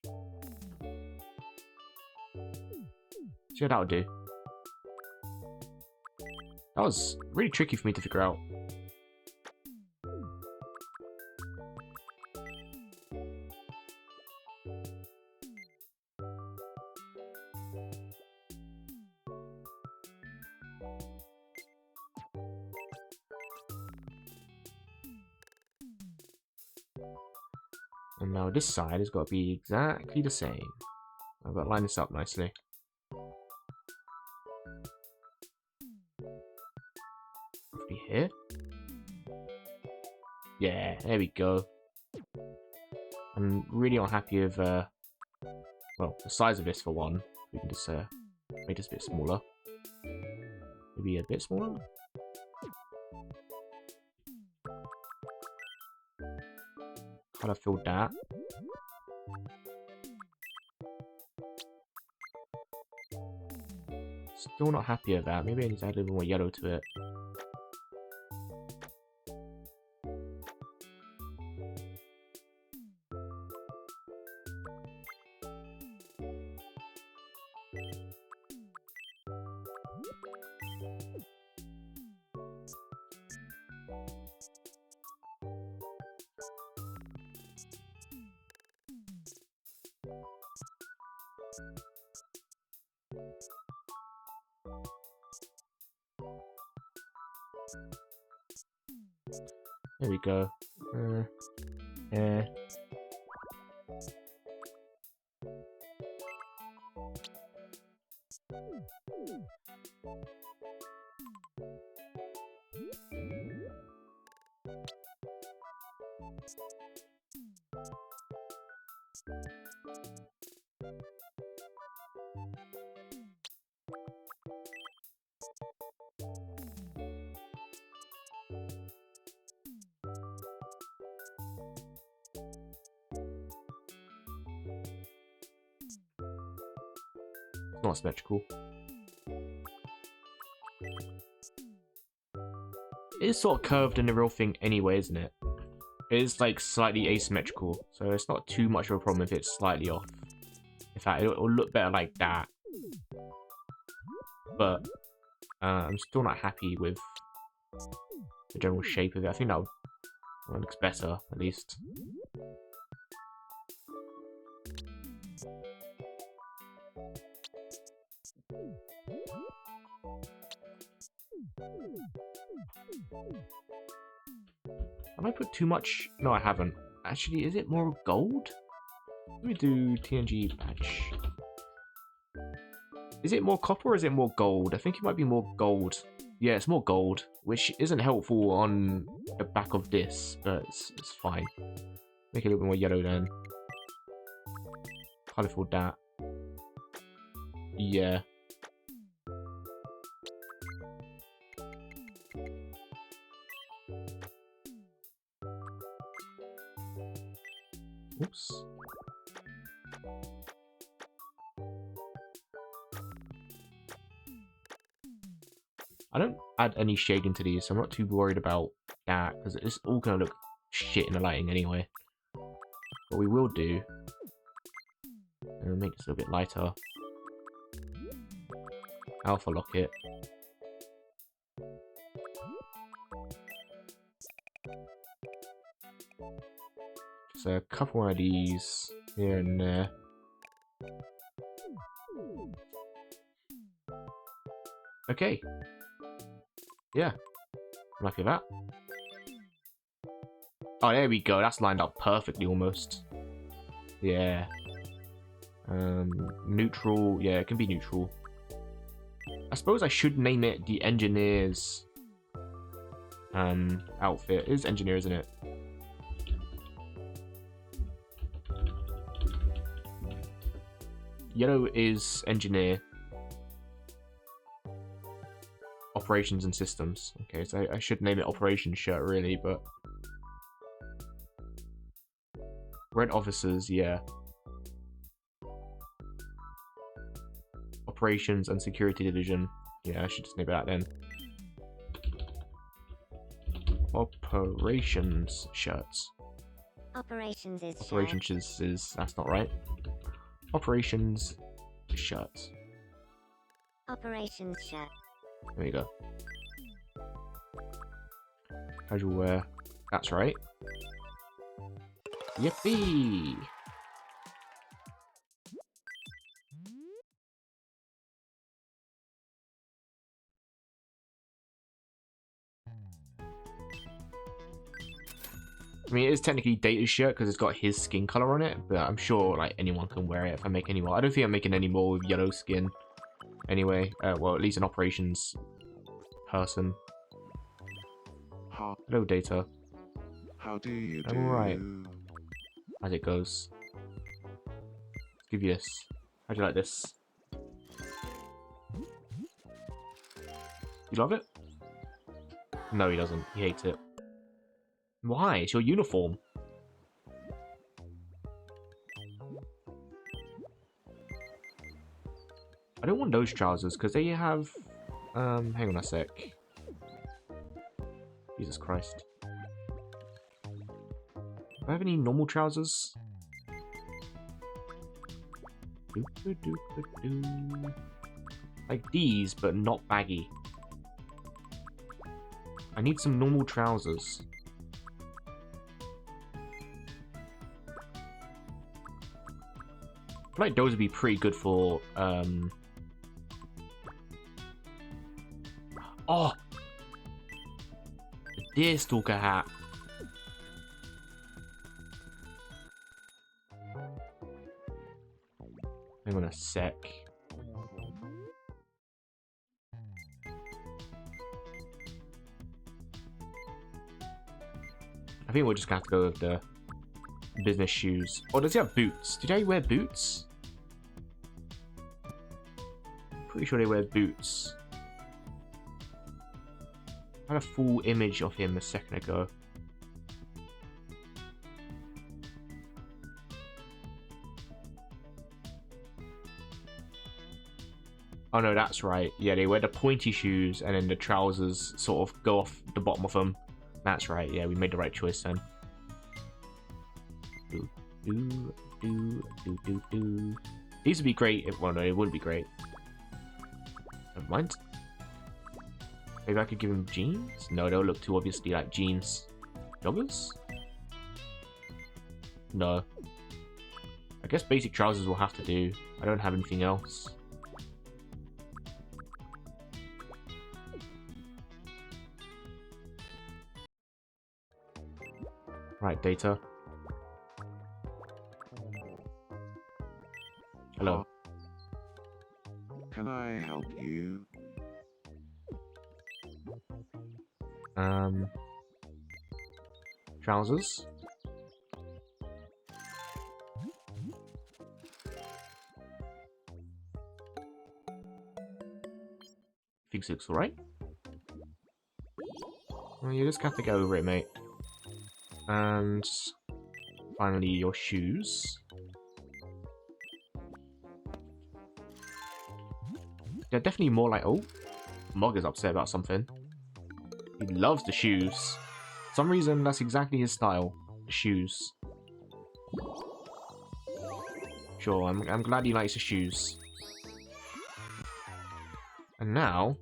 See what that'll do. That was really tricky for me to figure out. And now this side has got to be exactly the same. I've got to line this up nicely. Roughly here. Yeah, there we go. I'm really not happy with, well, the size of this for one. We can just make this a bit smaller. Maybe a bit smaller? Kind of filled that. Still not happy with that. Maybe I need to add a little more yellow to it. There we go. Yeah. Not symmetrical. It's sort of curved in the real thing anyway, isn't it? It is like slightly asymmetrical, so it's not too much of a problem if it's slightly off. In fact, it'll look better like that. But I'm still not happy with the general shape of it. I think that looks better, at least. Have I put too much? No, I haven't. Actually, is it more gold? Let me do TNG patch. Is it more copper or is it more gold? I think it might be more gold. Yeah, it's more gold, which isn't helpful on the back of this, but it's fine. Make it a little bit more yellow then. Colourful that. Yeah. Oops. I don't add any shade into these, so I'm not too worried about that, because it's all going to look shit in the lighting anyway. What we will do, and make this a little bit lighter. Alpha lock it. Just a couple of these here and there. Okay. Yeah. I'm happy with that. Oh, there we go. That's lined up perfectly almost. Yeah. Neutral. Yeah, it can be neutral. I suppose I should name it the engineer's outfit. It is engineer, isn't it? Yellow is engineer. Operations and systems. Okay, so I should name it operations shirt really, but red officers, yeah. Operations and security division. Yeah, I should just name it that then. Operations shirts. Operations is Operations is that's not right. Operations shirts. Operations shirt. There you go. Casual wear. That's right. Yippee! I mean, it is technically Data's shirt because it's got his skin color on it, but I'm sure like anyone can wear it if I make any more. I don't think I'm making any more with yellow skin. Anyway, well, at least an operations person. Hello, Data. How do you do? I'm alright. As it goes. Let's give you this. How do you like this? You love it? No, he doesn't. He hates it. Why? It's your uniform. I don't want those trousers because they have. Hang on a sec. Jesus Christ. Do I have any normal trousers? Like these, but not baggy. I need some normal trousers. I feel like those would be pretty good for, Oh! The Deerstalker hat. Hang on a sec. I think we're just gonna have to go with the business shoes. Oh, does he have boots? Did I wear boots? Pretty sure they wear boots. I had a full image of him a second ago. Oh no, that's right. Yeah, they wear the pointy shoes and then the trousers sort of go off the bottom of them. That's right. Yeah, we made the right choice then. These would be great. Well, no, it wouldn't be great. Never mind. Maybe I could give him jeans? No, they'll look too obviously like jeans. Joggers? No. I guess basic trousers will have to do. I don't have anything else. Right, Data. Hello. Can I help you? Trousers. Thinks it looks alright. Well, you just have to get over it, mate. And finally, your shoes. They're definitely more like... Oh, Mog is upset about something. He loves the shoes. For some reason, that's exactly his style. The shoes. Sure, I'm glad he likes the shoes. And now,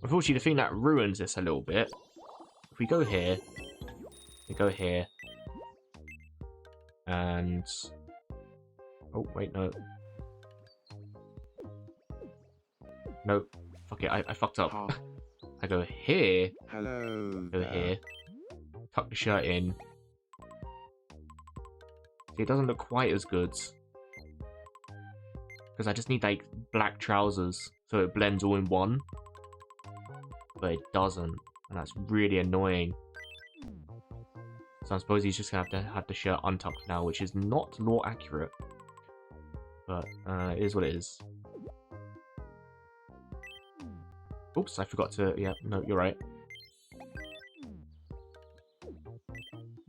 unfortunately, the thing that ruins this a little bit, if we go here, we go here, and... Oh, wait, no. No, fuck it, I fucked up. Ha. I go here, Hello go there. here, tuck the shirt in. See, it doesn't look quite as good. Because I just need, like, black trousers, so it blends all in one. But it doesn't, and that's really annoying. So I suppose he's just gonna have to have the shirt untucked now, which is not law accurate. But, it is what it is. Oops, I forgot to... Yeah, no, you're right.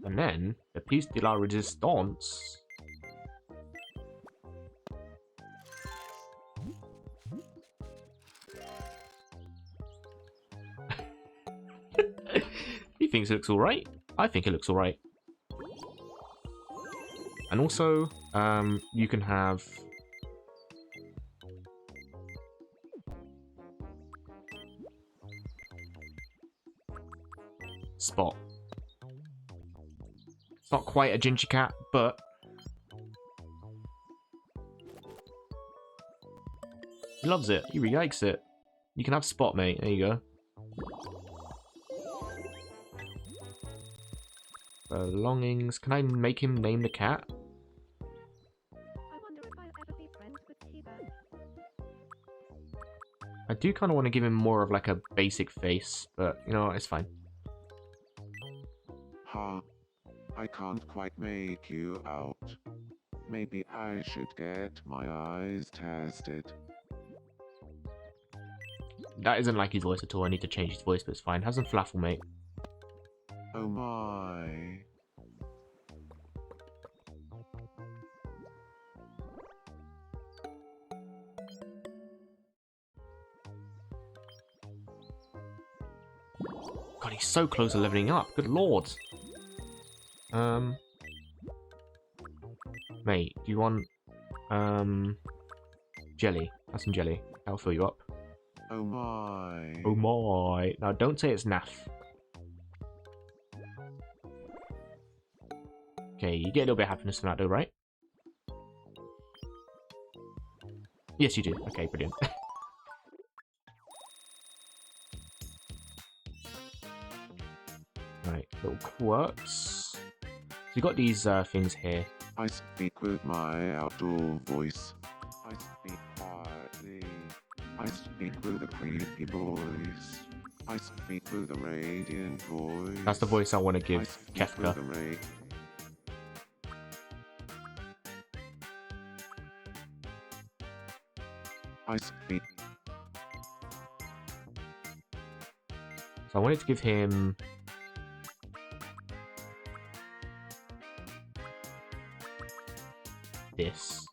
And then, the piece de la resistance... He thinks it looks alright. I think it looks alright. And also, you can have... Spot. It's not quite a ginger cat, but... He loves it. He really likes it. You can have Spot, mate. There you go. Belongings. Can I make him name the cat? I wonder if I'll ever be friends with T-Bird. I do kind of want to give him more of like a basic face, but you know what, it's fine. Ha. I can't quite make you out. Maybe I should get my eyes tested. That isn't like his voice at all. I need to change his voice, but it's fine. Have some flaffle, mate. Oh my. God, he's so close to leveling up. Good lord. Mate, do you want, jelly? Have some jelly. That'll fill you up. Oh my. Oh my. Now, don't say it's naff. Okay, you get a little bit of happiness from that though, right? Yes, you do. Okay, brilliant. Right, little quirks. So you got these things here. I speak with my outdoor voice. I speak quietly. I speak with a creepy voice. I speak with a radiant voice. That's the voice I want to I give speak Kefka. with a I speak. So I wanted to give him... this.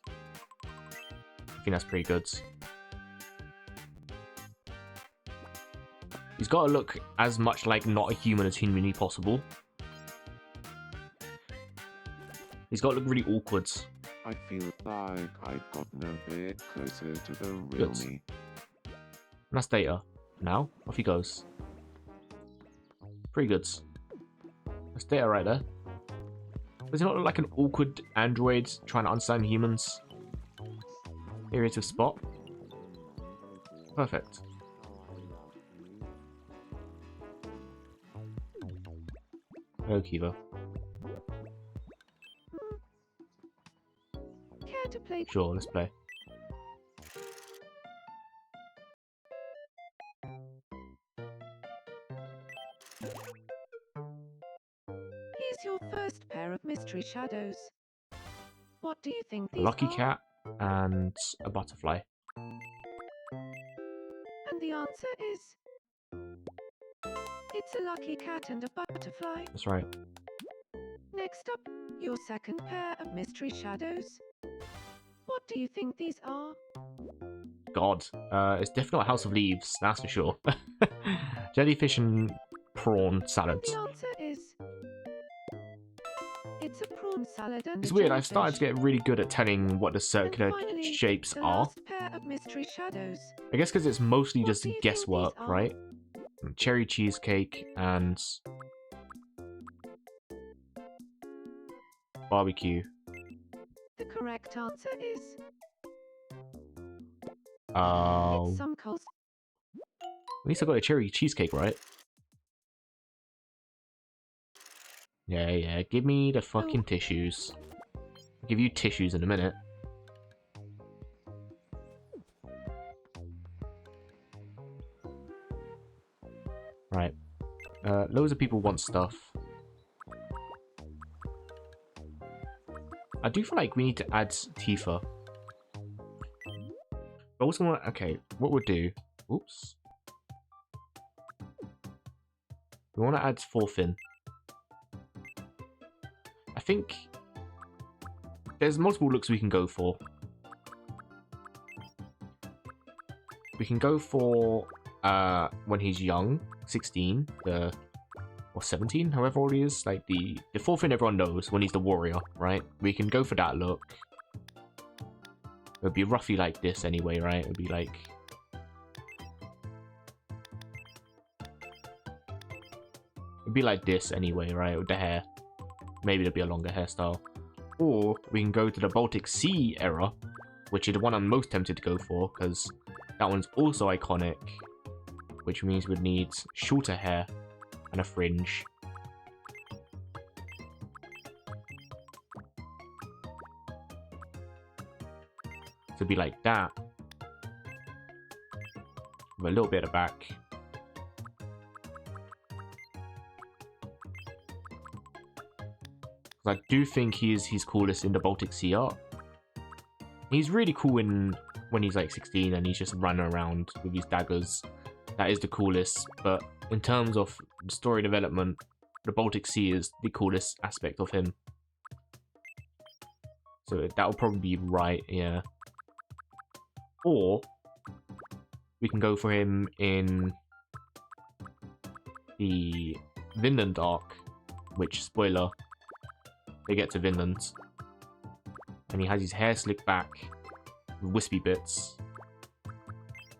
I think that's pretty good. He's got to look as much like not a human as humanly possible. He's got to look really awkward. I feel like I've gotten a bit closer to the real Good. me. And that's Data. Now, off he goes. Pretty good. That's Data right there. Does he not look like an awkward android trying to understand humans? Here is a Spot. Perfect. Hello, Kiva. Care to play? Sure, let's play. first pair of mystery shadows. What do you think A these lucky are? cat and a butterfly. And the answer is... It's a lucky cat and a butterfly. That's right. Next up, your second pair of mystery shadows. What do you think these are? God. It's definitely not House of Leaves, that's for sure. Jellyfish and prawn salads. The answer is... It's a prawn salad and It's a weird, I've started to jellyfish. get really good at telling what the circular And finally, shapes the are. last pair of mystery shadows. I guess because it's mostly What just do you think guesswork, these are? right? Cherry cheesecake and barbecue. The correct answer is... Oh, It's some coleslaw. at least I got a cherry cheesecake, right? Yeah, give me the fucking tissues. I'll give you tissues in a minute. Right. Loads of people want stuff. I do feel like we need to add Tifa. I also want... Okay, what we'll do... Oops. We want to add Thorfinn. I think... There's multiple looks we can go for. We can go for... when he's young. 16. Or 17, however old he is. Like, the Thorfinn everyone knows, when he's the warrior, right? We can go for that look. It would be roughly like this anyway, right? It would be like... It'd be like this anyway, right? With the hair. Maybe there'll be a longer hairstyle. Or we can go to the Baltic Sea era, which is the one I'm most tempted to go for, because that one's also iconic. Which means we'd need shorter hair and a fringe. So it'd be like that. With a little bit of back. I do think he's coolest in the Baltic Sea art. He's really cool when he's like 16 and he's just running around with his daggers. That is the coolest, but in terms of story development, the Baltic Sea is the coolest aspect of him. So that will probably be right, yeah. Or we can go for him in the Vinland arc, which, spoiler, they get to Vinland. And he has his hair slicked back with wispy bits.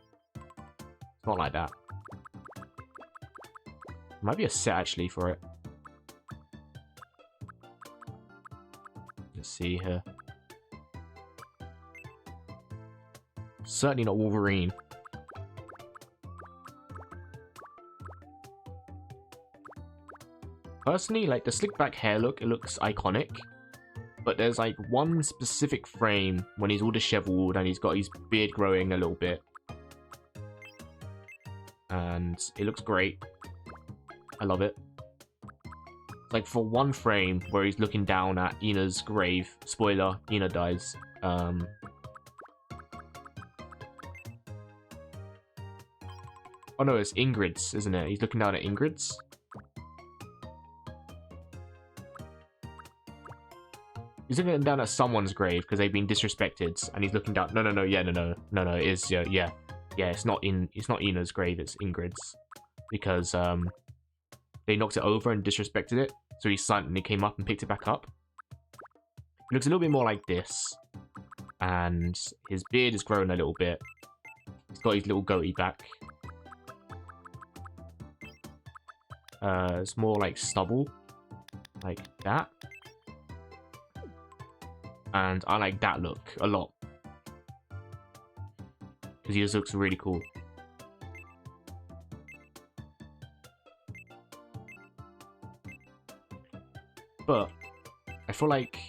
It's not like that. Might be a set actually for it. Let's see here. Certainly not Wolverine. Personally, like the slick back hair look, it looks iconic. But there's like one specific frame when he's all disheveled and he's got his beard growing a little bit. And it looks great. I love it. Like for one frame where he's looking down at Ina's grave. Spoiler, Ina dies. Oh no, it's Ingrid's, isn't it? He's looking down at Ingrid's. He's looking down at someone's grave because they've been disrespected, and he's looking down. No, it is yeah. It's not Ina's grave, it's Ingrid's, because they knocked it over and disrespected it, so he silently came up and picked it back up. He looks a little bit more like this, and his beard has grown a little bit. He's got his little goatee back. It's more like stubble, like that. And I like that look a lot. Because he just looks really cool. But I feel like,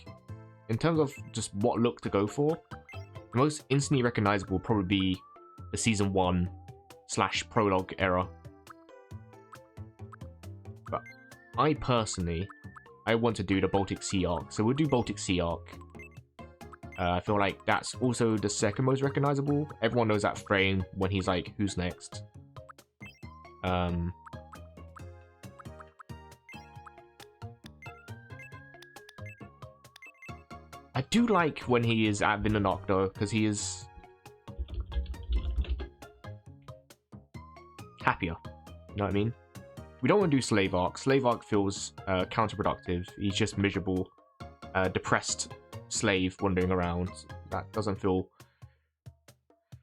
in terms of just what look to go for, the most instantly recognizable will probably be the Season 1 / prologue era. But I personally I want to do the Baltic Sea arc. So we'll do Baltic Sea arc. I feel like that's also the second most recognizable. Everyone knows that frame when he's like, who's next? I do like when he is at Vinanok though, because he is happier. You know what I mean? We don't want to do Slave Arc. Slave Arc feels counterproductive. He's just miserable, depressed slave wandering around. That doesn't feel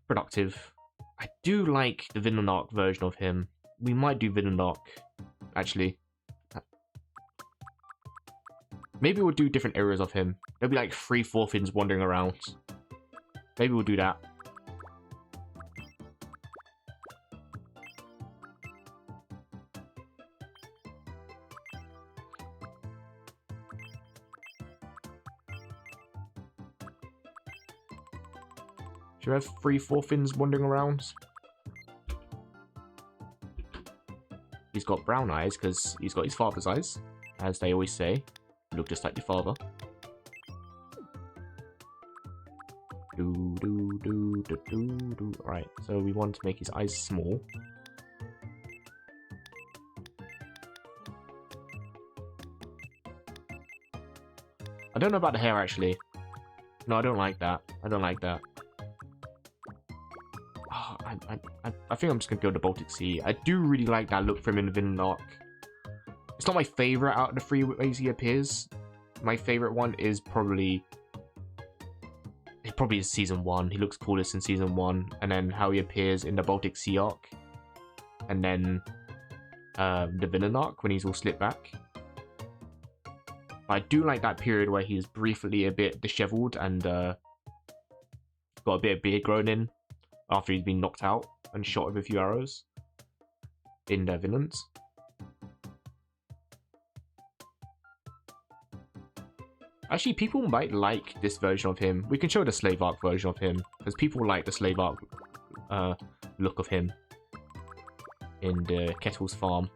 productive. I do like the Vinanok version of him. We might do Vinanok, actually. Maybe we'll do different areas of him. There'll be like 3 Thorfinns wandering around. Maybe we'll do that. Should we have 3 Thorfinns wandering around? He's got brown eyes because he's got his father's eyes, as they always say. You look just like your father. Alright, so we want to make his eyes small. I don't know about the hair actually. No, I don't like that. I don't like that. Oh, I think I'm just gonna go to Baltic Sea. I do really like that look from him in Vinanok. It's not my favorite out of the 3 ways he appears. My favorite one is probably... It probably is Season 1. He looks coolest in Season 1. And then how he appears in the Baltic Sea arc. And then the Vinanok when he's all slipped back. I do like that period where he's briefly a bit disheveled and got a bit of beard grown in after he's been knocked out and shot with a few arrows in the villains. Actually, people might like this version of him. We can show the Slave Arc version of him because people like the Slave Arc look of him in the Kettle's farm.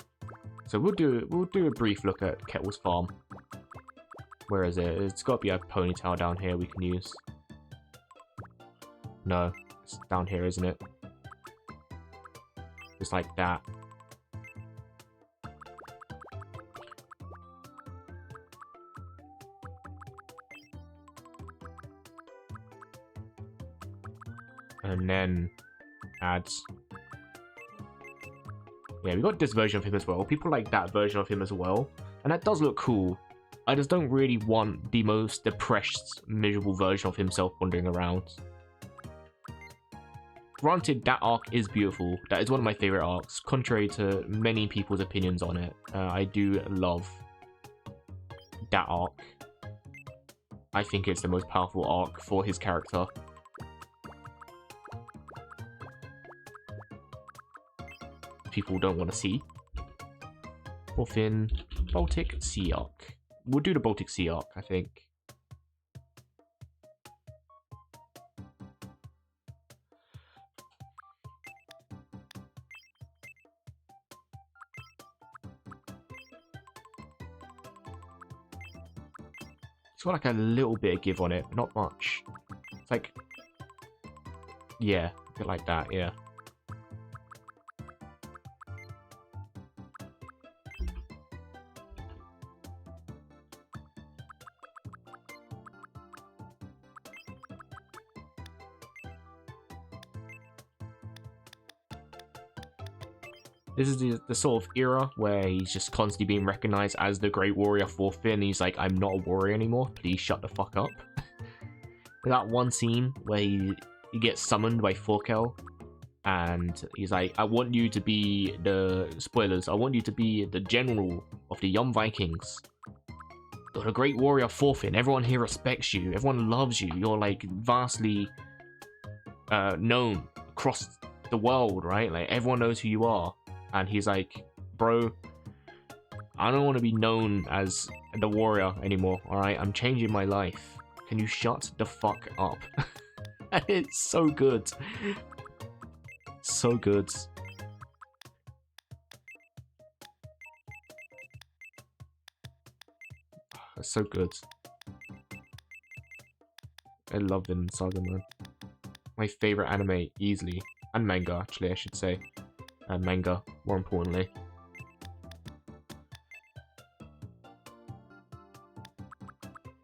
So we'll do a brief look at Kettle's farm. Where is it? It's got to be a ponytail down here we can use. No, it's down here, isn't it? Just like that. And then ads. Yeah, we got this version of him as well. People like that version of him as well. And that does look cool. I just don't really want the most depressed, miserable version of himself wandering around. Granted, that arc is beautiful. That is one of my favorite arcs, contrary to many people's opinions on it. I do love that arc. I think it's the most powerful arc for his character. People don't want to see. Thorfinn, Baltic Sea arc. We'll do the Baltic Sea arc, I think. It's got like a little bit of give on it, but not much. It's like, yeah, a bit like that, yeah. This is the sort of era where he's just constantly being recognized as the great warrior Thorfinn. He's like, I'm not a warrior anymore. Please shut the fuck up. That one scene where he gets summoned by Thorkel. And he's like, I want you to be the... Spoilers. I want you to be the general of the young Vikings. You're the great warrior Thorfinn. Everyone here respects you. Everyone loves you. You're like vastly known across the world, right? Like everyone knows who you are. And he's like, bro, I don't want to be known as the warrior anymore, alright? I'm changing my life. Can you shut the fuck up? And it's so good. So good. That's so good. I love Vinland Saga, man. My favorite anime, easily. And manga, actually, I should say. Manga, more importantly.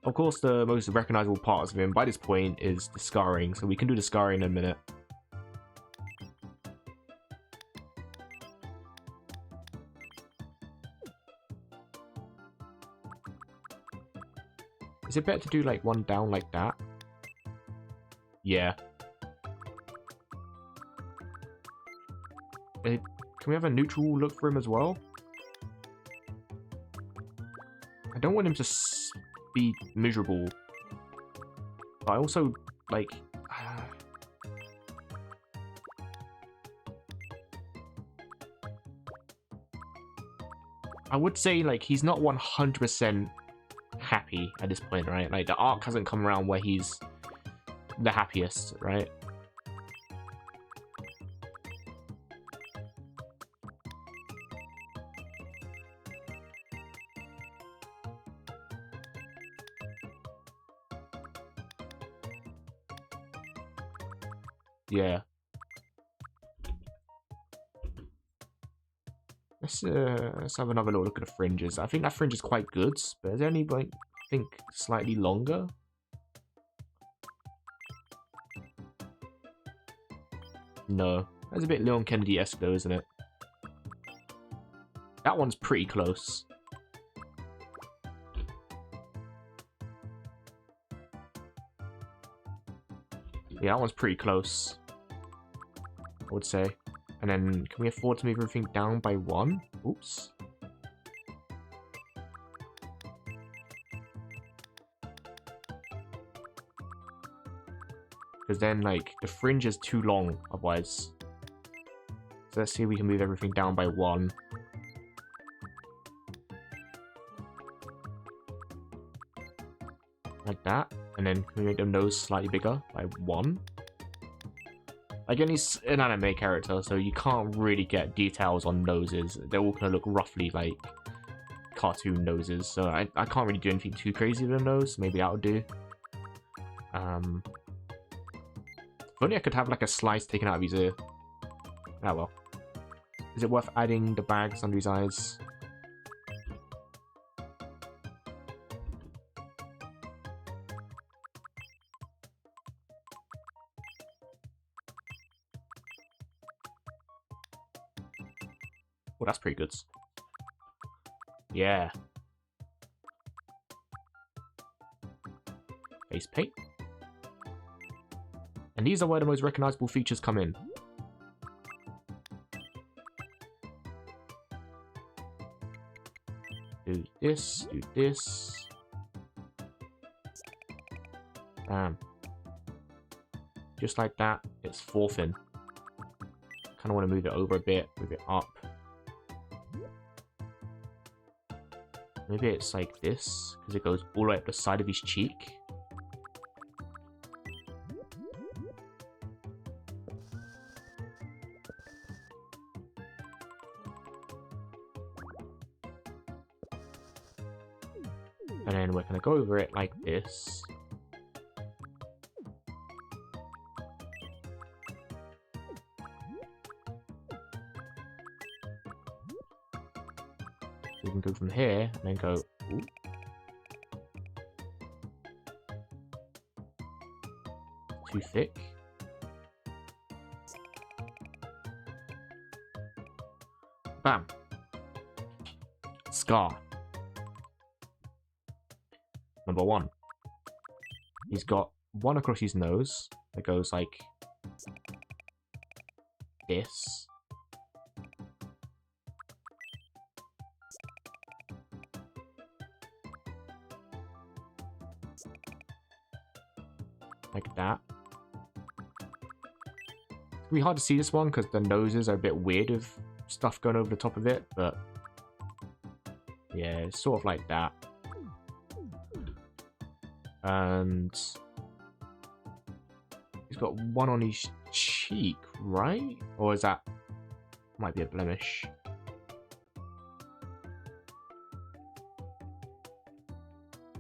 Of course, the most recognizable parts of him by this point is the scarring, so we can do the scarring in a minute. Is it better to do like one down like that? Yeah. Can we have a neutral look for him as well? I don't want him to be miserable. But I also, like... I would say, like, he's not 100% happy at this point, right? Like, the arc hasn't come around where he's the happiest, right? Yeah. Let's have another little look at the fringes. I think that fringe is quite good, but is there any, like, I think slightly longer? No. That's a bit Leon Kennedy-esque though, isn't it? That one's pretty close. Yeah, that one's pretty close, I would say. And then, can we afford to move everything down by one? Oops. Because then, like, the fringe is too long otherwise. So let's see if we can move everything down by one. Like that. And then, can we make the nose slightly bigger by one? Again, he's an anime character, so you can't really get details on noses. They're all going to look roughly like cartoon noses, so I can't really do anything too crazy with a nose. Maybe that'll do. If only I could have like a slice taken out of his ear. Ah well. Is it worth adding the bags under his eyes? Oh, that's pretty good. Yeah. Face paint. And these are where the most recognizable features come in. Do this, do this. Bam. Just like that, it's fourth in. Kind of want to move it over a bit, move it up. Maybe it's like this, because it goes all the way up the side of his cheek. And then we're going to go over it like this. So we can go from here and then go. Ooh. Too thick. Bam. Scar. Number one. He's got one across his nose that goes like this. Like that. It's gonna be hard to see this one because the noses are a bit weird with stuff going over the top of it, but yeah, it's sort of like that. And he's got one on his cheek, right? Or is that might be a blemish?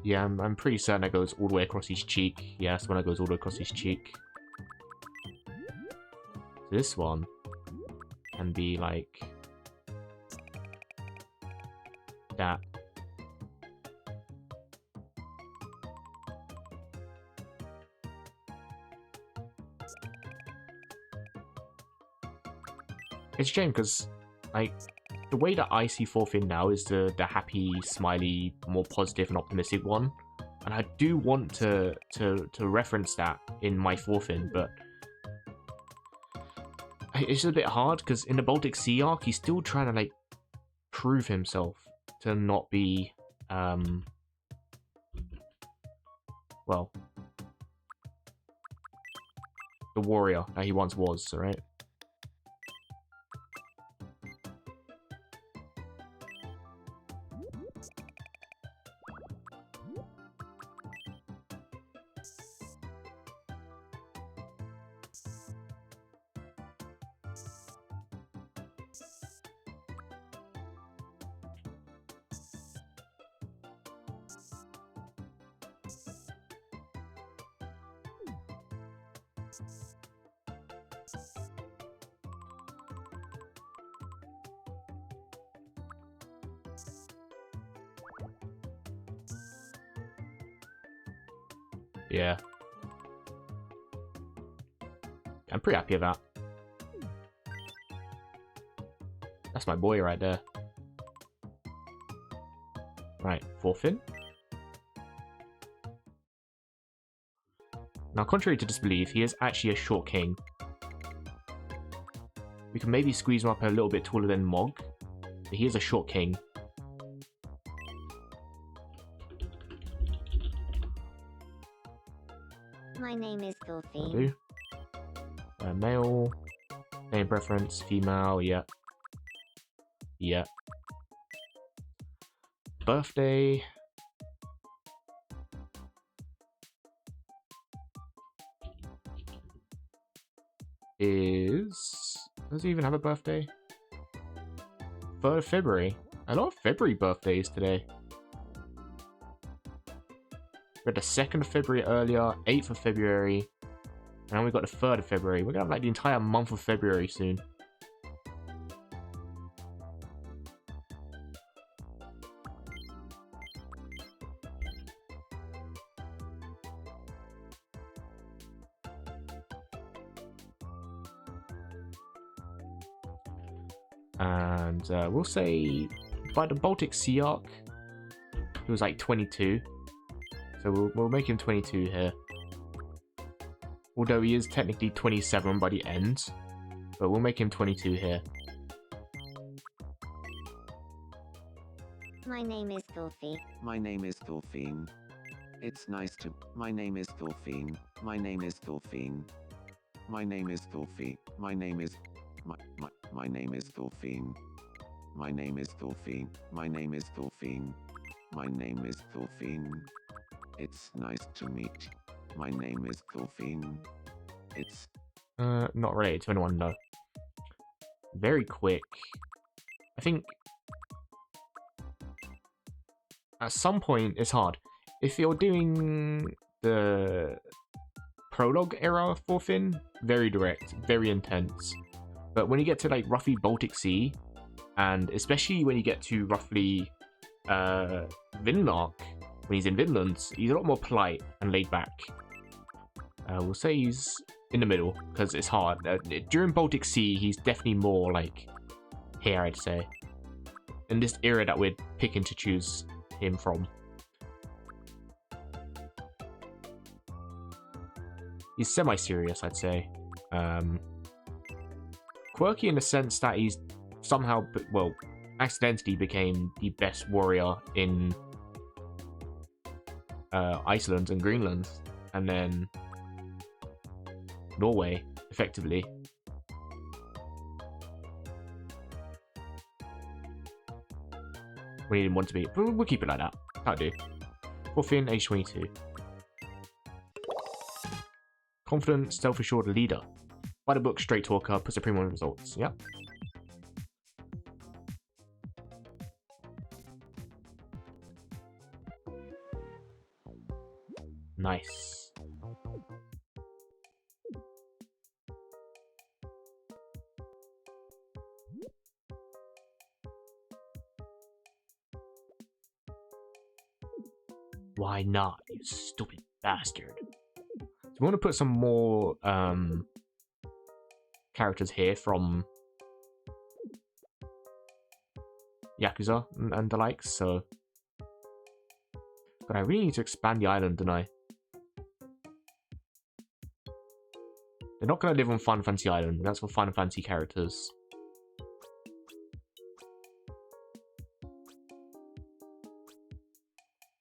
Yeah, I'm pretty certain that goes all the way across his cheek. Yeah, that's the one that goes all the way across his cheek. This one can be like that. It's a shame because, like, the way that I see Forfin now is the happy, smiley, more positive and optimistic one, and I do want to reference that in my Forfin, but it's a bit hard because in the Baltic Sea arc, he's still trying to like prove himself to not be, well, the warrior that he once was, right? Yeah. I'm pretty happy with that. That's my boy right there. Right, Forfin. Now, contrary to disbelief, he is actually a short king. We can maybe squeeze him up a little bit taller than Mog, but he is a short king. My name is Thorfinn. Male. Name preference, female, yeah. Yeah. Birthday. Does he even have a birthday? 3rd of February. A lot of February birthdays today. We had the 2nd of February earlier, 8th of February, and now we got the 3rd of February. We're gonna have like the entire month of February soon. And we'll say by the Baltic Sea arc, he was like 22. So we'll make him 22 here. Although he is technically 27 by the end. But we'll make him 22 here. My name is Thorfinn. My name is Thorfinn. It's nice to. My name is Thorfinn. My name is Thorfinn. My name is Thorfinn. My name is. My name is Thorfinn. My name is Thorfinn. My name is Thorfinn. My name is Thorfinn. It's nice to meet. My name is Thorfinn. It's. Not related to anyone, no. Very quick. I think at some point it's hard. If you're doing the prologue era for Finn, very direct, very intense. But when you get to like roughly Baltic Sea, and especially when you get to roughly Vinland arc, when he's in Vinland, he's a lot more polite and laid back. We'll say he's in the middle, because it's hard. During Baltic Sea, he's definitely more like here, I'd say. In this era that we're picking to choose him from. He's semi-serious, I'd say. Quirky in the sense that he's somehow, well, accidentally became the best warrior in Iceland and Greenland, and then Norway, effectively. When he didn't want to be. But we'll keep it like that. That'll do. For Finn, age 22. Confident, self-assured leader. By the book, straight talker, puts a premium on results. Yep. Nice. Why not, you stupid bastard? So we want to put some more characters here from Yakuza and the likes, so... But I really need to expand the island, don't I? They're not going to live on Final Fantasy Island. That's for Final Fantasy characters.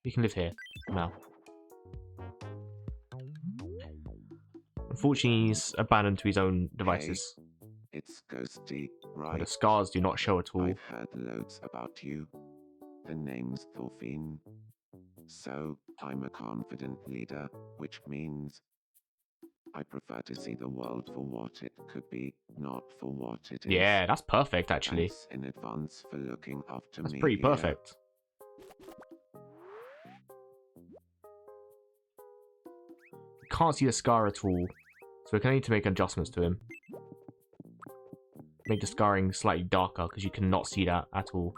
You can live here now. Unfortunately, he's abandoned to his own devices. Hey, it's Ghosty, But right? the scars do not show at all. I've heard loads about you. The name's Thorfinn. So, I'm a confident leader, which means I prefer to see the world for what it could be, not for what it is. Yeah, that's perfect, actually. Thanks in advance for looking after That's me pretty here. perfect. Can't see the scar at all, so we're going to need to make adjustments to him. Make the scarring slightly darker, because you cannot see that at all.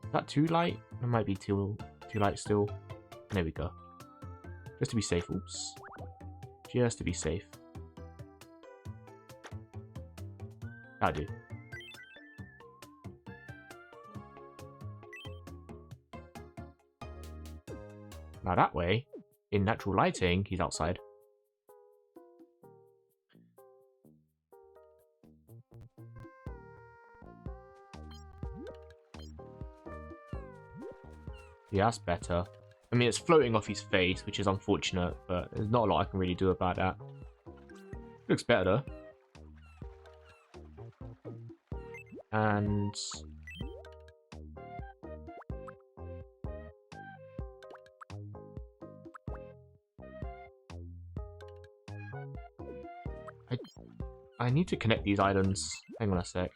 Is that too light? It might be too light still. There we go. Just to be safe. Oops. Just to be safe. That'll do. Now that way, in natural lighting, he's outside. Yeah, that's better. I mean, it's floating off his face, which is unfortunate, but there's not a lot I can really do about that. Looks better, though. And... I need to connect these islands. Hang on a sec.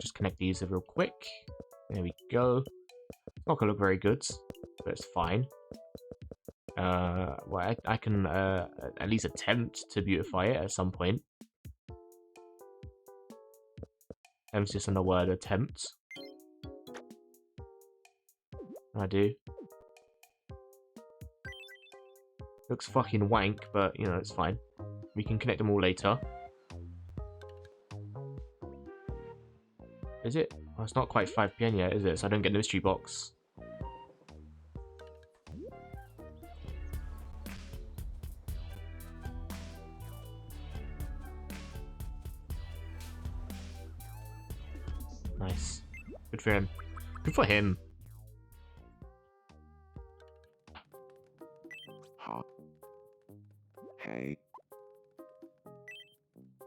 Just connect these real quick. There we go. It's not gonna look very good, but it's fine. Well, I can at least attempt to beautify it at some point. Emphasis on the word attempt. I do. Looks fucking wank, but you know, it's fine. We can connect them all later. Is it? Oh, it's not quite 5 PM yet, is it? So I don't get the mystery box. Nice. Good for him. Good for him. Huh. Hey.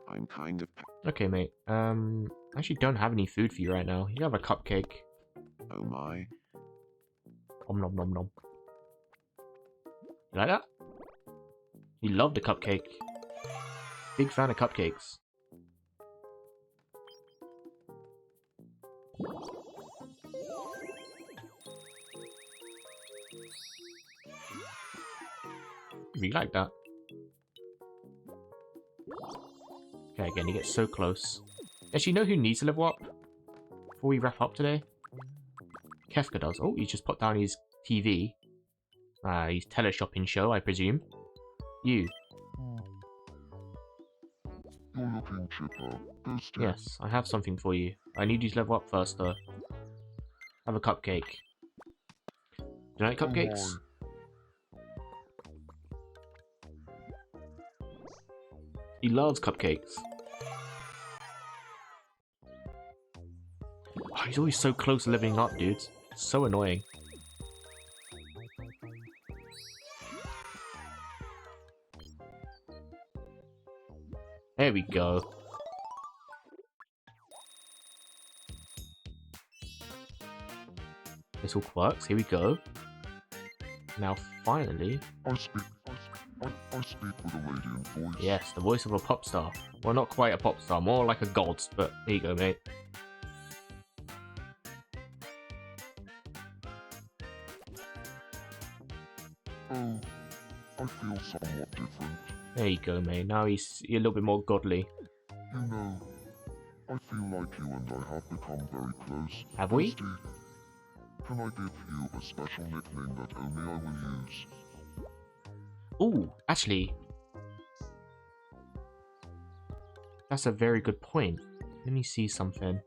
I'm kind of... Okay, mate. I actually don't have any food for you right now. You have a cupcake. Oh my. Om nom nom nom. You like that? You love the cupcake. Big fan of cupcakes. You like that? Okay, again, he gets so close. Actually, you know who needs to level up? Before we wrap up today? Kefka does. Oh, he just put down his TV. His teleshopping show, I presume. You. You're looking chipper. Ghosty. Yes, I have something for you. I need you to level up first, though. Have a cupcake. Do you like cupcakes? He loves cupcakes. Oh, he's always so close to leveling up, dudes. So annoying. There we go. This all works. Here we go. Now, finally... I speak with a radiant voice. Yes, the voice of a pop star. Well, not quite a pop star, more like a god, but there you go, mate. Oh, I feel somewhat different. There you go, mate. Now he's a little bit more godly. You know, I feel like you and I have become very close. Have we? Ghosty, can I give you a special nickname that only I will use? Ooh, actually... That's a very good point. Let me see something.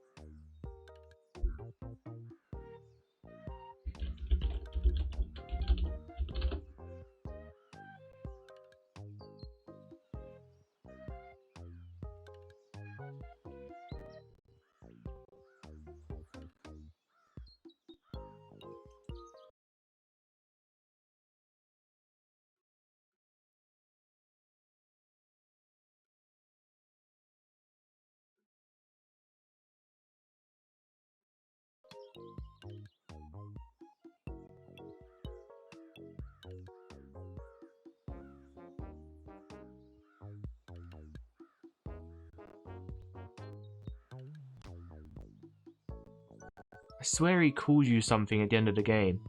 I swear he calls you something at the end of the game.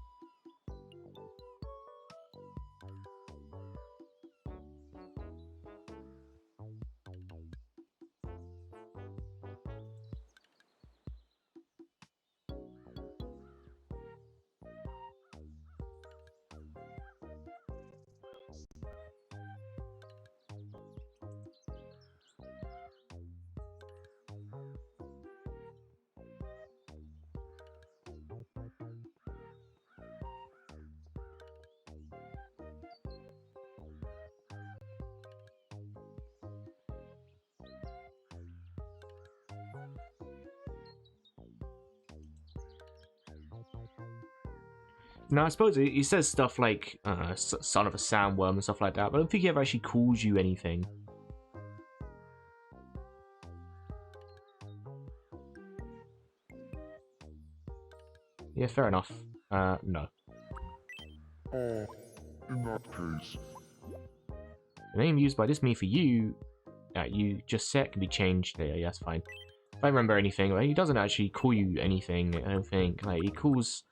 Now, I suppose he says stuff like, son of a sandworm and stuff like that, but I don't think he ever actually calls you anything. Yeah, fair enough. No. Oh, in that case, The name used by this me for you, you just set can be changed. Yeah, that's fine. If I remember anything, like, he doesn't actually call you anything, I don't think. Like, he calls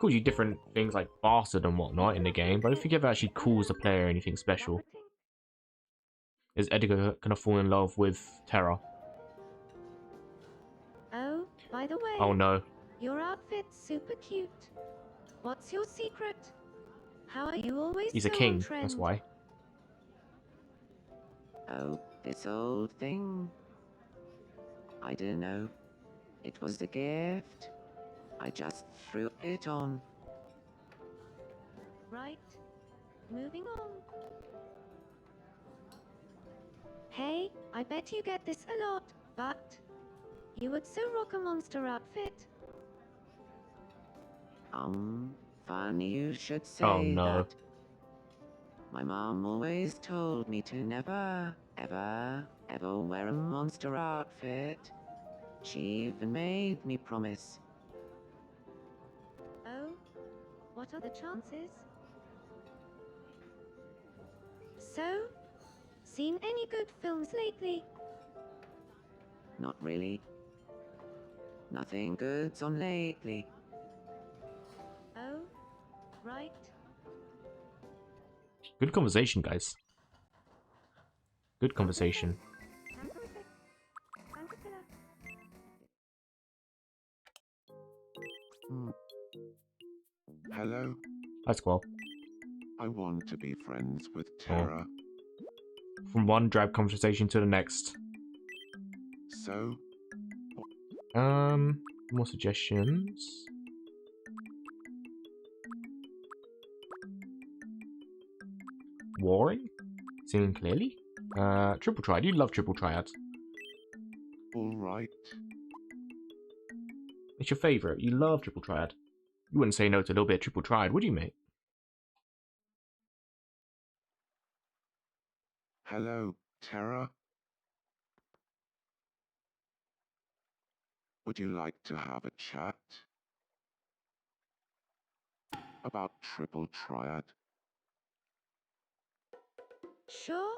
you different things like bastard and whatnot in the game, but I don't think he ever actually calls the player anything special. Is Edgar gonna fall in love with Terra? Oh, by the way, Oh no. your outfit's super cute. What's your secret? How are you always He's so a king, on trend? that's why. Oh, this old thing. I don't know. It was a gift. I just threw it on. Right. Moving on. Hey, I bet you get this a lot, but you would so rock a monster outfit. Funny you should say Oh, no. that. My mom always told me to never, ever, ever wear a monster outfit. She even made me promise. Oh, what are the chances? So, seen any good films lately? Not really. Nothing good's on lately. Oh, right. Good conversation, guys. Good conversation. Hello, That's cool. I want to be friends with Terra. From one drab conversation to the next. So, More suggestions. warring? Singing clearly? Triple Triad. You love Triple Triad. Alright. It's your favourite. You love Triple Triad. You wouldn't say no to a little bit of Triple Triad, would you, mate? Hello, Terra. Would you like to have a chat? About Triple Triad? Sure.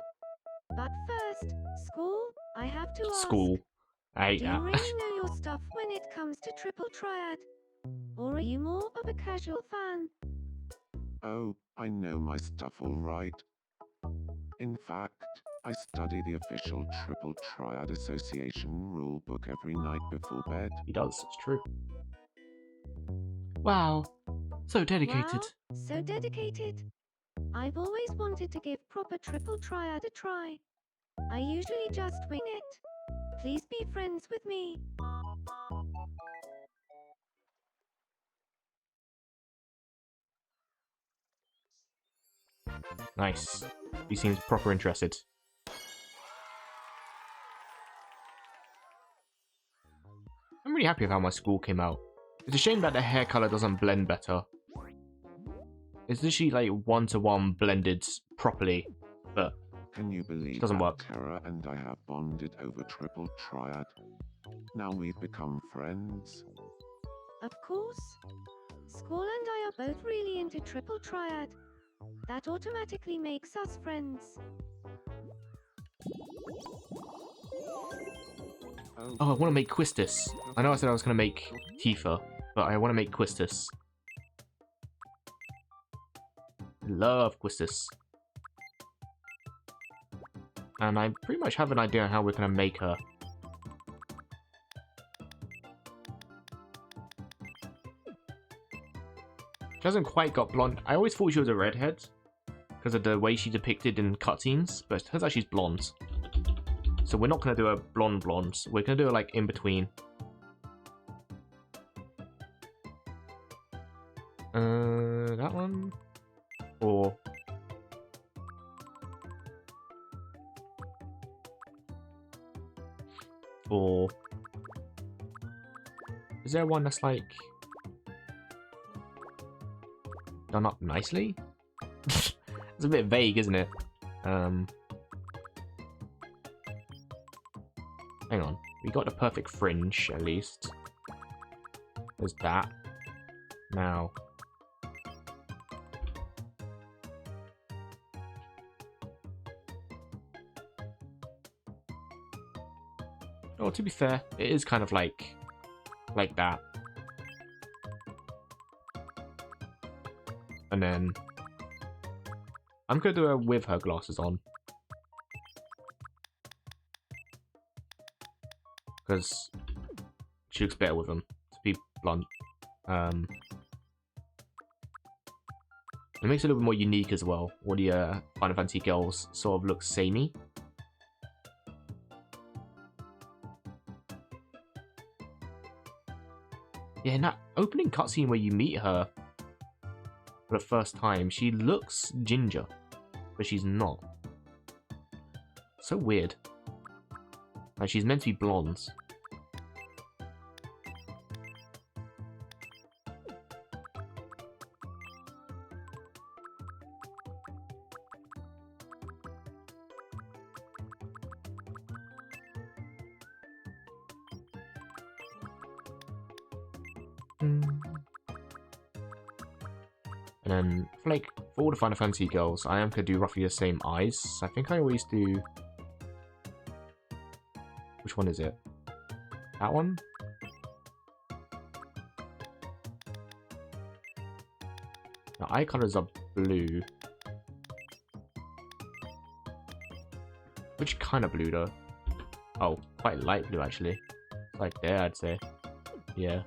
But first, school, I have to ask. School. I hate Do you that. really know your stuff when it comes to Triple Triad? Or are you more of a casual fan? Oh, I know my stuff alright. In fact, I study the official Triple Triad Association rulebook every night before bed. He does, it's true. Wow. So dedicated. Wow, so dedicated. I've always wanted to give proper Triple Triad a try. I usually just wing it. Please be friends with me. Nice. He seems proper interested. I'm really happy with how my school came out. It's a shame that the hair color doesn't blend better. It's literally like one-to-one blended properly, but Can you believe doesn't that work. Terra and I have bonded over Triple Triad? Now we've become friends. Of course. School and I are both really into Triple Triad. That automatically makes us friends. Oh, Oh, I want to make Quistis. I know I said I was going to make Tifa, but I want to make Quistis. Love Quistis. And I pretty much have an idea on how we're going to make her. She hasn't quite got blonde. I always thought she was a redhead because of the way she depicted in cutscenes, but it turns out she's blonde. So we're not going to do a blonde. We're going to do it like in between. That one? Or... Or... Is there one that's like... done up nicely? It's a bit vague, isn't it? Hang on. We got the perfect fringe, at least. There's that. Now... Oh, to be fair, it is kind of like that. And then I'm gonna do her with her glasses on, because she looks better with them, to be blunt. It makes it a little bit more unique as well. All the Final Fantasy girls sort of look samey. Yeah, in that opening cutscene where you meet her for the first time, she looks ginger, but she's not. So weird. Like, she's meant to be blonde. And then, for all the Final Fantasy girls, I am going to do roughly the same eyes. I think I always do... Which one is it? That one? The eye colors are blue. Which kind of blue, though? Oh, quite light blue, actually. It's like there, I'd say. Yeah.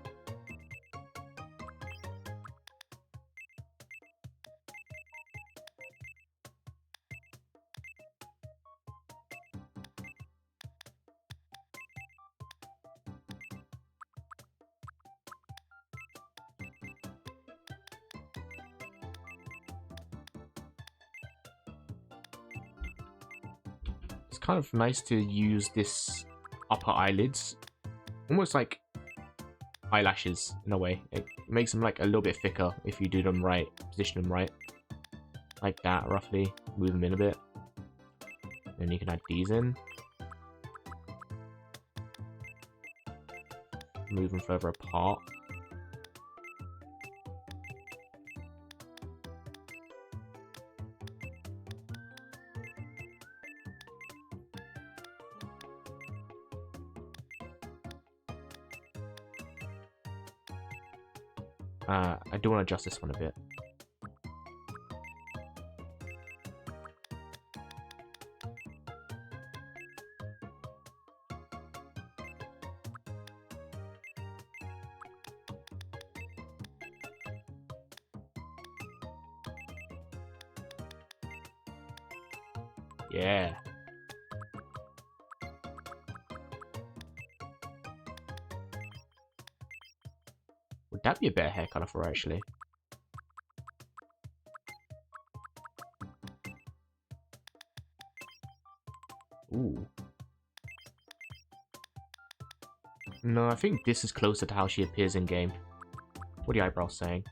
It's kind of nice to use this upper eyelids, almost like eyelashes in a way. It makes them like a little bit thicker if you do them right, position them right. Like that, roughly. Move them in a bit. Then you can add these in. Move them further apart. I do want to adjust this one a bit. Yeah. Would that be a better hair color for her, actually? Ooh. No, I think this is closer to how she appears in game. What are the eyebrows saying?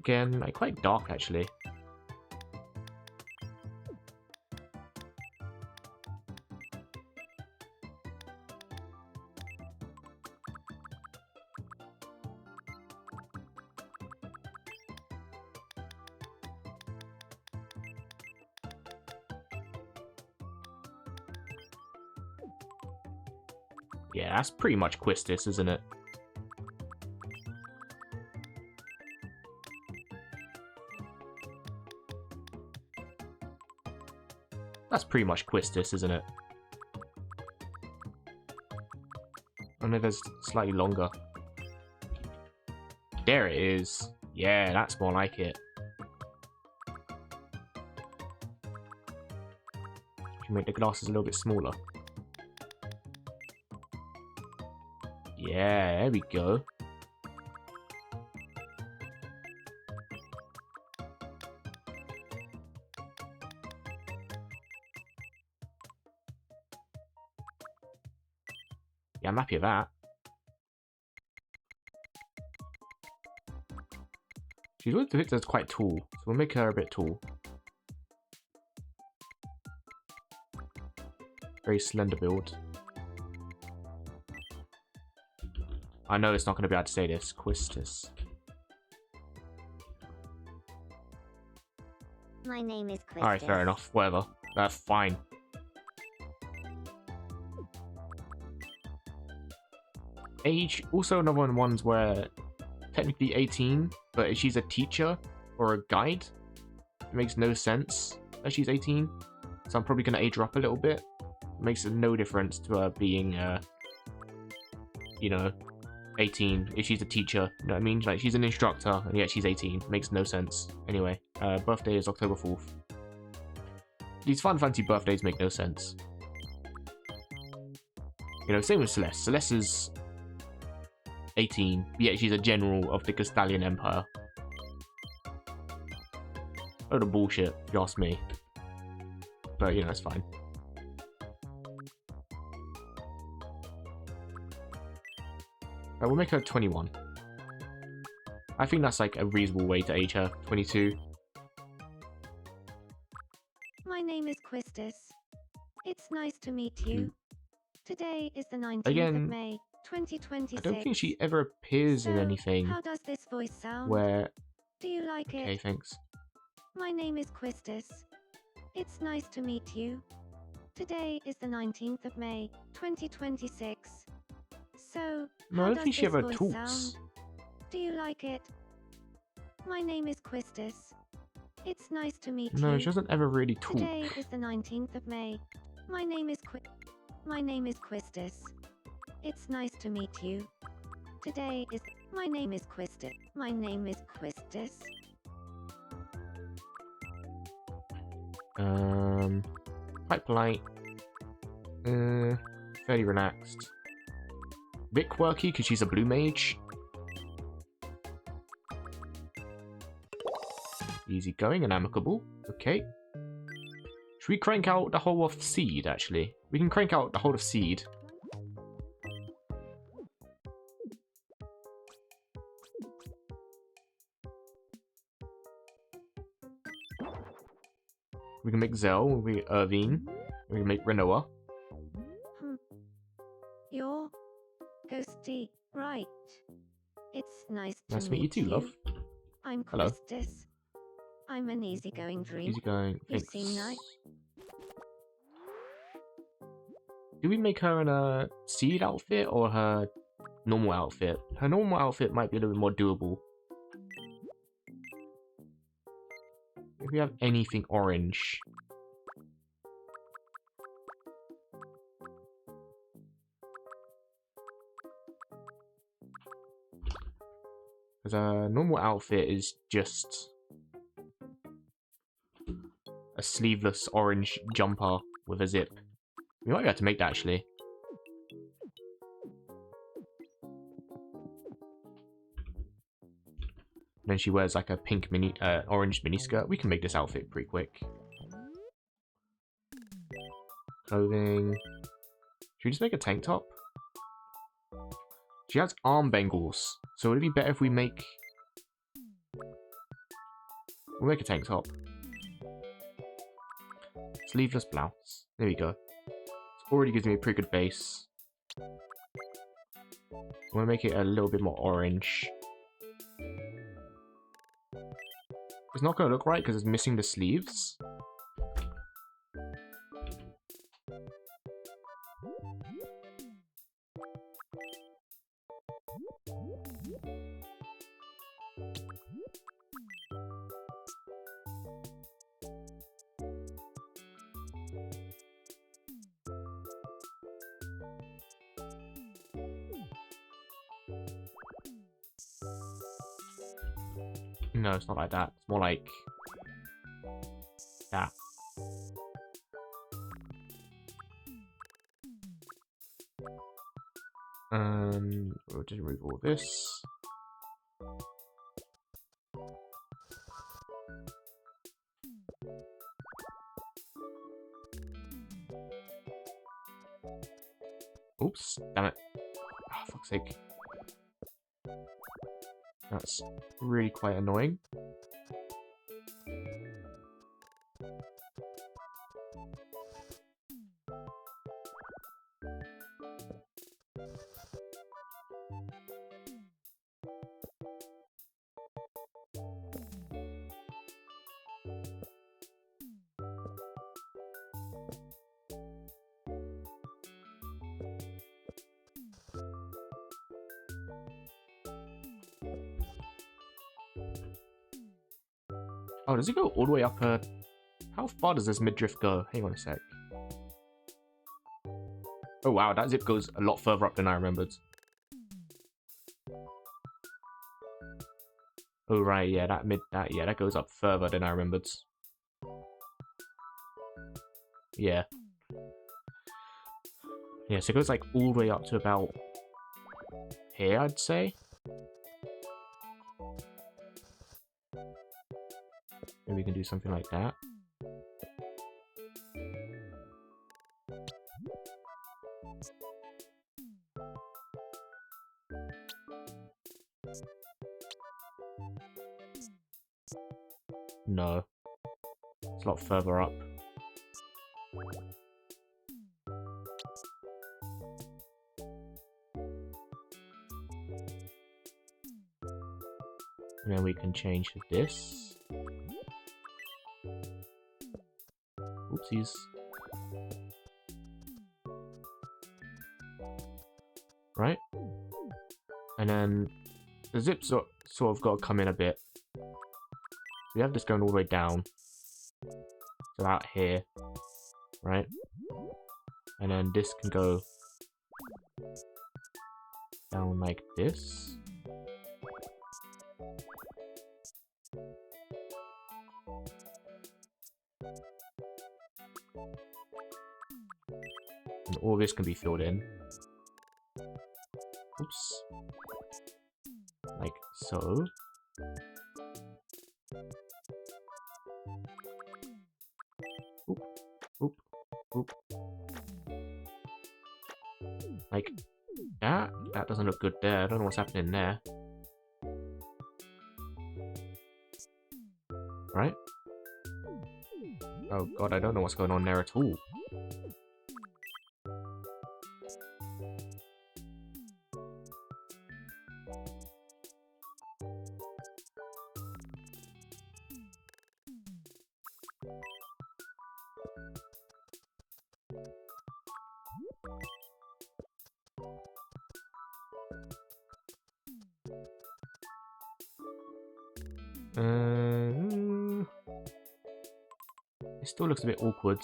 Again, like quite dark actually. Yeah, that's pretty much Quistis, isn't it? That's pretty much Quistis, isn't it? I know there's slightly longer. There it is. Yeah, that's more like it. Should make the glasses a little bit smaller. Yeah, there we go. Yeah, I'm happy with that. She's always depicted as quite tall, so we'll make her a bit tall. Very slender build. I know it's not going to be able to say this. Quistis. My name is Quistis. Alright, fair enough. Whatever. That's fine. Age, also another one of the ones where technically 18, but if she's a teacher or a guide, it makes no sense that she's 18. So I'm probably going to age her up a little bit. It makes no difference to her being, you know, 18 if she's a teacher. You know what I mean? Like, she's an instructor, and yet she's 18. Makes no sense. Anyway, birthday is October 4th. These Final Fantasy birthdays make no sense. You know, same with Celeste. Celeste is 18, yet she's a general of the Castalian Empire. Load of bullshit, if you ask me. But, you know, it's fine. We'll make her 21. I think that's like a reasonable way to age her. 22. My name is Quistis. It's nice to meet you. Today is the 19th Again, of May, 2026. I don't think she ever appears in So, anything how does this voice sound? where... Do you like Okay, it? thanks. My name is Quistis. It's nice to meet you. Today is the 19th of May, 2026. So, No, I how don't does think she this ever voice talks. sound? Do you like it? My name is Quistis. It's nice to meet No, you. she doesn't ever really talk. Today is the 19th of May. My name is Quistis. It's nice to meet you. Today is my name is Quistis. My name is Quistis. Quite polite. Fairly relaxed. Bit quirky because she's a blue mage. Easygoing and amicable. Okay. Should we crank out the whole of Seed, actually? We can crank out the whole of Seed. We can make Zell, we can Irvine, we can make Renoa. You're Ghosty, right? It's nice Nice to meet you too, love. I'm Hello. Quistis. I'm an easygoing dream. Easygoing, You thanks. seem nice. Do we make her in a Seed outfit or her normal outfit? Her normal outfit might be a little bit more doable. If we have anything orange. Because a normal outfit is just a sleeveless orange jumper with a zip. We might be able to make that actually. And then she wears like a pink orange miniskirt. We can make this outfit pretty quick. Clothing. Should we just make a tank top? She has arm bangles, so would it be better if we make... We'll make a tank top. Sleeveless blouse. There we go. It already gives me a pretty good base. I want to make it a little bit more orange. It's not going to look right because it's missing the sleeves. No, it's not like that. It's more like that. We'll just remove all this. Oops, damn it. Oh, fuck's sake. That's really quite annoying. Oh, does it go all the way up her... How far does this midriff go? Hang on a sec. Oh wow, that zip goes a lot further up than I remembered. Oh right, yeah, that goes up further than I remembered. Yeah. Yeah, so it goes like all the way up to about here, I'd say. Maybe we can do something like that. No. It's a lot further up. And then we can change this. Oopsies. Right? And then the zips sort of got to come in a bit. We have this going all the way down. So out here. Right? And then this can go down like this. And all this can be filled in. Oops. Like so. Oop. Doesn't look good there. I don't know what's happening there. Right? Oh god, I don't know what's going on there at all. It still looks a bit awkward.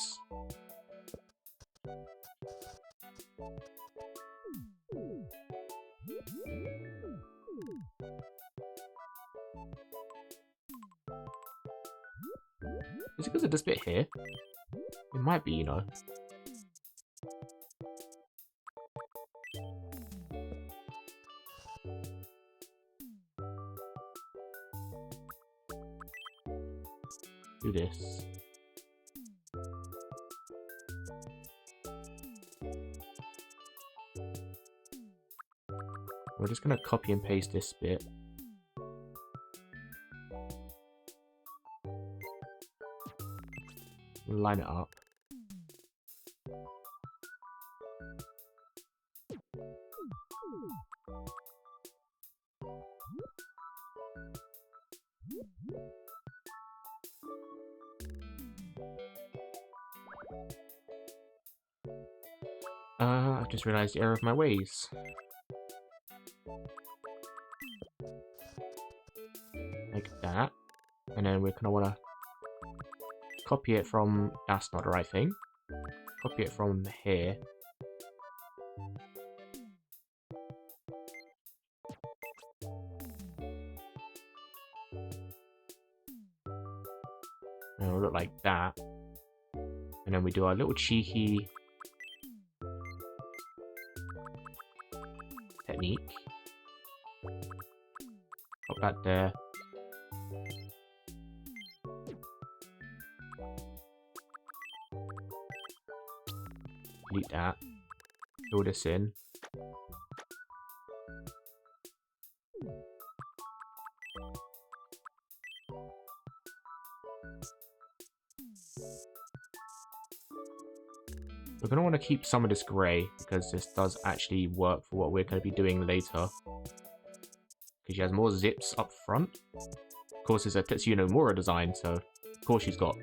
Is it because of this bit here? It might be, you know. Do this. We're just gonna copy and paste this bit. Line it up. I've just realized the error of my ways. Like that. And then we're gonna wanna copy it from... That's not the right thing. Copy it from here. And it'll look like that. And then we do our little cheeky technique. Pop that there. Delete that. Fill this in. We're going to want to keep some of this grey, because this does actually work for what we're going to be doing later. Because she has more zips up front. Of course, it's a Tetsuya Nomura design, so of course she's got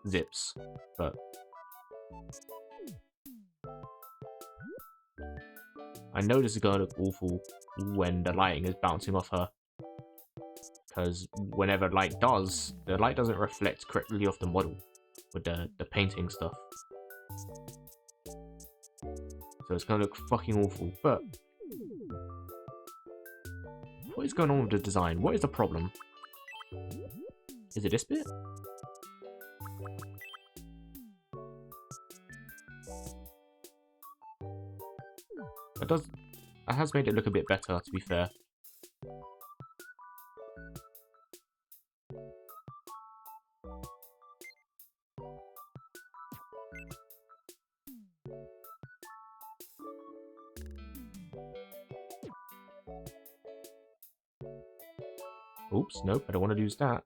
zips. But I know this is going to look awful when the lighting is bouncing off her. Because whenever light does, the light doesn't reflect correctly off the model with the painting stuff. So it's gonna look fucking awful, but what is going on with the design? What is the problem? Is it this bit? That has made it look a bit better, to be fair. Oops, nope, I don't want to use that.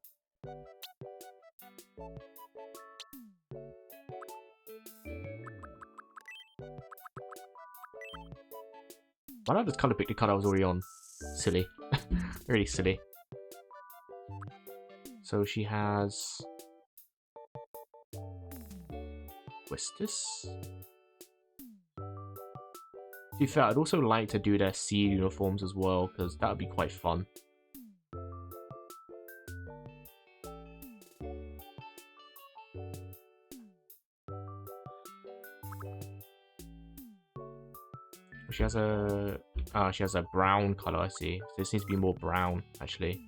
Why not just colour pick the colour I was already on? Silly. Really silly. So she has... Quistis? To be fair, I'd also like to do their sea uniforms as well, because that would be quite fun. She has a... Ah, she has a brown colour, I see. So this needs to be more brown, actually.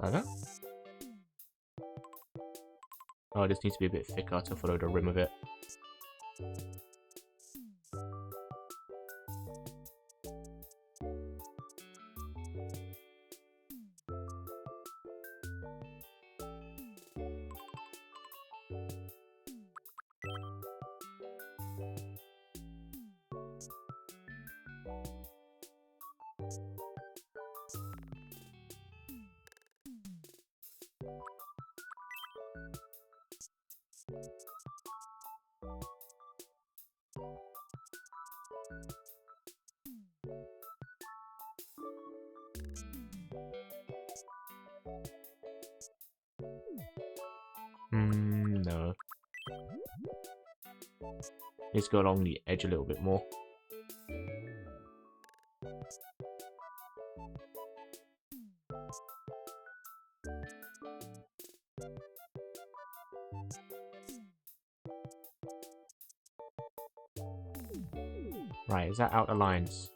Like that? Oh, this needs to be a bit thicker to follow the rim of it. No. Let's go along the edge a little bit more. Right, is that outer lines?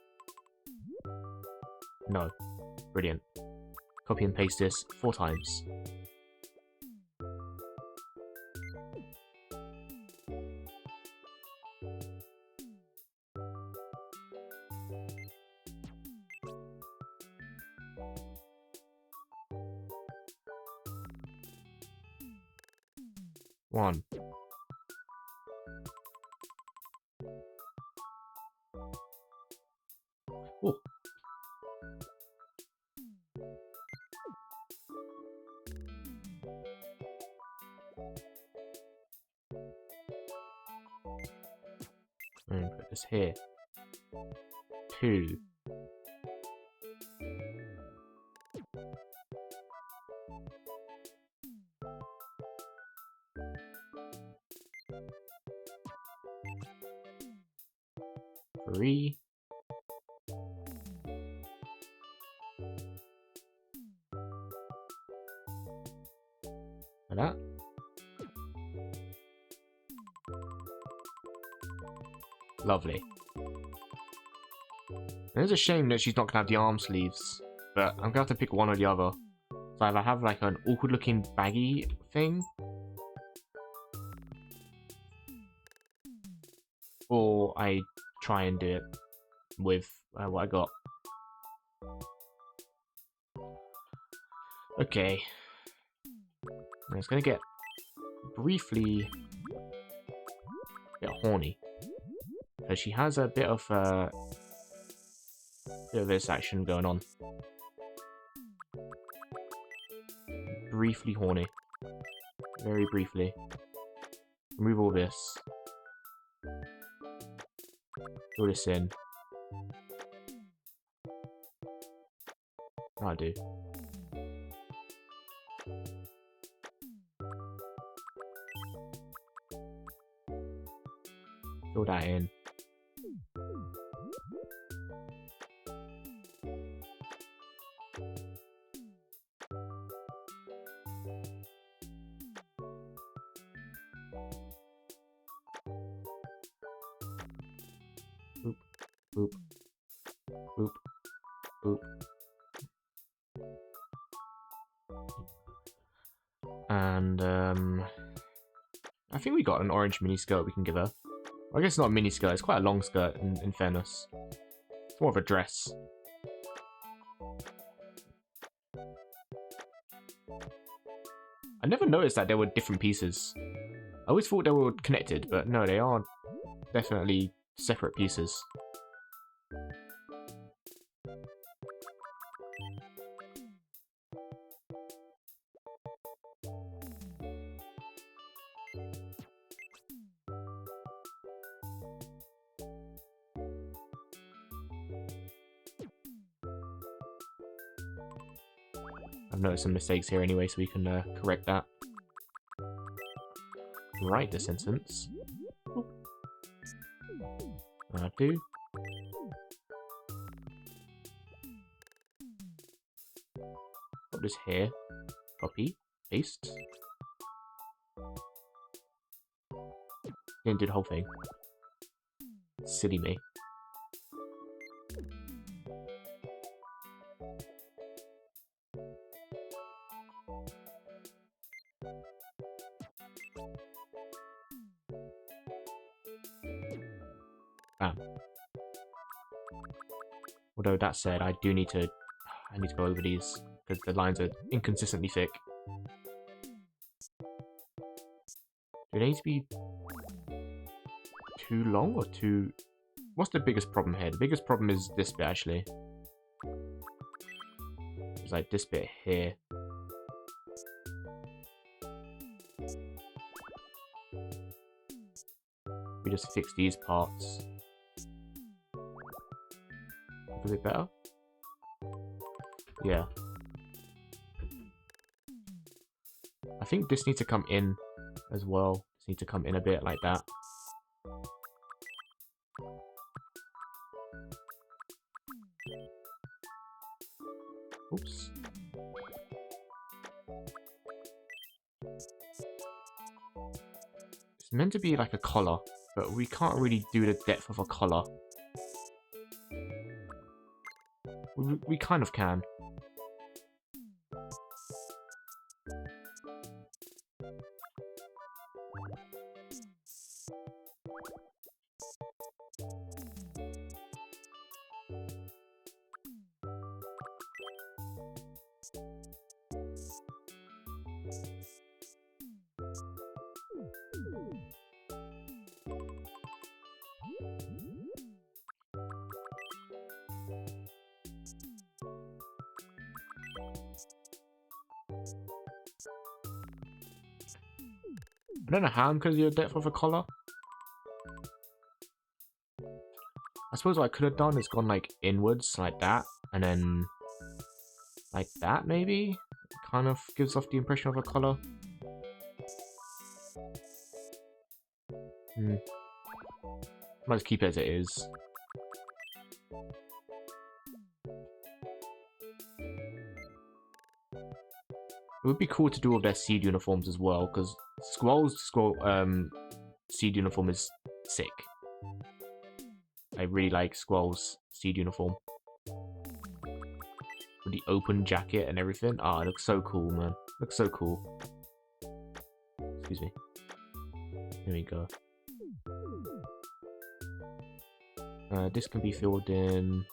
No. Brilliant. Copy and paste this 4 times. One. Oh. And put this here. 2. Three. Like that. Lovely. And it's a shame that she's not gonna have the arm sleeves, but I'm gonna have to pick one or the other. So either have like an awkward looking baggy thing, or I try and do it with what I got. Okay. And it's gonna get briefly a bit horny. Because she has a bit of this action going on. Briefly horny. Very briefly. Remove all this. Fill this in. I do. Fill that in. Boop, boop, boop, boop. And I think we got an orange mini skirt we can give her. Well, I guess it's not a mini skirt, it's quite a long skirt in fairness. It's more of a dress. I never noticed that there were different pieces. I always thought they were connected, but no, they are definitely separate pieces. I've noticed some mistakes here anyway, so we can correct that. Right this instance. Do. Put this here. Copy. Paste. Didn't do the whole thing. Silly me. can. Although that said, I need to go over these because the lines are inconsistently thick. Do they need to be too long or too... What's the biggest problem here? The biggest problem is this bit, actually. It's like this bit here. We just fix these parts. A bit better? Yeah. I think this needs to come in as well. This needs to come in a bit like that. Oops. It's meant to be like a collar, but we can't really do the depth of a collar. We kind of can. I don't know how I'm going to do the depth of a collar. I suppose what I could have done is gone like inwards like that, and then like that maybe? It kind of gives off the impression of a collar. Might just keep it as it is. It would be cool to do all their seed uniforms as well, because Squall's seed uniform is sick. I really like Squall's seed uniform. With the open jacket and everything. Ah, it looks so cool, man. Looks so cool. Excuse me. Here we go. This can be filled in.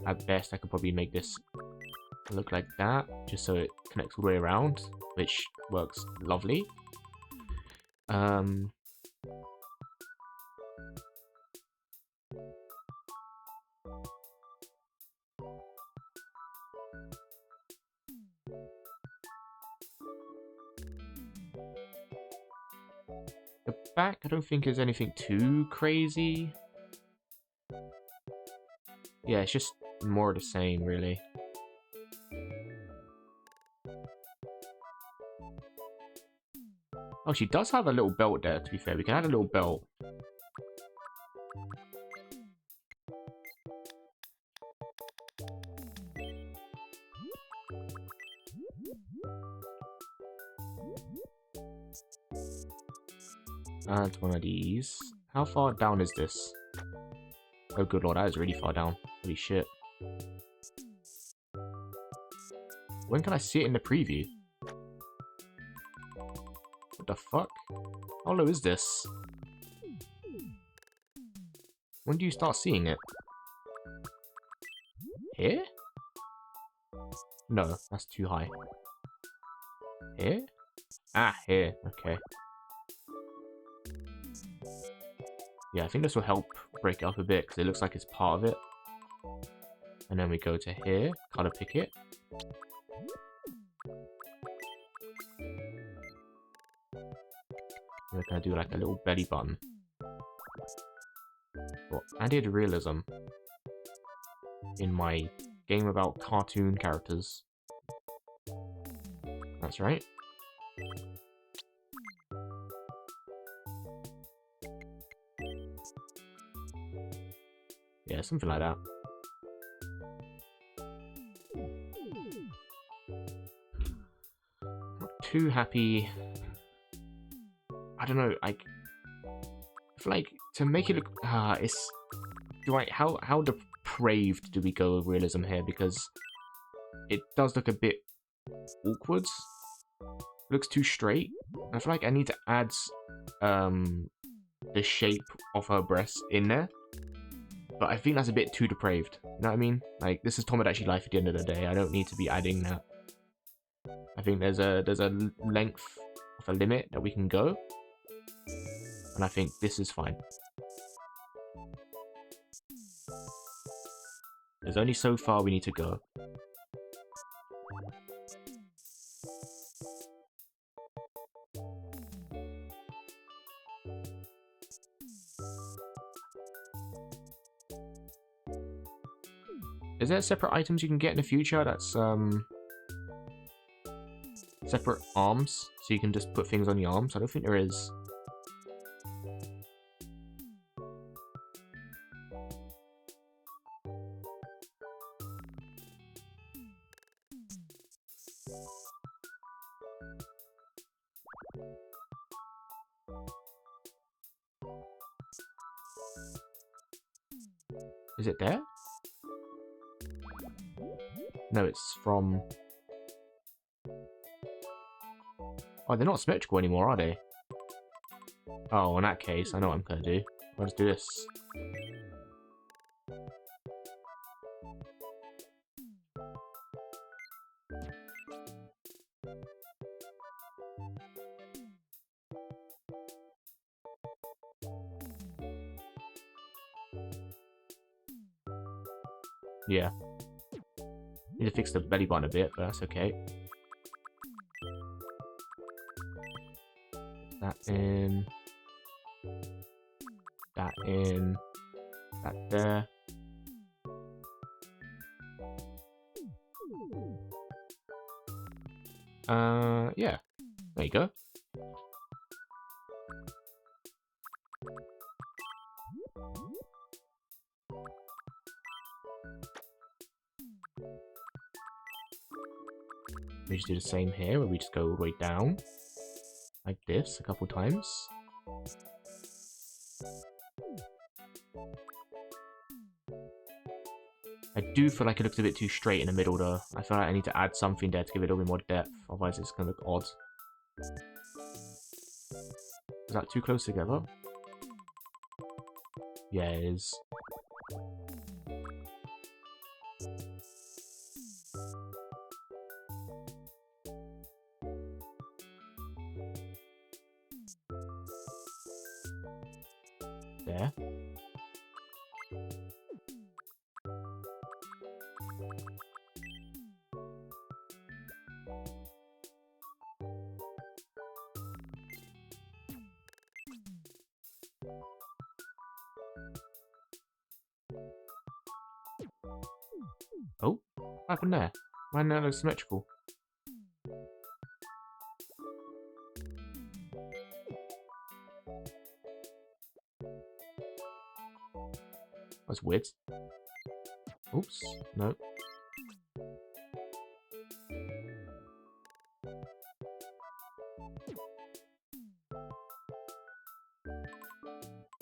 At best, I could probably make this look like that, just so it connects all the way around, which works lovely. The back, I don't think is anything too crazy. Yeah, it's just more of the same, really. Oh, she does have a little belt there, to be fair. We can add a little belt. Add one of these. How far down is this? Oh, good lord, that is really far down. Holy shit. When can I see it in the preview? What the fuck? How low is this? When do you start seeing it? Here? No, that's too high. Here? Ah, here. Okay. Yeah, I think this will help break it up a bit, because it looks like it's part of it. And then we go to here, color pick it. We're gonna do like a little belly button. Well, added realism in my game about cartoon characters. That's right. Yeah, something like that. Not too happy. I don't know. I feel like to make it look. It's. How depraved do we go with realism here? Because it does look a bit awkward. It looks too straight. I feel like I need to add the shape of her breasts in there. But I think that's a bit too depraved. You know what I mean? Like, this is Tomodachi life at the end of the day. I don't need to be adding that. I think there's a length of a limit that we can go. And I think this is fine. There's only so far we need to go. Is there separate items you can get in the future that's separate arms, so you can just put things on your arms? I don't think there is. Is it there? No, it's from... Oh, they're not symmetrical anymore, are they? Oh, in that case, I know what I'm gonna do. I'll just do this. Yeah. Need to fix the belly button a bit, but that's okay. That in. That in. That there. Yeah. There you go. We just do the same here, where we just go all the way down. Like this, a couple times. I do feel like it looks a bit too straight in the middle though. I feel like I need to add something there to give it a little bit more depth, otherwise it's gonna look odd. Is that too close together? Yeah, it is. There. Oh, what happened there? Why didn't that look symmetrical? That's weird. Oops, no.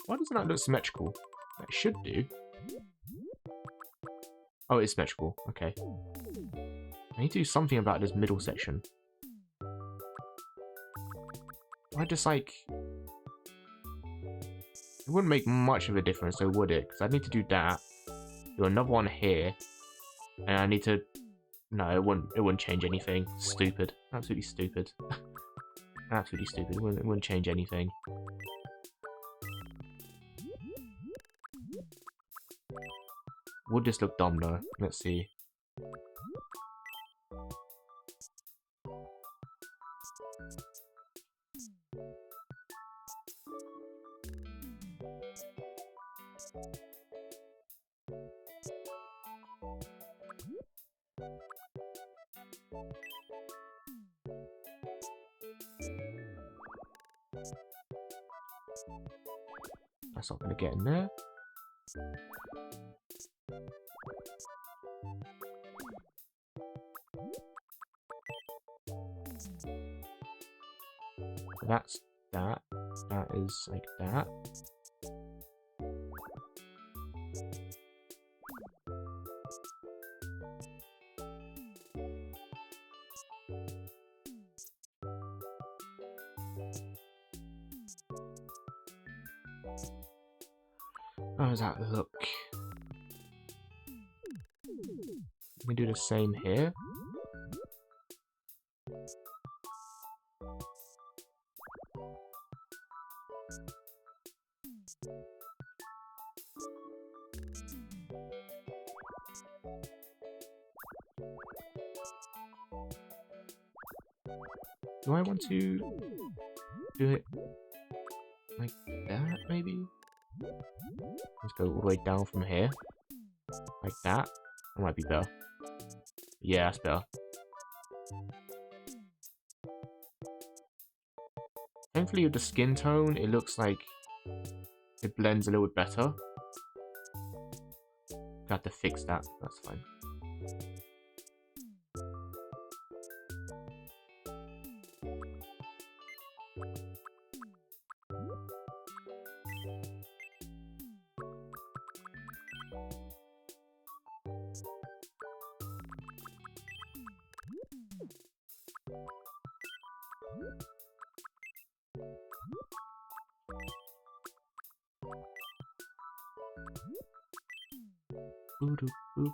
Why doesn't that look symmetrical? That should do. Oh, it's symmetrical. Okay. I need to do something about this middle section. I just like... It wouldn't make much of a difference though, would it? Because I need to do that. Do another one here. And I need to... No, it wouldn't change anything. Stupid. Absolutely stupid. Absolutely stupid. It wouldn't change anything. Would this look dumb though? Let's see. That's not going to get in there. That's that. That is like that. How does that look? Let me do the same here. Do I want to do it like that, maybe? Let's go all the way down from here. Like that. That might be better. Yeah, that's better. Thankfully with the skin tone, it looks like it blends a little bit better. Got to fix that, that's fine. Boop, boop.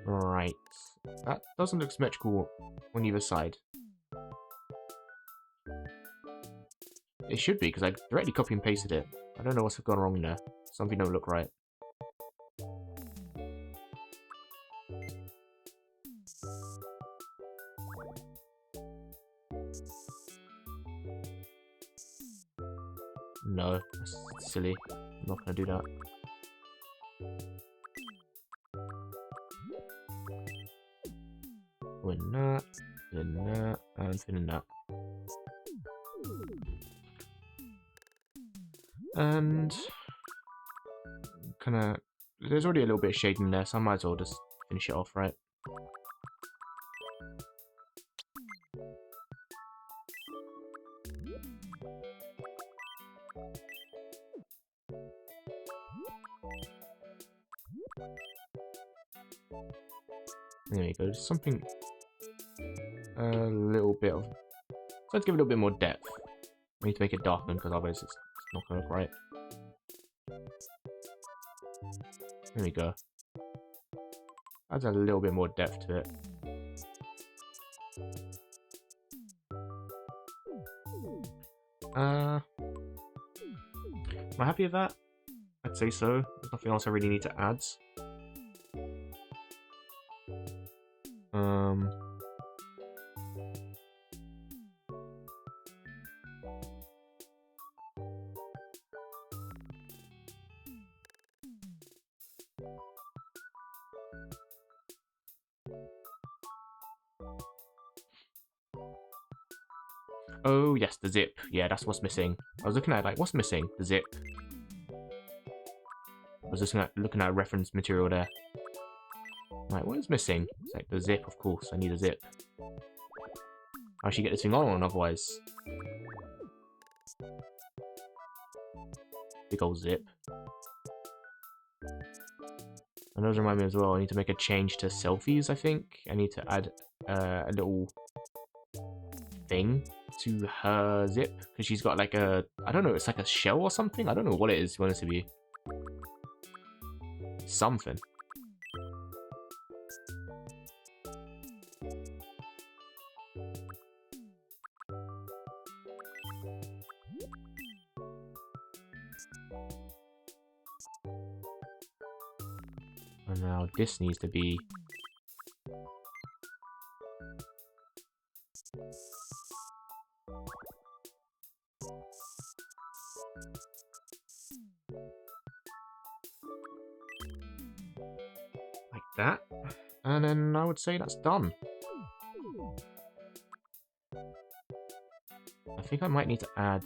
Right. That doesn't look symmetrical on either side. It should be, because I directly copy and pasted it. I don't know what's gone wrong there. Something don't look right. No, that's silly. I'm not gonna do that. Win that, and finning that. And kinda, there's already a little bit of shading there, so I might as well just finish it off, right? There you go, just something a little bit of, let's give it a little bit more depth. I need to make it darken because otherwise it's not gonna look right. There we go. Adds a little bit more depth to it. Am I happy with that? I'd say so. There's nothing else I really need to add. Oh yes, the zip. Yeah, that's what's missing. I was looking at like, what's missing? The zip. I was just looking at reference material there. Right, what is missing? It's like the zip, of course. I need a zip. I should get this thing on otherwise. Big old zip. And those remind me as well, I need to make a change to selfies, I think. I need to add a little thing to her zip. Because she's got like a, I don't know, it's like a shell or something? I don't know what it is, to be honest with you. Something. And now this needs to be... like that. And then I would say that's done. I think I might need to add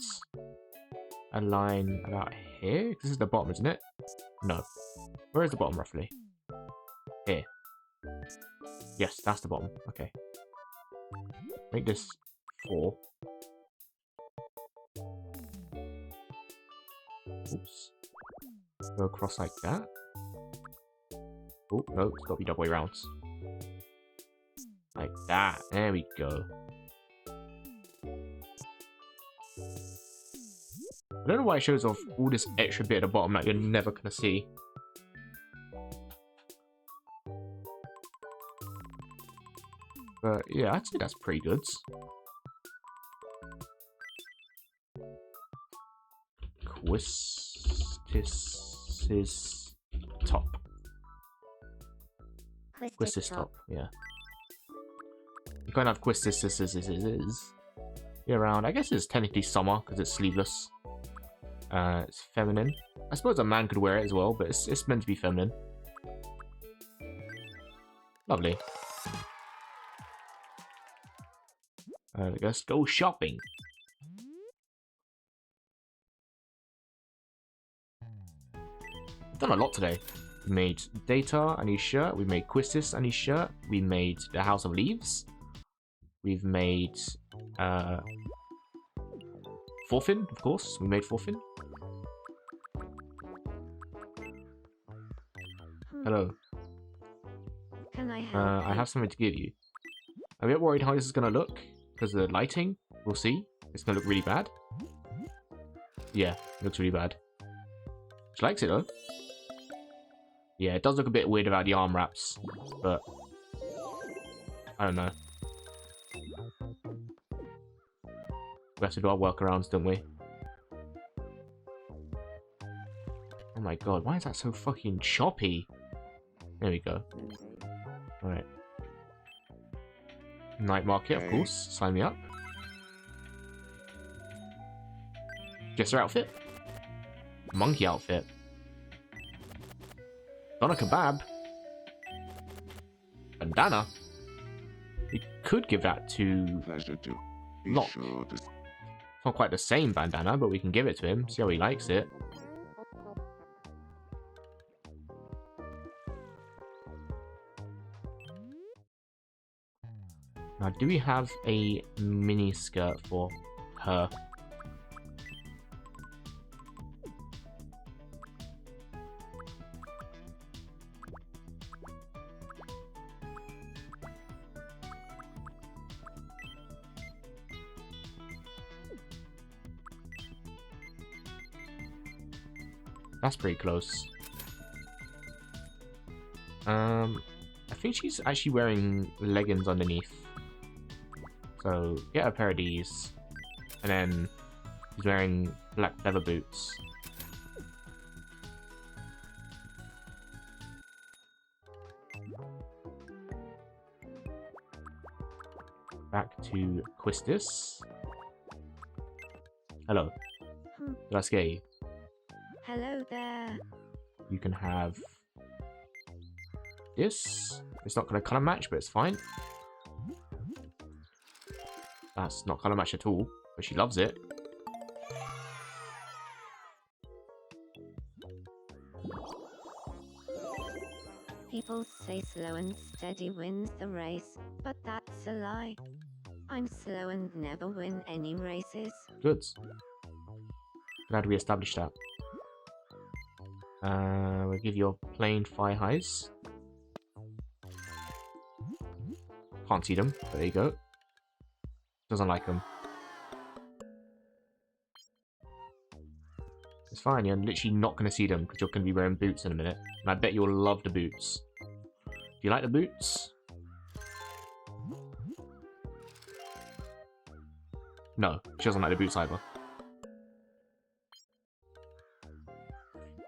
a line about here. This is the bottom, isn't it? No. Where is the bottom, roughly? Here. Yes, that's the bottom. Okay. Make this 4. Oops. Go across like that. Oh, no, it's got to be double way rounds. Like that. There we go. I don't know why it shows off all this extra bit at the bottom that you're never going to see. But yeah, I'd say that's pretty good. Quistis top. Quistis top, yeah. You can't have Quistis year round. I guess it's technically summer because it's sleeveless. It's feminine. I suppose a man could wear it as well, but it's meant to be feminine. Lovely. Let's go shopping. We've done a lot today. We made Data, a new shirt. We made Quistis, a new shirt. We made the House of Leaves. We've made Forfin, of course. We made Forfin. Hello. Can I help I have something to give you. I'm a bit worried how this is going to look because of the lighting. We'll see. It's going to look really bad. Yeah, it looks really bad. She likes it though. Yeah, it does look a bit weird about the arm wraps, but I don't know. We have to do our workarounds, don't we? Oh my god, why is that so fucking choppy? There we go. Alright. Night market, of course. Sign me up. Guess her outfit? Monkey outfit. Doner kebab. Bandana. We could give that to Pleasure to be Lock. sure to It's not quite the same bandana, but we can give it to him. See how he likes it. Now, do we have a mini skirt for her? That's pretty close. I think she's actually wearing leggings underneath. So get a pair of these, and then she's wearing black leather boots. Back to Quistis. Hello. Did I scare you? Hello there. You can have this. It's not going to color match, but it's fine. That's not color match at all, but she loves it. People say slow and steady wins the race, but that's a lie. I'm slow and never win any races. Good. Glad we established that. We'll give you a plain fire highs. Can't see them, but there you go. Doesn't like them. It's fine, you're literally not going to see them because you're going to be wearing boots in a minute. And I bet you'll love the boots. Do you like the boots? No, she doesn't like the boots either.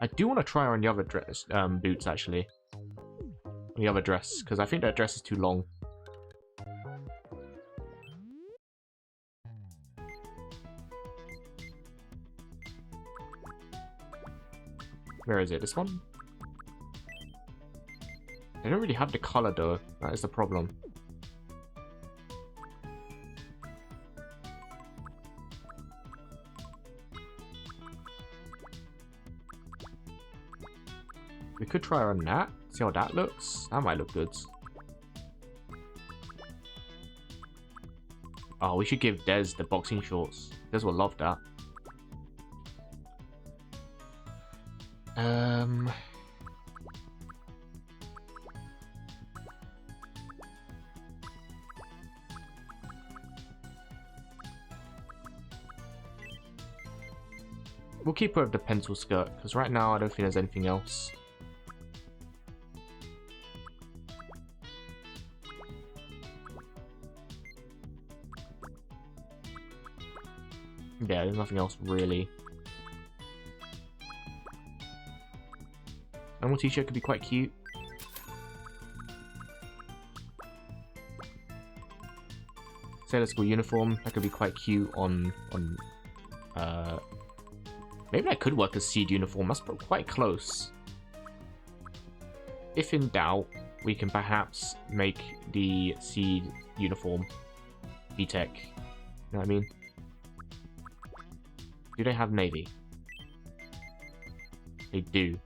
I do want to try her on the other dress, boots actually. On the other dress, because I think that dress is too long. Where is it? This one? They don't really have the color though. That is the problem. We could try on that. See how that looks. That might look good. Oh, we should give Des the boxing shorts. Des will love that. We'll keep her with the pencil skirt, because right now I don't think there's anything else. Yeah, there's nothing else really. Animal t-shirt could be quite cute. Sailor school uniform, that could be quite cute on maybe that could work as seed uniform. That's quite close. If in doubt, we can perhaps make the seed uniform VTech. You know what I mean? Do they have navy? They do.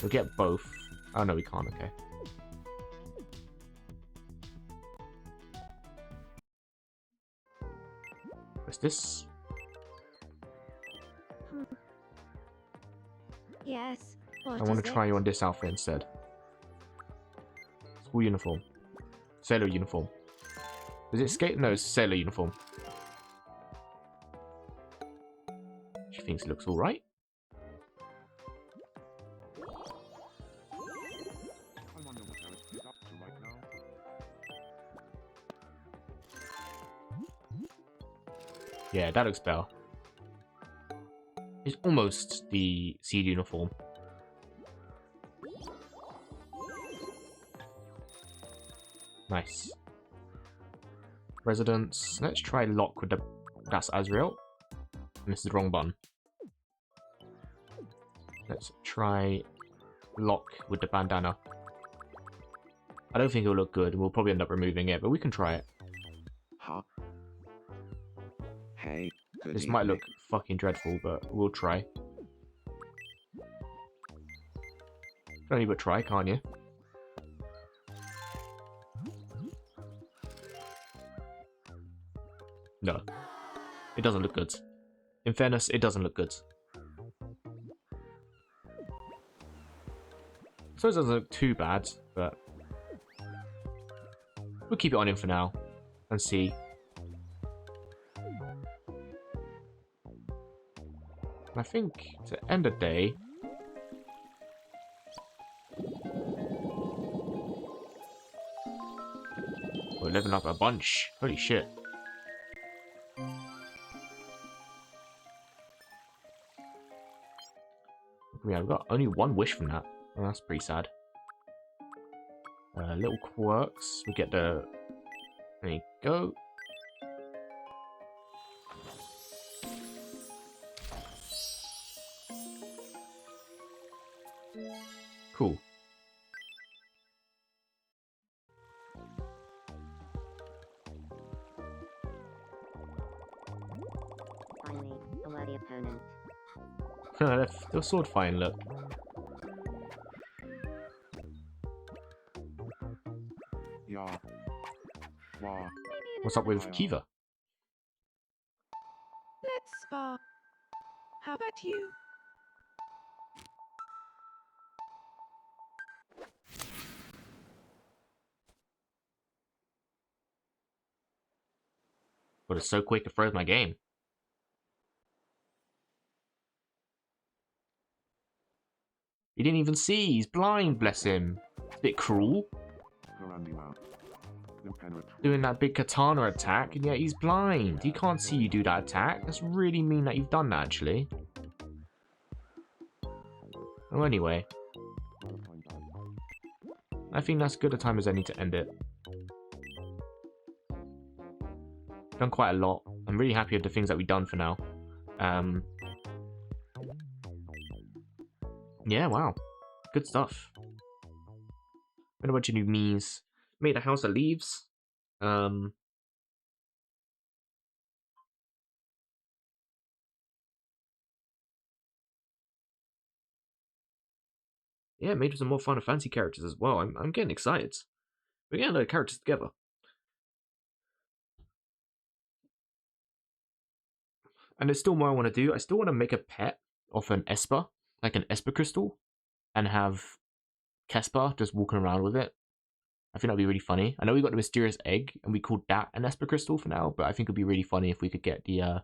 We'll get both. Oh no, we can't. Okay. What's this? Yes. What I want is to try it? you on this outfit instead. School uniform. Sailor uniform. Is it skate? No, it's sailor uniform. She thinks it looks alright. I wonder what Eric is up to right now. Yeah, that looks better. It's almost the seed uniform. Nice. Residence. Let's try lock with the... That's Azrael. And this is the wrong button. Let's try lock with the bandana. I don't think it'll look good. We'll probably end up removing it, but we can try it. Huh? Hey, good This might evening. look fucking dreadful, but we'll try. Only but try, can't you? No. It doesn't look good. In fairness, it doesn't look good. So it doesn't look too bad, but we'll keep it on him for now and see. I think to end the day, we're living up a bunch. Holy shit. Yeah, we've got only one wish from that. Oh, that's pretty sad. Little quirks. We get the... There you go. Cool. Finally, a worthy opponent. The sword fine look. Yeah. Wow. What's up with Kiva? Let's spar. How about you? But it's so quick it froze my game. He didn't even see. He's blind, bless him. A bit cruel. Garandima. Impenetrable. Doing that big katana attack, and yet he's blind. He can't see you do that attack. That's really mean that you've done that, actually. Oh, anyway. I think that's good a time as any to end it. Done quite a lot. I'm really happy with the things that we've done for now. Yeah, wow. Good stuff. Made a bunch of new memes. Made a house of leaves. Yeah, made some more Final Fantasy characters as well. I'm getting excited. We're getting a load of characters together. And there's still more I want to do. I still want to make a pet of an Esper, like an Esper crystal, and have Kesper just walking around with it. I think that'd be really funny. I know we got the mysterious egg, and we called that an Esper crystal for now, but I think it'd be really funny if we could get the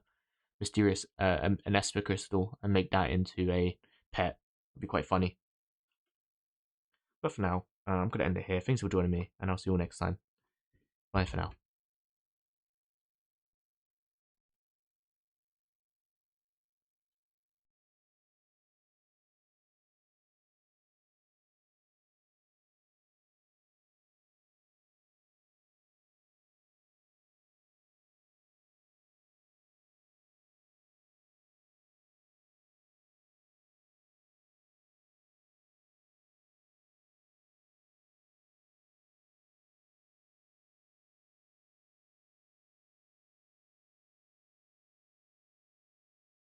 mysterious an Esper crystal and make that into a pet. It'd be quite funny. But for now, I'm going to end it here. Thanks for joining me, and I'll see you all next time. Bye for now.